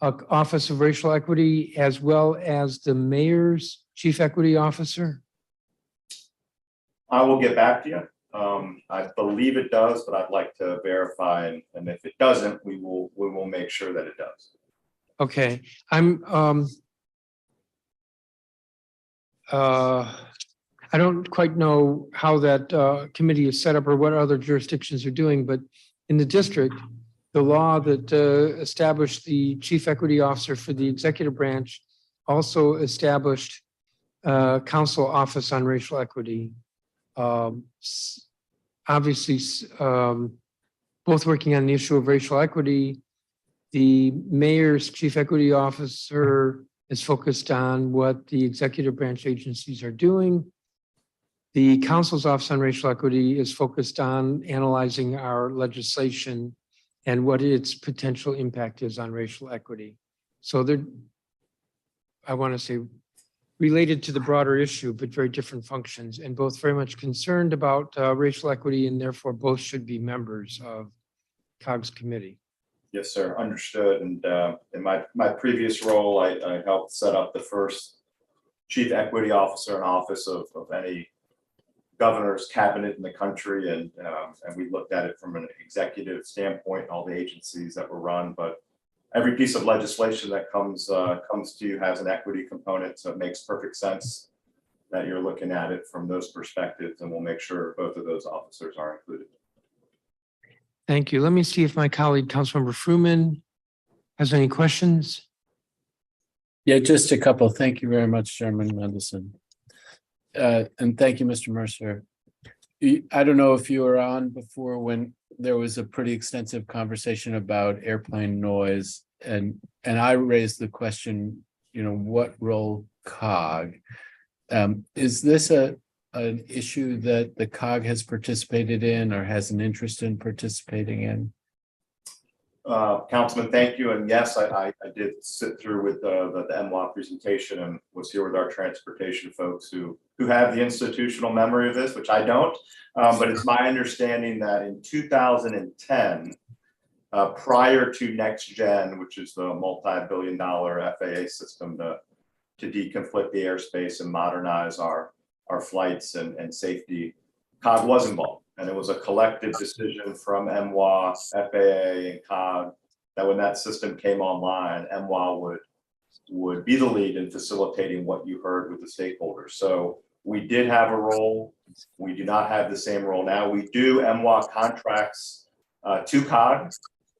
Office of Racial Equity, as well as the mayor's Chief Equity Officer? I will get back to you. I believe it does, but I'd like to verify. And if it doesn't, we will make sure that it does. Okay, I don't quite know how that committee is set up or what other jurisdictions are doing, but in the district, the law that established the Chief Equity Officer for the executive branch also established Council Office on Racial Equity. Obviously, both working on the issue of racial equity. The mayor's Chief Equity Officer is focused on what the executive branch agencies are doing. The Council's Office on Racial Equity is focused on analyzing our legislation and what its potential impact is on racial equity. So they're, I want to say, related to the broader issue, but very different functions, and both very much concerned about racial equity, and therefore both should be members of COG's committee. Yes, sir. Understood. And in my previous role, I helped set up the first Chief Equity Officer in office of any governor's cabinet in the country, and we looked at it from an executive standpoint, all the agencies that were run. But every piece of legislation that comes to you has an equity component, so it makes perfect sense that you're looking at it from those perspectives, and we'll make sure both of those officers are included. Thank you. Let me see if my colleague, Councilmember Fruman, has any questions. Yeah, just a couple. Thank you very much, Chairman Mendelson. And thank you, Mr. Mercer. I don't know if you were on before when there was a pretty extensive conversation about airplane noise, and I raised the question, what role COG? Is this an issue that the COG has participated in or has an interest in participating in? Councilman, thank you. And yes, I did sit through with the MWAA presentation and was here with our transportation folks who have the institutional memory of this, which I don't. But it's my understanding that in 2010, prior to Next Gen, which is the multi-billion-dollar FAA system to deconflict the airspace and modernize our flights and safety, COG was involved. And it was a collective decision from MWAA, FAA, and COG that when that system came online, MWAA would be the lead in facilitating what you heard with the stakeholders. So we did have a role. We do not have the same role now. We do MWAA contracts to COG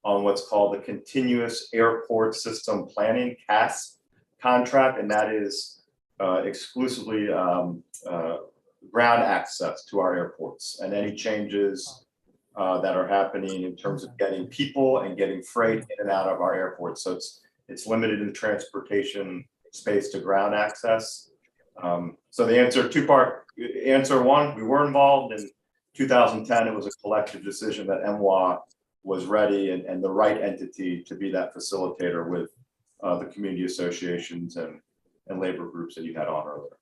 on what's called the Continuous Airport System Planning, CAS contract, and that is exclusively ground access to our airports and any changes that are happening in terms of getting people and getting freight in and out of our airports. So it's limited in transportation space to ground access. So the answer, two-part answer. One, we were involved in 2010. It was a collective decision that MWAA was ready and the right entity to be that facilitator with the community associations and labor groups that you had on earlier.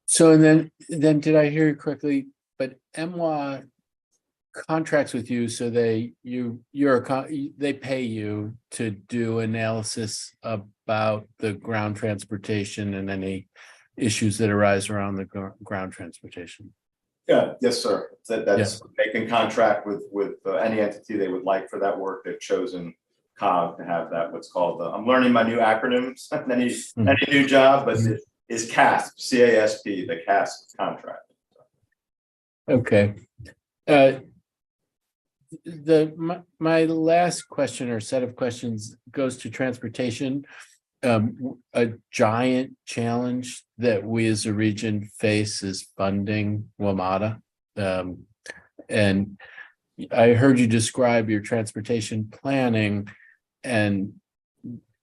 So and then did I hear you correctly? But MWAA contracts with you, so they pay you to do analysis about the ground transportation and any issues that arise around the ground transportation. Yeah, yes, sir. That's they can contract with any entity they would like for that work. They've chosen COG to have that. What's called I'm learning my new acronyms. any new job, but it is CASP, CASP, the CASP contract. Okay. My last question or set of questions goes to transportation. A giant challenge that we as a region face is funding WMATA. And I heard you describe your transportation planning, and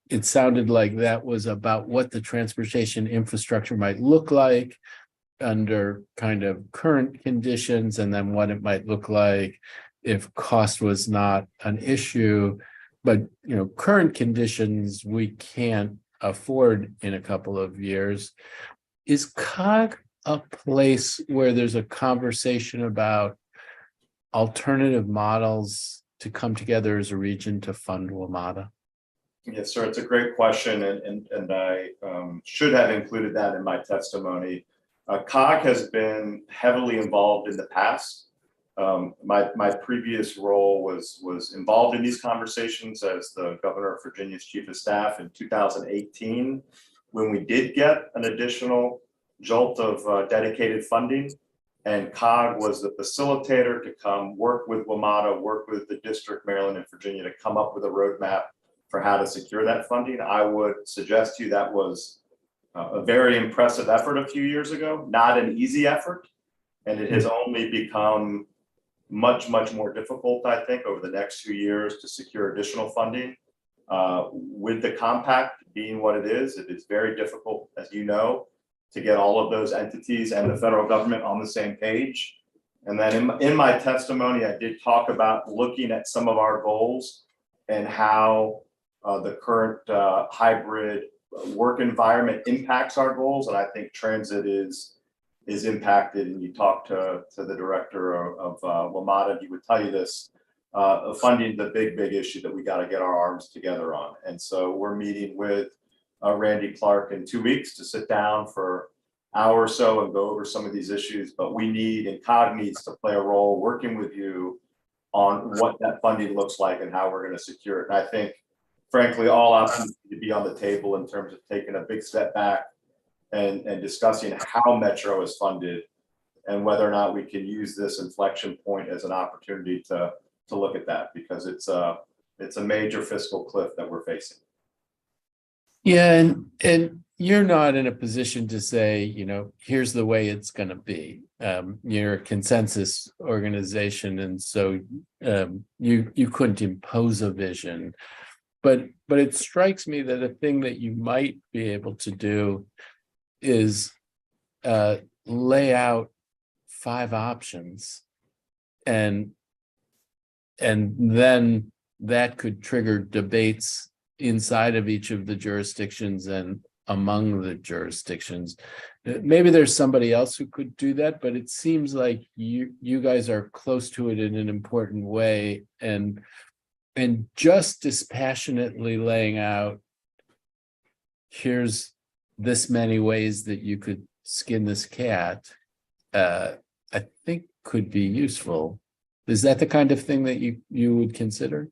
it sounded like that was about what the transportation infrastructure might look like under kind of current conditions, and then what it might look like if cost was not an issue. But current conditions we can't afford in a couple of years. Is COG a place where there's a conversation about alternative models to come together as a region to fund WMATA? Yes, sir. It's a great question, and I should have included that in my testimony. COG has been heavily involved in the past. My previous role was involved in these conversations as the governor of Virginia's chief of staff in 2018, when we did get an additional jolt of dedicated funding, and COG was the facilitator to come work with WMATA, work with the district, Maryland and Virginia, to come up with a roadmap for how to secure that funding. I would suggest to you that was a very impressive effort a few years ago, not an easy effort, and it has only become much more difficult, I think, over the next few years to secure additional funding. With the compact being what it is very difficult, as you know, to get all of those entities and the federal government on the same page. And then in my testimony, I did talk about looking at some of our goals and how the current hybrid work environment impacts our goals. And I think transit is impacted. And you talk to the director of WMATA, he would tell you this. Funding the big issue that we got to get our arms together on. And so we're meeting with Randy Clark in 2 weeks to sit down for an hour or so and go over some of these issues. But we need, and COG needs to play a role working with you on what that funding looks like and how we're going to secure it. And I think, frankly, all options need to be on the table in terms of taking a big step back and discussing how Metro is funded and whether or not we can use this inflection point as an opportunity to to look at that because it's a major fiscal cliff that we're facing. Yeah, and you're not in a position to say, you know, here's the way it's going to be. You're a consensus organization, and so you couldn't impose a vision. But it strikes me that a thing that you might be able to do is lay out 5 options, and then that could trigger debates inside of each of the jurisdictions and among the jurisdictions. Maybe there's somebody else who could do that, but it seems like you guys are close to it in an important way, and just dispassionately laying out, here's this many ways that you could skin this cat, I think could be useful. Is that the kind of thing that you would consider?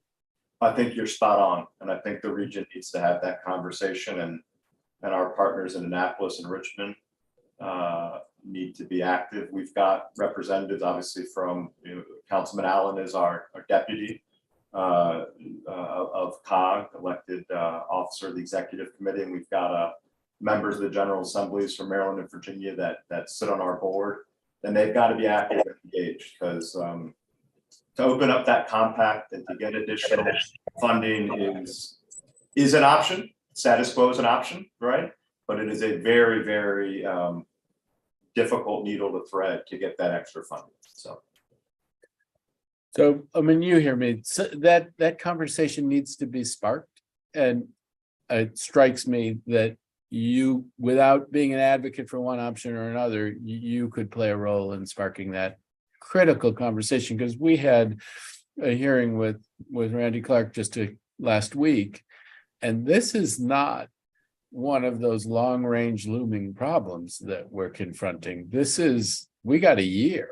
I think you're spot on, and I think the region needs to have that conversation, and our partners in Annapolis and Richmond need to be active. We've got representatives, obviously, from Councilman Allen is our deputy of COG, elected officer of the executive committee, and we've got members of the General Assemblies from Maryland and Virginia that sit on our board, and they've got to be active and engaged because to open up that compact and to get additional funding is an option. Status quo is an option, right? But it is a very, very difficult needle to thread to get that extra funding. So, I mean, you hear me, so that conversation needs to be sparked. And it strikes me that you, without being an advocate for one option or another, you could play a role in sparking that critical conversation, because we had a hearing with Randy Clark just last week, and this is not one of those long range looming problems that we're confronting. We got a year.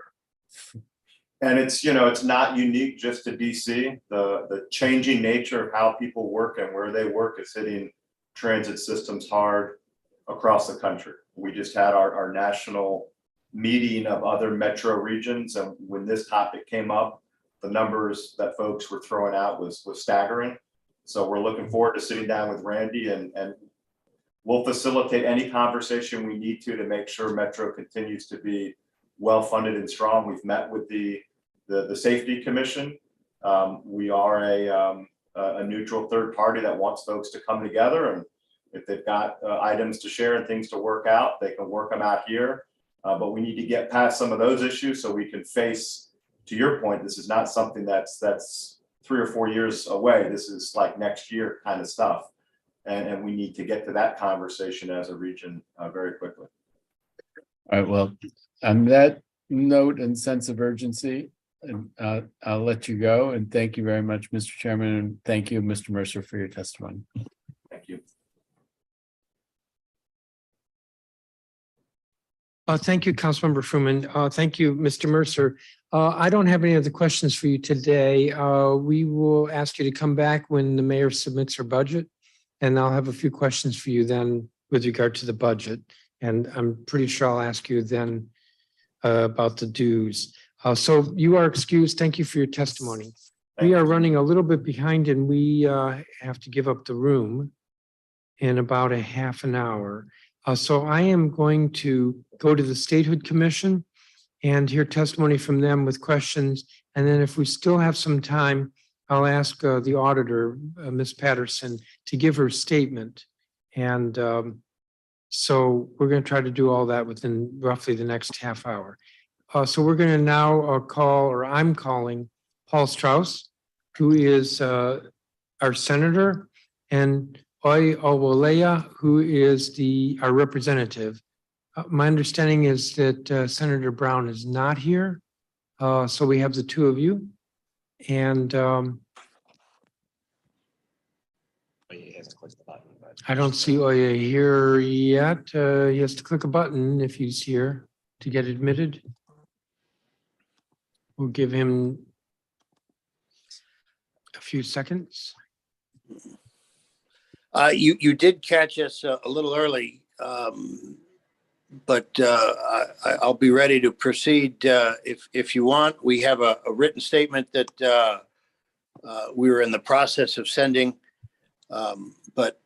And it's not unique just to DC. The changing nature of how people work and where they work is hitting transit systems hard across the country. We just had our national meeting of other metro regions, and when this topic came up, the numbers that folks were throwing out was staggering. So we're looking forward to sitting down with Randy, and we'll facilitate any conversation we need to make sure Metro continues to be well funded and strong. We've met with the Safety Commission. We are a neutral third party that wants folks to come together, and if they've got items to share and things to work out, they can work them out here. But we need to get past some of those issues so we can face, to your point, this is not something that's 3 or 4 years away. This is like next year kind of stuff. And we need to get to that conversation as a region very quickly. All right, well, on that note and sense of urgency, I'll let you go. And thank you very much, Mr. Chairman. And thank you, Mr. Mercer, for your testimony. Thank you. Thank you, Councilmember Fruman. Thank you, Mr. Mercer. I don't have any other questions for you today. We will ask you to come back when the mayor submits her budget, and I'll have a few questions for you then with regard to the budget. And I'm pretty sure I'll ask you then about the dues. So you are excused. Thank you for your testimony. We are running a little bit behind, and we have to give up the room in about a half an hour. So I am going to go to the Statehood Commission and hear testimony from them with questions. And then if we still have some time, I'll ask the auditor, Ms. Patterson, to give her statement. And so we're going to try to do all that within roughly the next half hour. So we're going to now I'm calling Paul Strauss, who is our senator, and Owolea, who is our representative. My understanding is that Senator Brown is not here. So we have the two of you. And I don't see Oya here yet. He has to click a button if he's here to get admitted. We'll give him a few seconds. You did catch us a little early, but I'll be ready to proceed if you want. We have a written statement that we were in the process of sending, but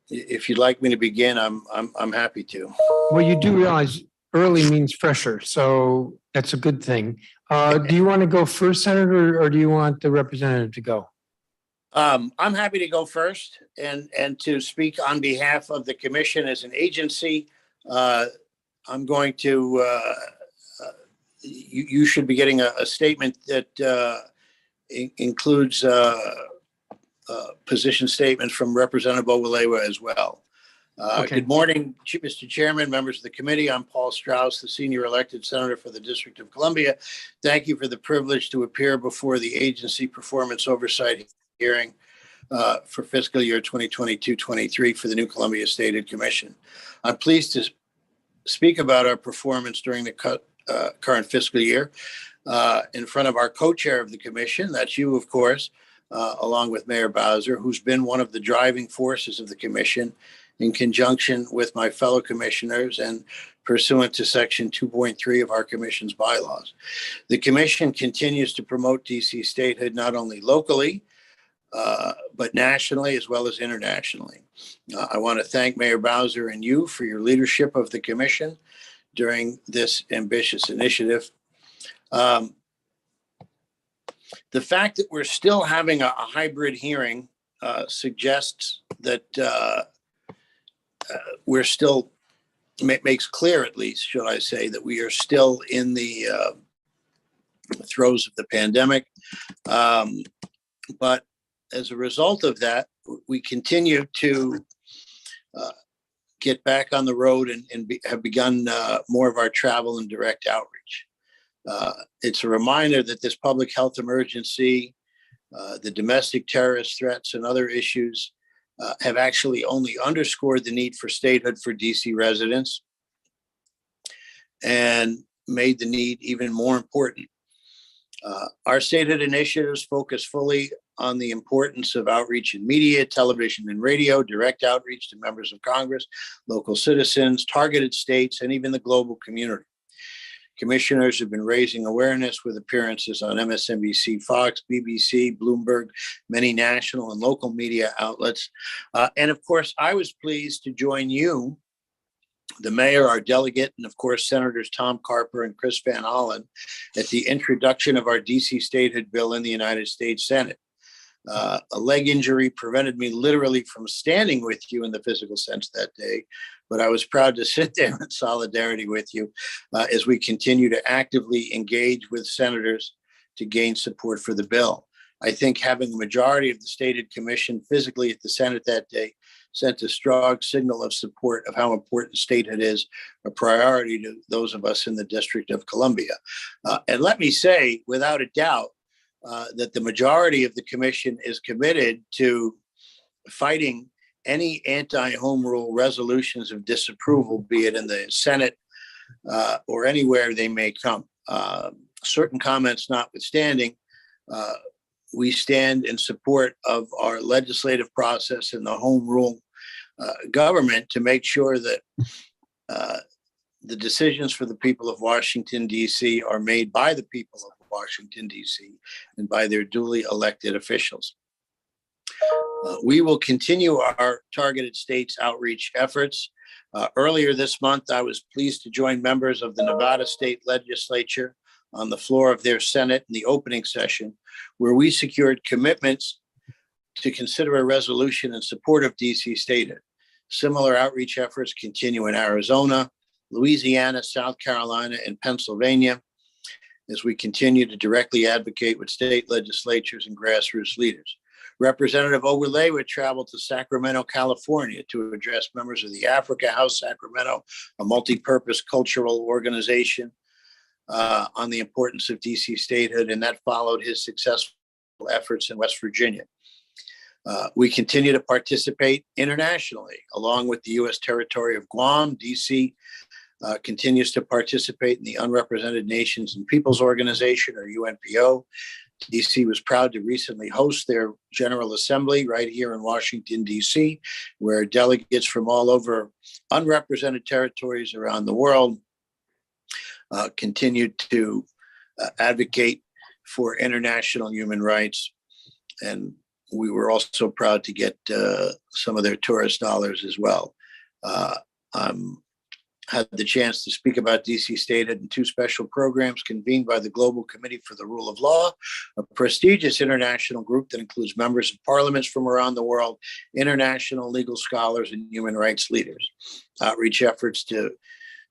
if you'd like me to begin, I'm happy to. Well, you do realize early means fresher, so that's a good thing. Do you want to go first, Senator, or do you want the representative to go? I'm happy to go first and to speak on behalf of the commission as an agency. I'm going to, you should be getting a statement that includes position statements from Representative Ovalewa as well. Okay. Good morning, Mr. Chairman, members of the committee. I'm Paul Strauss, the senior elected senator for the District of Columbia. Thank you for the privilege to appear before the agency performance oversight hearing for fiscal year 2022-23 for the new Columbia Statehood Commission. I'm pleased to speak about our performance during the current fiscal year in front of our co-chair of the commission, that's you, of course, along with Mayor Bowser, who's been one of the driving forces of the commission in conjunction with my fellow commissioners and pursuant to section 2.3 of our commission's bylaws. The commission continues to promote DC statehood not only locally, but nationally as well as internationally. I want to thank Mayor Bowser and you for your leadership of the commission during this ambitious initiative. The fact that we're still having a hybrid hearing suggests that we're still, makes clear at least, should I say, that we are still in the throes of the pandemic. But as a result of that, we continue to get back on the road and have begun more of our travel and direct outreach. It's a reminder that this public health emergency, the domestic terrorist threats and other issues have actually only underscored the need for statehood for DC residents and made the need even more important. Our statehood initiatives focus fully on the importance of outreach in media, television and radio, direct outreach to members of Congress, local citizens, targeted states, and even the global community. Commissioners have been raising awareness with appearances on MSNBC, Fox, BBC, Bloomberg, many national and local media outlets. And of course, I was pleased to join you, the mayor, our delegate, and of course, Senators Tom Carper and Chris Van Hollen at the introduction of our DC statehood bill in the United States Senate. A leg injury prevented me literally from standing with you in the physical sense that day, but I was proud to sit there in solidarity with you as we continue to actively engage with senators to gain support for the bill. I think having a majority of the statehood commission physically at the Senate that day sent a strong signal of support of how important statehood is a priority to those of us in the District of Columbia. And let me say, without a doubt, that the majority of the commission is committed to fighting any anti-home rule resolutions of disapproval, be it in the Senate or anywhere they may come. Certain comments notwithstanding, we stand in support of our legislative process and the home rule government to make sure that the decisions for the people of Washington, D.C. are made by the people of Washington, D.C. and by their duly elected officials. We will continue our targeted states outreach efforts. Earlier this month, I was pleased to join members of the Nevada State Legislature on the floor of their Senate in the opening session, where we secured commitments to consider a resolution in support of DC statehood. Similar outreach efforts continue in Arizona, Louisiana, South Carolina, and Pennsylvania, as we continue to directly advocate with state legislatures and grassroots leaders. Representative Ovalewa traveled to Sacramento, California to address members of the Africa House Sacramento, a multi-purpose cultural organization, on the importance of DC statehood, and that followed his successful efforts in West Virginia. We continue to participate internationally, along with the U.S. territory of Guam. DC continues to participate in the Unrepresented Nations and Peoples Organization, or UNPO. DC was proud to recently host their General Assembly right here in Washington, DC, where delegates from all over unrepresented territories around the world continued to advocate for international human rights And we were also proud to get some of their tourist dollars as well. Had the chance to speak about DC Statehood in 2 special programs convened by the Global Committee for the Rule of Law, a prestigious international group that includes members of parliaments from around the world, international legal scholars, and human rights leaders. Outreach efforts to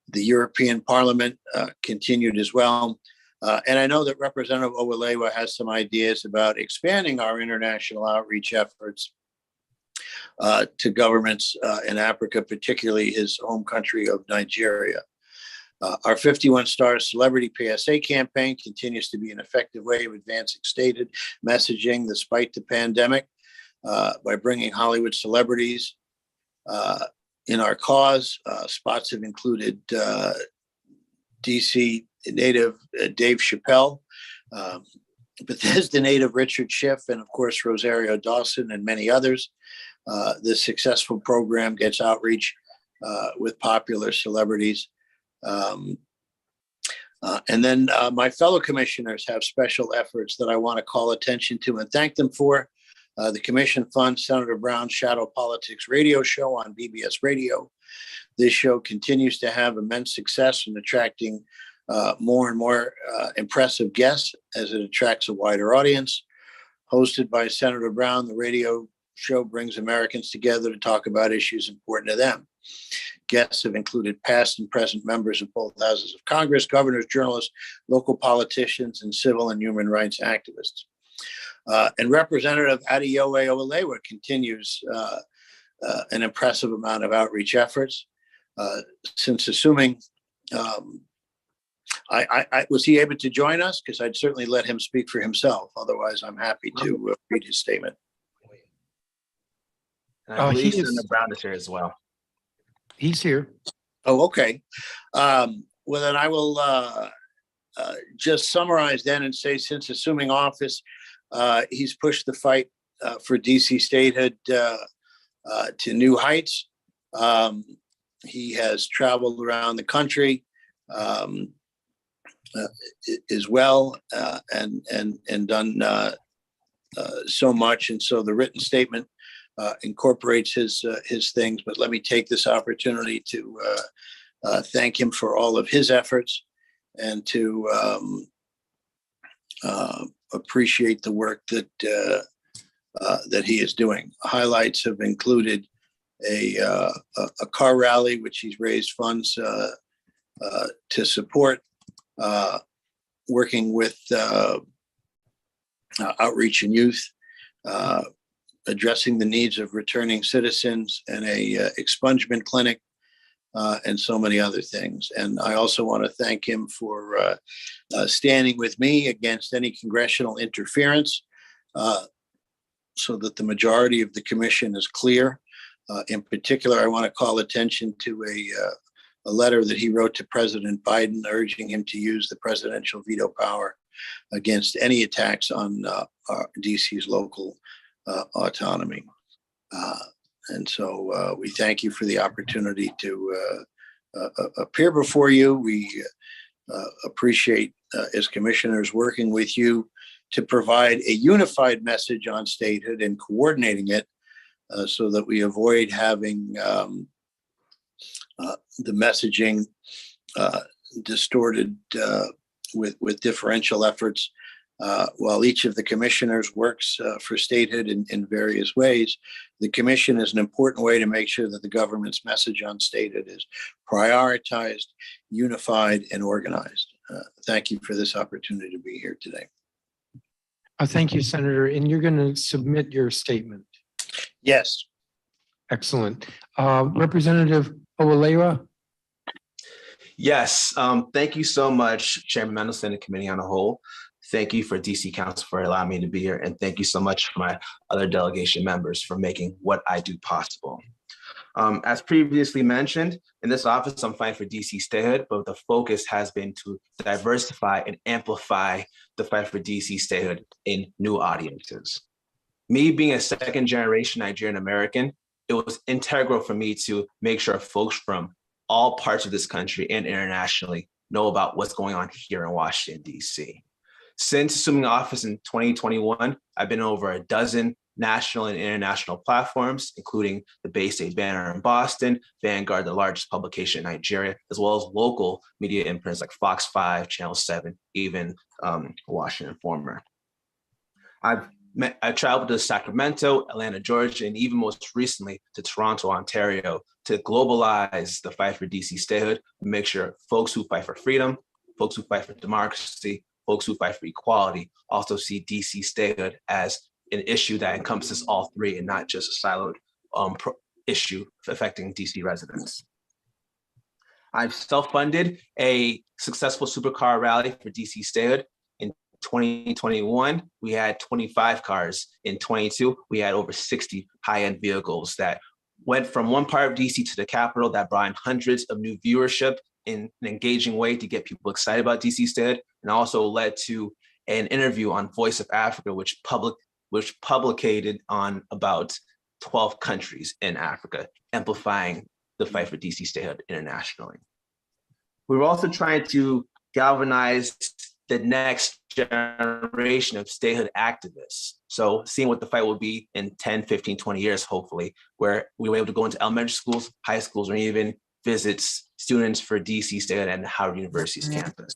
the European Parliament continued as well. And I know that Representative Owalewa has some ideas about expanding our international outreach efforts to governments in Africa, particularly his home country of Nigeria. Our 51 Star Celebrity PSA campaign continues to be an effective way of advancing stated messaging despite the pandemic by bringing Hollywood celebrities in our cause. Spots have included DC native Dave Chappelle, Bethesda native Richard Schiff, and of course, Rosario Dawson and many others. This successful program gets outreach with popular celebrities. And then my fellow commissioners have special efforts that I want to call attention to and thank them for. The commission funds Senator Brown's Shadow Politics radio show on BBS Radio. This show continues to have immense success in attracting more and more impressive guests as it attracts a wider audience. Hosted by Senator Brown, the radio show brings Americans together to talk about issues important to them. Guests have included past and present members of both houses of Congress, governors, journalists, local politicians, and civil and human rights activists. And Representative Adeoye Owalewa continues an impressive amount of outreach efforts. Since assuming, was he able to join us? Because I'd certainly let him speak for himself. Otherwise, I'm happy to read his statement. And I believe he is- Senator Brown is here as well. He's here. Oh, okay. Well, then I will just summarize then and say, since assuming office, he's pushed the fight for DC statehood to new heights. He has traveled around the country as well and done so much. And so the written statement incorporates his things, but let me take this opportunity to thank him for all of his efforts and to appreciate the work that he is doing. Highlights have included a car rally, which he's raised funds to support, working with outreach and youth, addressing the needs of returning citizens, and a expungement clinic, and so many other things. And I also want to thank him for standing with me against any congressional interference so that the majority of the commission is clear. In particular, I want to call attention to a letter that he wrote to President Biden urging him to use the presidential veto power against any attacks on DC's local autonomy. And so we thank you for the opportunity to appear before you. We appreciate, as commissioners, working with you to provide a unified message on statehood and coordinating it so that we avoid having the messaging distorted with differential efforts. While each of the commissioners works for statehood in various ways, the commission is an important way to make sure that the government's message on statehood is prioritized, unified, and organized. Thank you for this opportunity to be here today. Thank you, Senator. And you're going to submit your statement. Yes. Excellent. Representative Owalewa. Yes, thank you so much, Chairman Mendelson and the committee on the whole. Thank you for DC Council for allowing me to be here. And thank you so much for my other delegation members for making what I do possible. As previously mentioned, in this office, I'm fighting for DC statehood, but the focus has been to diversify and amplify the fight for DC statehood in new audiences. Me being a second generation Nigerian American, it was integral for me to make sure folks from all parts of this country and internationally know about what's going on here in Washington, DC. Since assuming office in 2021, I've been over a dozen national and international platforms, including the Bay State Banner in Boston, Vanguard, the largest publication in Nigeria, as well as local media imprints like Fox 5, Channel 7, even Washington Informer. I've traveled to Sacramento, Atlanta, Georgia, and even most recently to Toronto, Ontario, to globalize the fight for DC statehood, and make sure folks who fight for freedom, folks who fight for democracy, folks who fight for equality also see DC statehood as an issue that encompasses all three and not just a siloed issue affecting DC residents. I've self-funded a successful supercar rally for DC statehood. In 2021, we had 25 cars. In 22, we had over 60 high-end vehicles that went from one part of DC to the Capitol that brought in hundreds of new viewership in an engaging way to get people excited about DC statehood, and also led to an interview on Voice of Africa, which publicated on about 12 countries in Africa, amplifying the fight for DC statehood internationally. We were also trying to galvanize the next generation of statehood activists. So seeing what the fight will be in 10, 15, 20 years, hopefully, where we were able to go into elementary schools, high schools, or even visit students for DC statehood and Howard University's campus.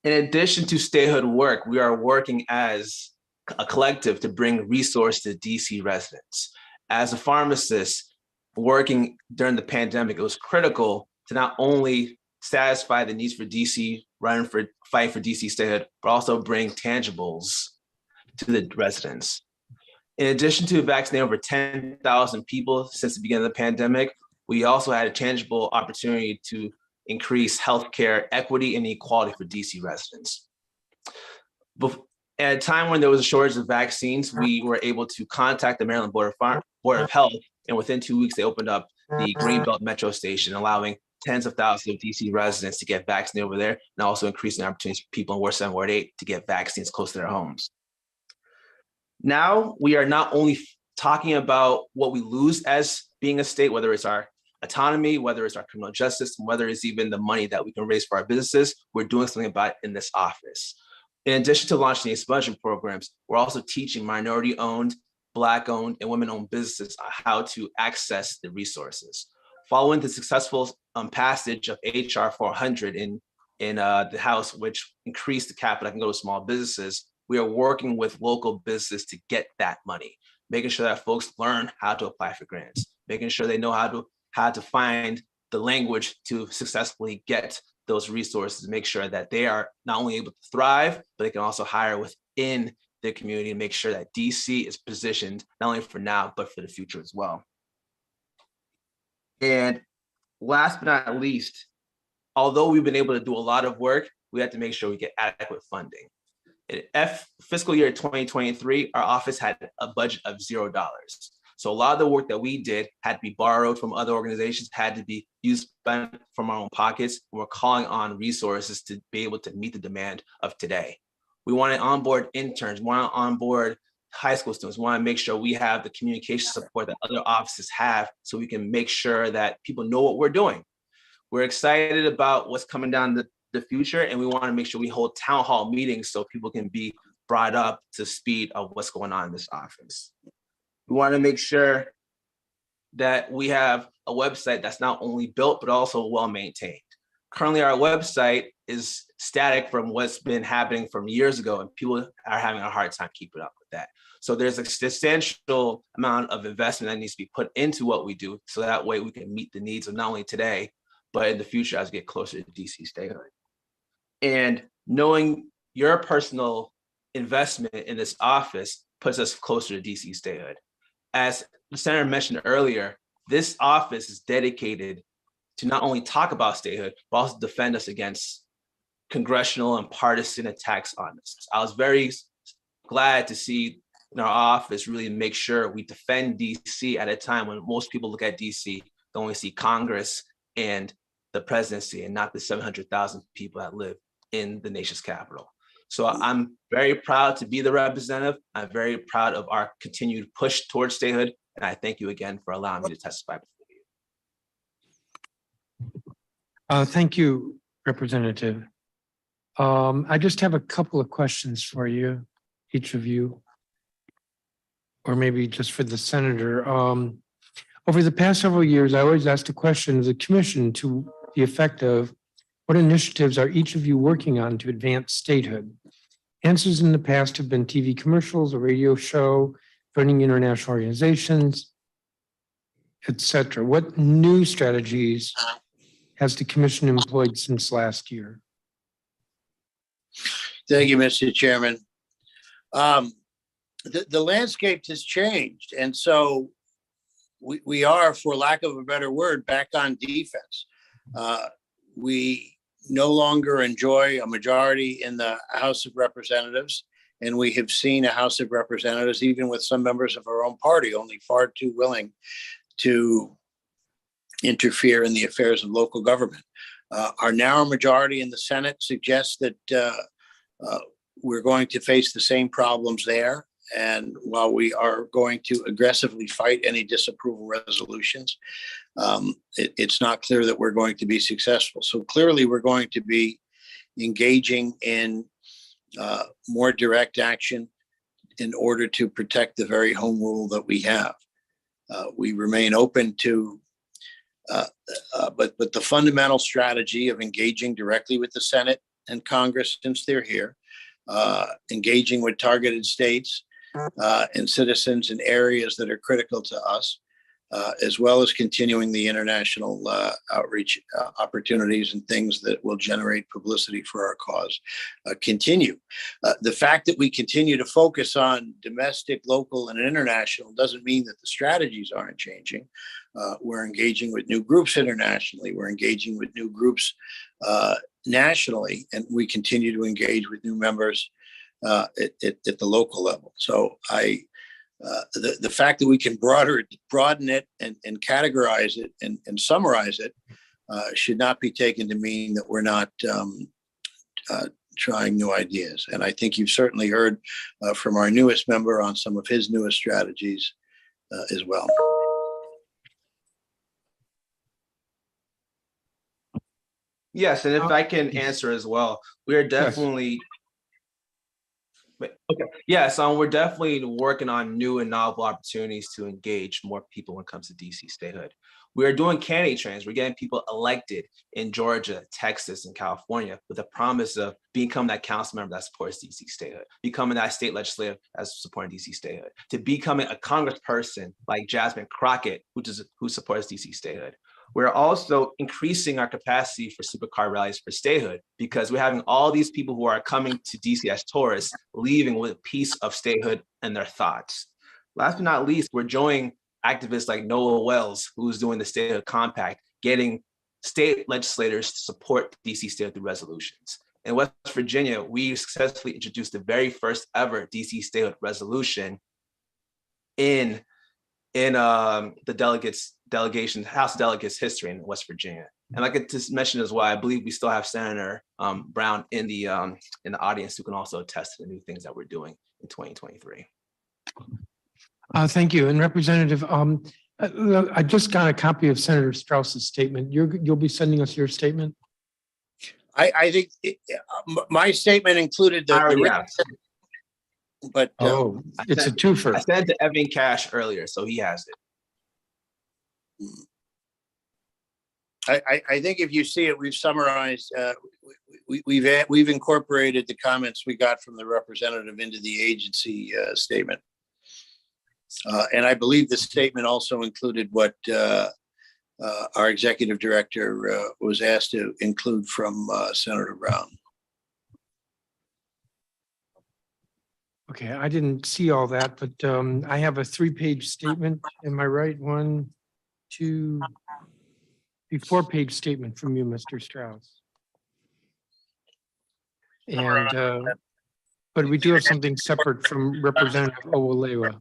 In addition to statehood work, we are working as a collective to bring resources to DC residents. As a pharmacist working during the pandemic, it was critical to not only satisfy the needs for DC, fight for DC statehood, but also bring tangibles to the residents. In addition to vaccinating over 10,000 people since the beginning of the pandemic, we also had a tangible opportunity to increase healthcare equity and equality for DC residents. At a time when there was a shortage of vaccines, we were able to contact the Maryland Board of Health, and within 2 weeks, they opened up the Greenbelt Metro Station, allowing tens of thousands of DC residents to get vaccinated over there, and also increasing opportunities for people in Ward 7, Ward 8 to get vaccines close to their homes. Now, we are not only talking about what we lose as being a state, whether it's our autonomy, whether it's our criminal justice, and whether it's even the money that we can raise for our businesses, we're doing something about it in this office. In addition to launching the expungement programs, we're also teaching minority-owned, Black-owned, and women-owned businesses on how to access the resources. Following the successful passage of HR 400 in the House, which increased the cap that can go to small businesses, we are working with local businesses to get that money, making sure that folks learn how to apply for grants, making sure they know how to find the language to successfully get those resources, make sure that they are not only able to thrive, but they can also hire within their community and make sure that DC is positioned not only for now, but for the future as well. And last but not least, although we've been able to do a lot of work, we have to make sure we get adequate funding. In fiscal year 2023, our office had a budget of $0. So a lot of the work that we did had to be borrowed from other organizations, had to be used from our own pockets. We're calling on resources to be able to meet the demand of today. We want to onboard interns, we want to onboard high school students, we want to make sure we have the communication support that other offices have so we can make sure that people know what we're doing. We're excited about what's coming down the future, and we want to make sure we hold town hall meetings so people can be brought up to speed of what's going on in this office. We want to make sure that we have a website that's not only built, but also well-maintained. Currently, our website is static from what's been happening from years ago, and people are having a hard time keeping up with that. So there's a substantial amount of investment that needs to be put into what we do, so that way we can meet the needs of not only today, but in the future as we get closer to DC statehood. And knowing your personal investment in this office puts us closer to DC statehood. As the Senator mentioned earlier, this office is dedicated to not only talk about statehood, but also defend us against congressional and partisan attacks on us. I was very glad to see in our office really make sure we defend DC at a time when most people look at DC, they only see Congress and the presidency and not the 700,000 people that live in the nation's capital. So I'm very proud to be the representative. I'm very proud of our continued push towards statehood. And I thank you again for allowing me to testify before you. Thank you, Representative. I just have a couple of questions for you, each of you. Or maybe just for the senator. Over the past several years, I always asked a question of the commission to the effect of what initiatives are each of you working on to advance statehood? Answers in the past have been TV commercials, a radio show, joining international organizations, etc. What new strategies has the commission employed since last year? Thank you, Mr. Chairman. The landscape has changed, and so we are, for lack of a better word, back on defense. We no longer enjoy a majority in the House of Representatives, and we have seen a House of Representatives, even with some members of our own party, only far too willing to interfere in the affairs of local government. Our narrow majority in the Senate suggests that we're going to face the same problems there. And while we are going to aggressively fight any disapproval resolutions, it's not clear that we're going to be successful. So clearly we're going to be engaging in more direct action in order to protect the very home rule that we have. We remain open to, but the fundamental strategy of engaging directly with the Senate and Congress, since they're here, engaging with targeted states, and citizens in areas that are critical to us, as well as continuing the international outreach opportunities and things that will generate publicity for our cause, continue. The fact that we continue to focus on domestic, local, and international doesn't mean that the strategies aren't changing. We're engaging with new groups internationally. We're engaging with new groups nationally, and we continue to engage with new members at the local level. So the fact that we can broaden it and categorize it and summarize it should not be taken to mean that we're not trying new ideas. And I think you've certainly heard from our newest member on some of his newest strategies as well. Yes, and if I can answer as well, we are definitely. Okay. Yes, we're definitely working on new and novel opportunities to engage more people when it comes to DC statehood. We are doing candidate trainings. We're getting people elected in Georgia, Texas, and California with the promise of becoming that council member that supports DC statehood, becoming that state legislative as supporting DC statehood, to becoming a congressperson like Jasmine Crockett, who supports DC statehood. We're also increasing our capacity for supercar rallies for statehood because we're having all these people who are coming to DC as tourists, leaving with a piece of statehood and their thoughts. Last but not least, we're joining activists like Noah Wells, who's doing the Statehood Compact, getting state legislators to support DC statehood through resolutions. In West Virginia, we successfully introduced the very first ever DC statehood resolution in the House Delegates history in West Virginia. And like I just mentioned as well, I believe we still have Senator Brown in the audience who can also attest to the new things that we're doing in 2023. Thank you. And Representative, I just got a copy of Senator Strauss's statement. You'll be sending us your statement? I think my statement included but it's a twofer. I sent it to Evan Cash earlier, so he has it. I think if you see it, we've summarized, we've incorporated the comments we got from the representative into the agency statement. And I believe the statement also included what our executive director was asked to include from Senator Brown. Okay, I didn't see all that, but I have a 3-page statement. Am I right? 1, 2, 3, 4-page statement from you, Mr. Strauss. And but we do have something separate from Representative Owalewa.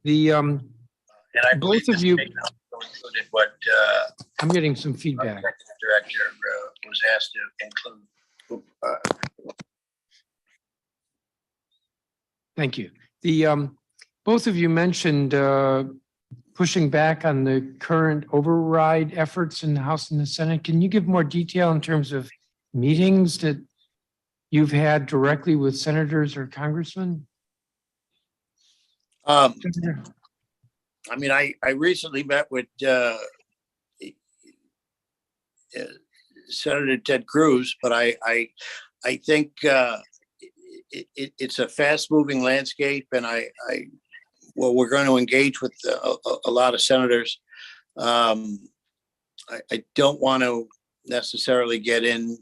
The both of you. What I'm getting some feedback. Director was asked to include. Thank you. The both of you mentioned pushing back on the current override efforts in the House and the Senate. Can you give more detail in terms of meetings that you've had directly with senators or congressmen? I mean, I recently met with Senator Ted Cruz, but I think it's a fast-moving landscape, and well, we're going to engage with a lot of senators. I don't want to necessarily get in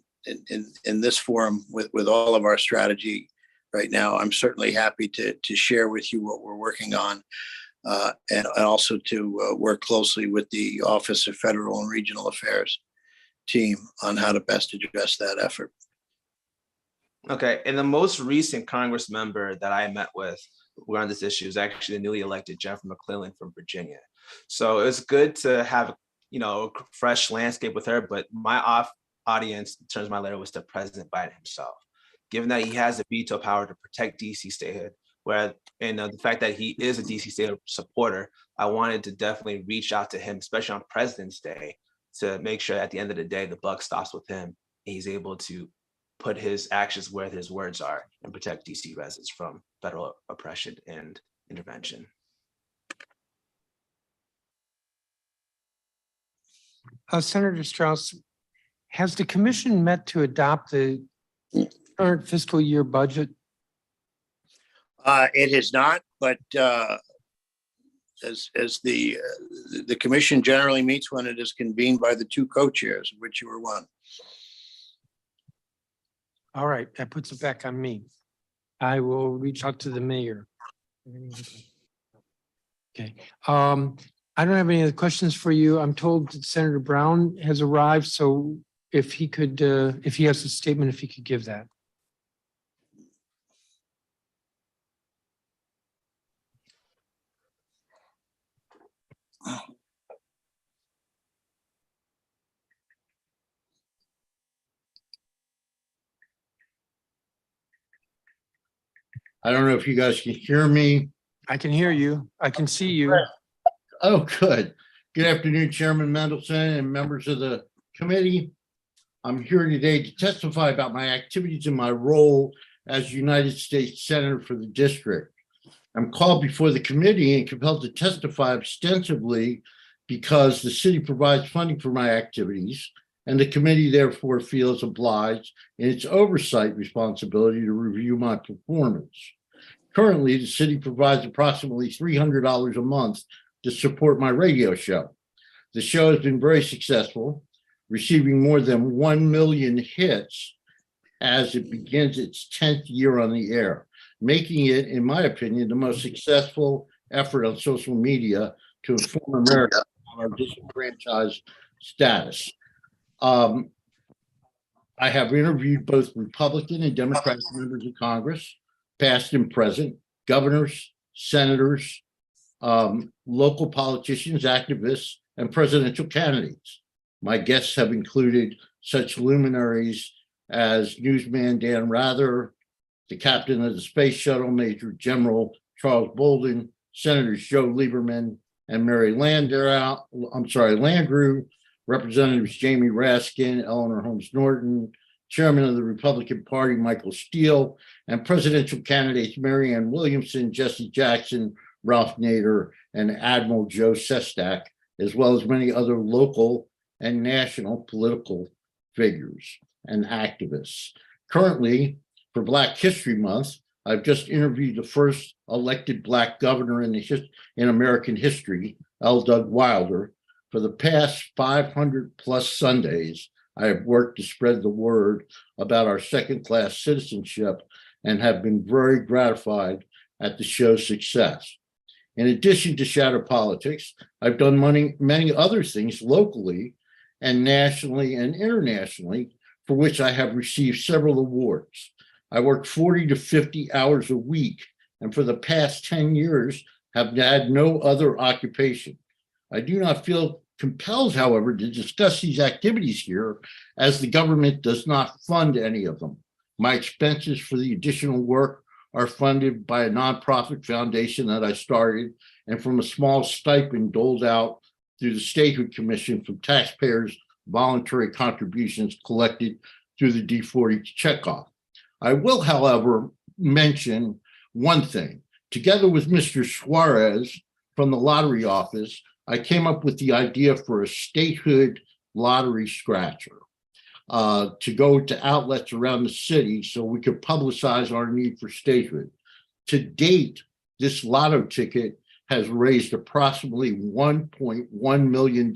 this forum with all of our strategy right now. I'm certainly happy to share with you what we're working on, and also to work closely with the Office of Federal and Regional Affairs team on how to best address that effort. Okay, and the most recent Congress member that I met with around this issue is actually the newly elected Jennifer McClellan from Virginia. So it's good to have, a fresh landscape with her, but my audience in terms of my letter was to President Biden himself. Given that he has the veto power to protect DC statehood, and the fact that he is a DC statehood supporter, I wanted to definitely reach out to him, especially on President's Day, to make sure at the end of the day, the buck stops with him and he's able to put his actions where his words are and protect DC residents from federal oppression and intervention. Senator Strauss, has the commission met to adopt the current fiscal year budget? It has not, but as the commission generally meets when it is convened by the two co-chairs, of which you are one. All right, that puts it back on me. I will reach out to the mayor. Okay. I don't have any other questions for you. I'm told that Senator Brown has arrived, so if he could, if he has a statement, if he could give that. I don't know if you guys can hear me. I can hear you. I can see you. Oh, good. Good afternoon, Chairman Mendelson and members of the committee. I'm here today to testify about my activities in my role as United States Senator for the district. I'm called before the committee and compelled to testify extensively because the city provides funding for my activities, and the committee therefore feels obliged in its oversight responsibility to review my performance. Currently, the city provides approximately $300 a month to support my radio show. The show has been very successful, receiving more than 1 million hits as it begins its 10th year on the air, making it, in my opinion, the most successful effort on social media to inform America on our disenfranchised status. I have interviewed both Republican and Democratic members of Congress, past and present, governors, senators, local politicians, activists, and presidential candidates. My guests have included such luminaries as newsman Dan Rather, the captain of the space shuttle, Major General Charles Bolden, Senators Joe Lieberman and Mary Landrieu, Representatives Jamie Raskin, Eleanor Holmes Norton, Chairman of the Republican Party, Michael Steele, and presidential candidates Marianne Williamson, Jesse Jackson, Ralph Nader, and Admiral Joe Sestak, as well as many other local and national political figures and activists. Currently, for Black History Month, I've just interviewed the first elected Black governor in American history, L. Doug Wilder. For the past 500 plus Sundays, I have worked to spread the word about our second-class citizenship and have been very gratified at the show's success. In addition to shadow politics, I've done many other things locally and nationally and internationally for which I have received several awards. I work 40 to 50 hours a week, and for the past 10 years have had no other occupation. I do not feel compelled, however, to discuss these activities here, as the government does not fund any of them. My expenses for the additional work are funded by a nonprofit foundation that I started and from a small stipend doled out through the Statehood Commission from taxpayers' voluntary contributions collected through the D40 checkoff. I will, however, mention one thing. Together with Mr. Suarez from the lottery office, I came up with the idea for a statehood lottery scratcher to go to outlets around the city so we could publicize our need for statehood. To date, this lotto ticket has raised approximately $1.1 million,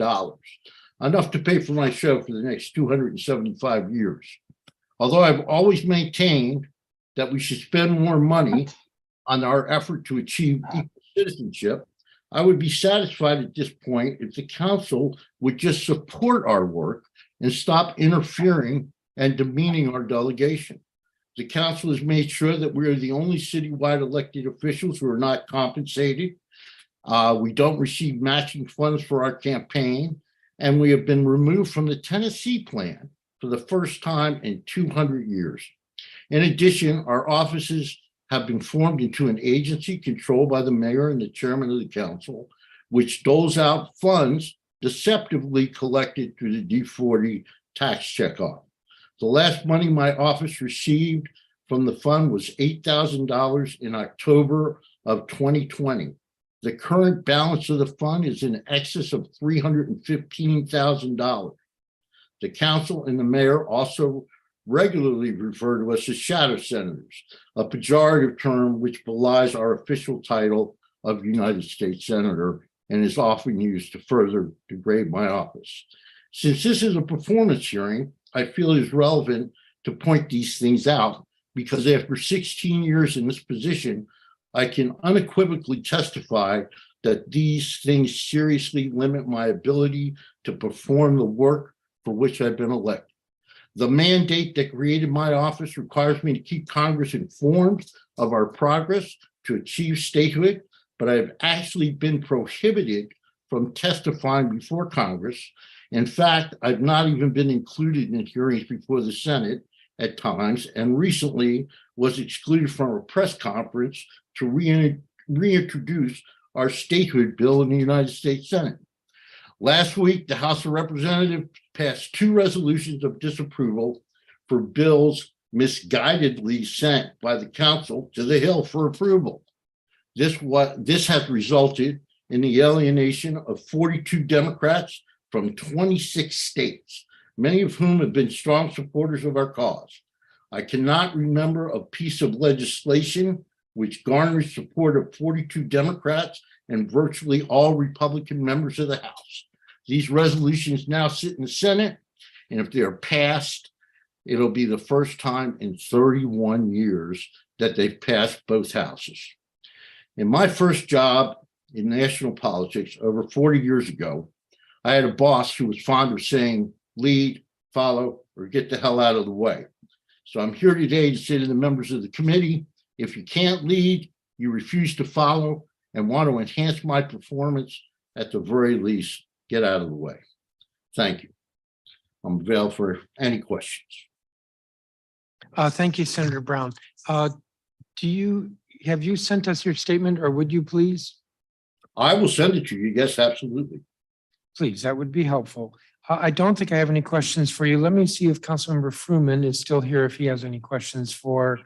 enough to pay for my show for the next 275 years. Although I've always maintained that we should spend more money on our effort to achieve equal citizenship, I would be satisfied at this point if the council would just support our work and stop interfering and demeaning our delegation. The council has made sure that we are the only citywide elected officials who are not compensated. We don't receive matching funds for our campaign, and we have been removed from the Tennessee plan for the first time in 200 years. In addition, our offices have been formed into an agency controlled by the mayor and the chairman of the council, which doles out funds deceptively collected through the D40 tax checkoff. The last money my office received from the fund was $8,000 in October of 2020. The current balance of the fund is in excess of $315,000. The council and the mayor also regularly refer to us as shadow senators, a pejorative term which belies our official title of United States Senator and is often used to further degrade my office. Since this is a performance hearing, I feel it is relevant to point these things out because after 16 years in this position, I can unequivocally testify that these things seriously limit my ability to perform the work for which I've been elected. The mandate that created my office requires me to keep Congress informed of our progress to achieve statehood, but I have actually been prohibited from testifying before Congress. In fact, I've not even been included in hearings before the Senate at times, and recently was excluded from a press conference to reintroduce our statehood bill in the United States Senate. Last week, the House of Representatives passed 2 resolutions of disapproval for bills misguidedly sent by the council to the Hill for approval. This has resulted in the alienation of 42 Democrats from 26 states, many of whom have been strong supporters of our cause. I cannot remember a piece of legislation which garnered support of 42 Democrats and virtually all Republican members of the House. These resolutions now sit in the Senate, and if they are passed, it'll be the first time in 31 years that they've passed both houses. In my first job in national politics over 40 years ago, I had a boss who was fond of saying, lead, follow, or get the hell out of the way. So I'm here today to say to the members of the committee, if you can't lead, you refuse to follow, and want to enhance my performance, at the very least, get out of the way. Thank you. I'm available for any questions. Thank you, Senator Brown. Have you sent us your statement, or would you please? I will send it to you. Yes, absolutely. Please, that would be helpful. I don't think I have any questions for you. Let me see if Councilmember Fruman is still here, if he has any questions for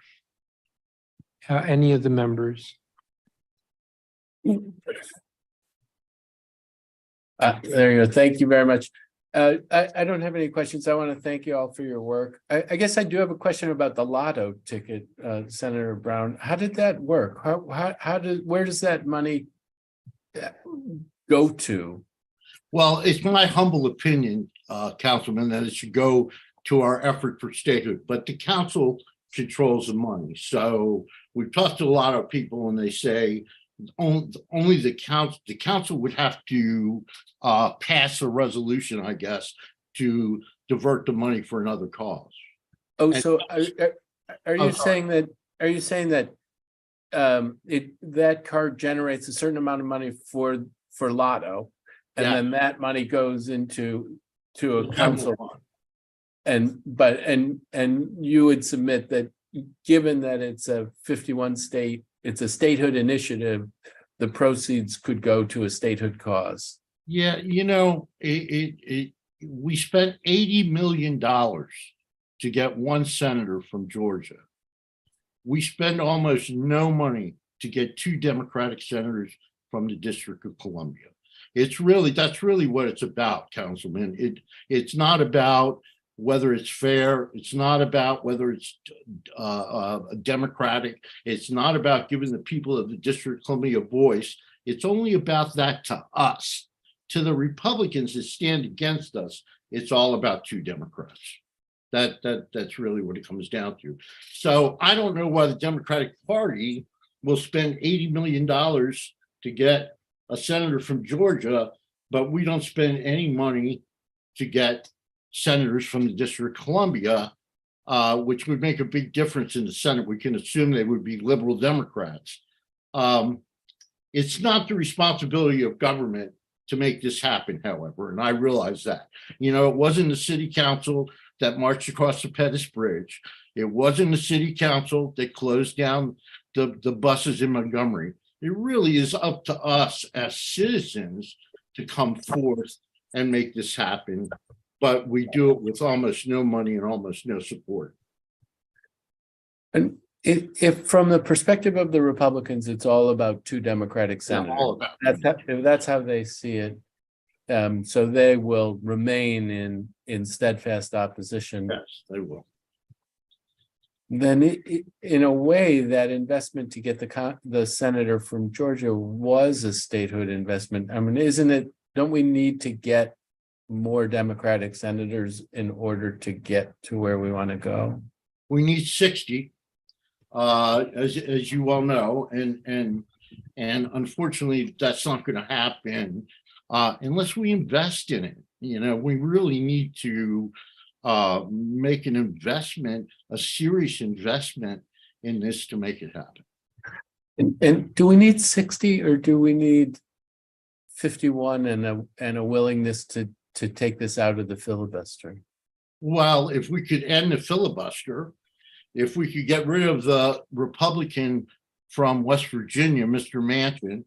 any of the members. There you go. Thank you very much. I don't have any questions. I want to thank you all for your work. I guess I do have a question about the lotto ticket, Senator Brown. How did that work? Where does that money go to? Well, it's my humble opinion, Councilman, that it should go to our effort for statehood, but the council controls the money. So we've talked to a lot of people and they say only the council would have to pass a resolution, I guess, to divert the money for another cause. Oh, so are you saying that that card generates a certain amount of money for lotto, and then that money goes into a council, and you would submit that given that it's a 51 state, it's a statehood initiative, the proceeds could go to a statehood cause. Yeah, you know, we spent $80 million to get one senator from Georgia. We spend almost no money to get two Democratic senators from the District of Columbia. That's really what it's about, Councilman. It's not about whether it's fair. It's not about whether it's democratic. It's not about giving the people of the District of Columbia a voice. It's only about that to us. To the Republicans that stand against us, it's all about two Democrats. That's really what it comes down to. So I don't know why the Democratic Party will spend $80 million to get a senator from Georgia, but we don't spend any money to get senators from the District of Columbia, which would make a big difference in the Senate. We can assume they would be liberal Democrats. It's not the responsibility of government to make this happen, however, and I realize that. You know, it wasn't the city council that marched across the Pettus Bridge. It wasn't the city council that closed down the buses in Montgomery. It really is up to us as citizens to come forth and make this happen, but we do it with almost no money and almost no support. And if from the perspective of the Republicans, it's all about two Democratic senators. All about That's how they see it. So they will remain in steadfast opposition. Yes, they will. Then in a way, that investment to get the senator from Georgia was a statehood investment. I mean, don't we need to get more Democratic senators in order to get to where we want to go? We need 60, as you well know, and unfortunately, that's not going to happen unless we invest in it. You know, we really need to make an investment, a serious investment in this to make it happen. And do we need 60 or do we need 51 and a willingness to take this out of the filibuster? Well, if we could end the filibuster, if we could get rid of the Republican from West Virginia, Mr. Manchin,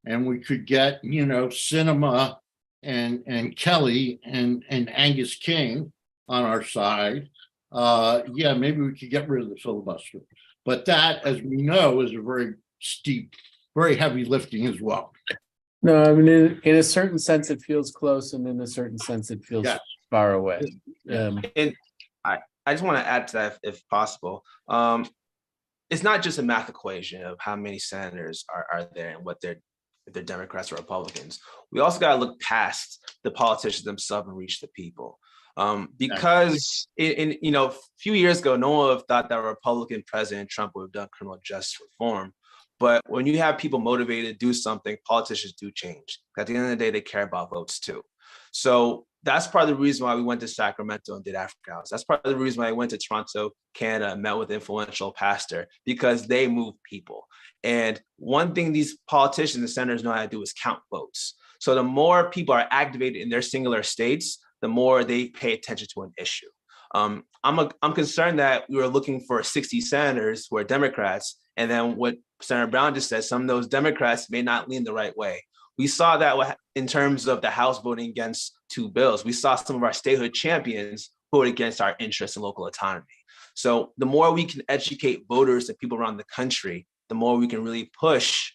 and we could get, you know, Sinema and Kelly and Angus King on our side, yeah, maybe we could get rid of the filibuster. But that, as we know, is a very steep, very heavy lifting as well. No, I mean, in a certain sense, it feels close, and in a certain sense, it feels far away. And I just want to add to that, if possible. It's not just a math equation of how many senators are there and what if they're Democrats or Republicans. We also got to look past the politicians themselves and reach the people. Because in a few years ago, no one would have thought that Republican President Trump would have done criminal justice reform. But when you have people motivated to do something, politicians do change. At the end of the day, they care about votes too. So that's part of the reason why we went to Sacramento and did Africa House. That's part of the reason why I went to Toronto, Canada, and met with influential pastor, because they move people. And one thing these politicians and senators know how to do is count votes. So the more people are activated in their singular states, the more they pay attention to an issue. I'm concerned that we were looking for 60 senators who are Democrats, and then what Senator Brown just said, some of those Democrats may not lean the right way. We saw that in terms of the House voting against two bills. We saw some of our statehood champions vote against our interests in local autonomy. So the more we can educate voters and people around the country, the more we can really push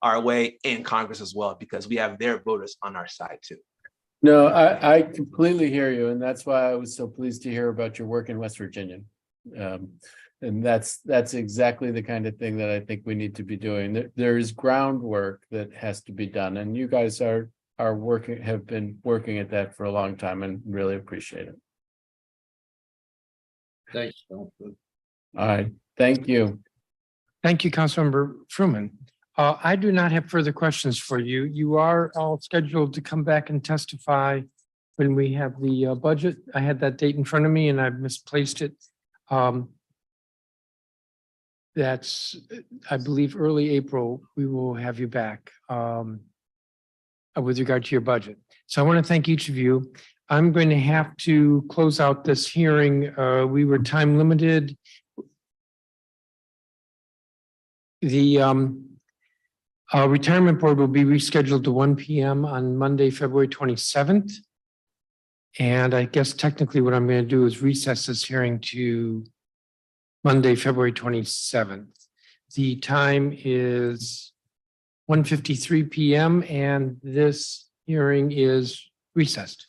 our way in Congress as well, because we have their voters on our side too. No, I completely hear you. And that's why I was so pleased to hear about your work in West Virginia. And that's exactly the kind of thing that I think we need to be doing. There is groundwork that has to be done. And you guys have been working at that for a long time, and really appreciate it. Thanks. All right. Thank you. Thank you, Councilmember Fruman. I do not have further questions for you. You are all scheduled to come back and testify when we have the budget. I had that date in front of me and I misplaced it. That's, I believe, early April, we will have you back with regard to your budget. So I want to thank each of you. I'm going to have to close out this hearing. We were time limited. The retirement board will be rescheduled to 1 p.m. on Monday, February 27th. And I guess technically what I'm going to do is recess this hearing to Monday, February 27th. The time is 1:53 p.m. and this hearing is recessed.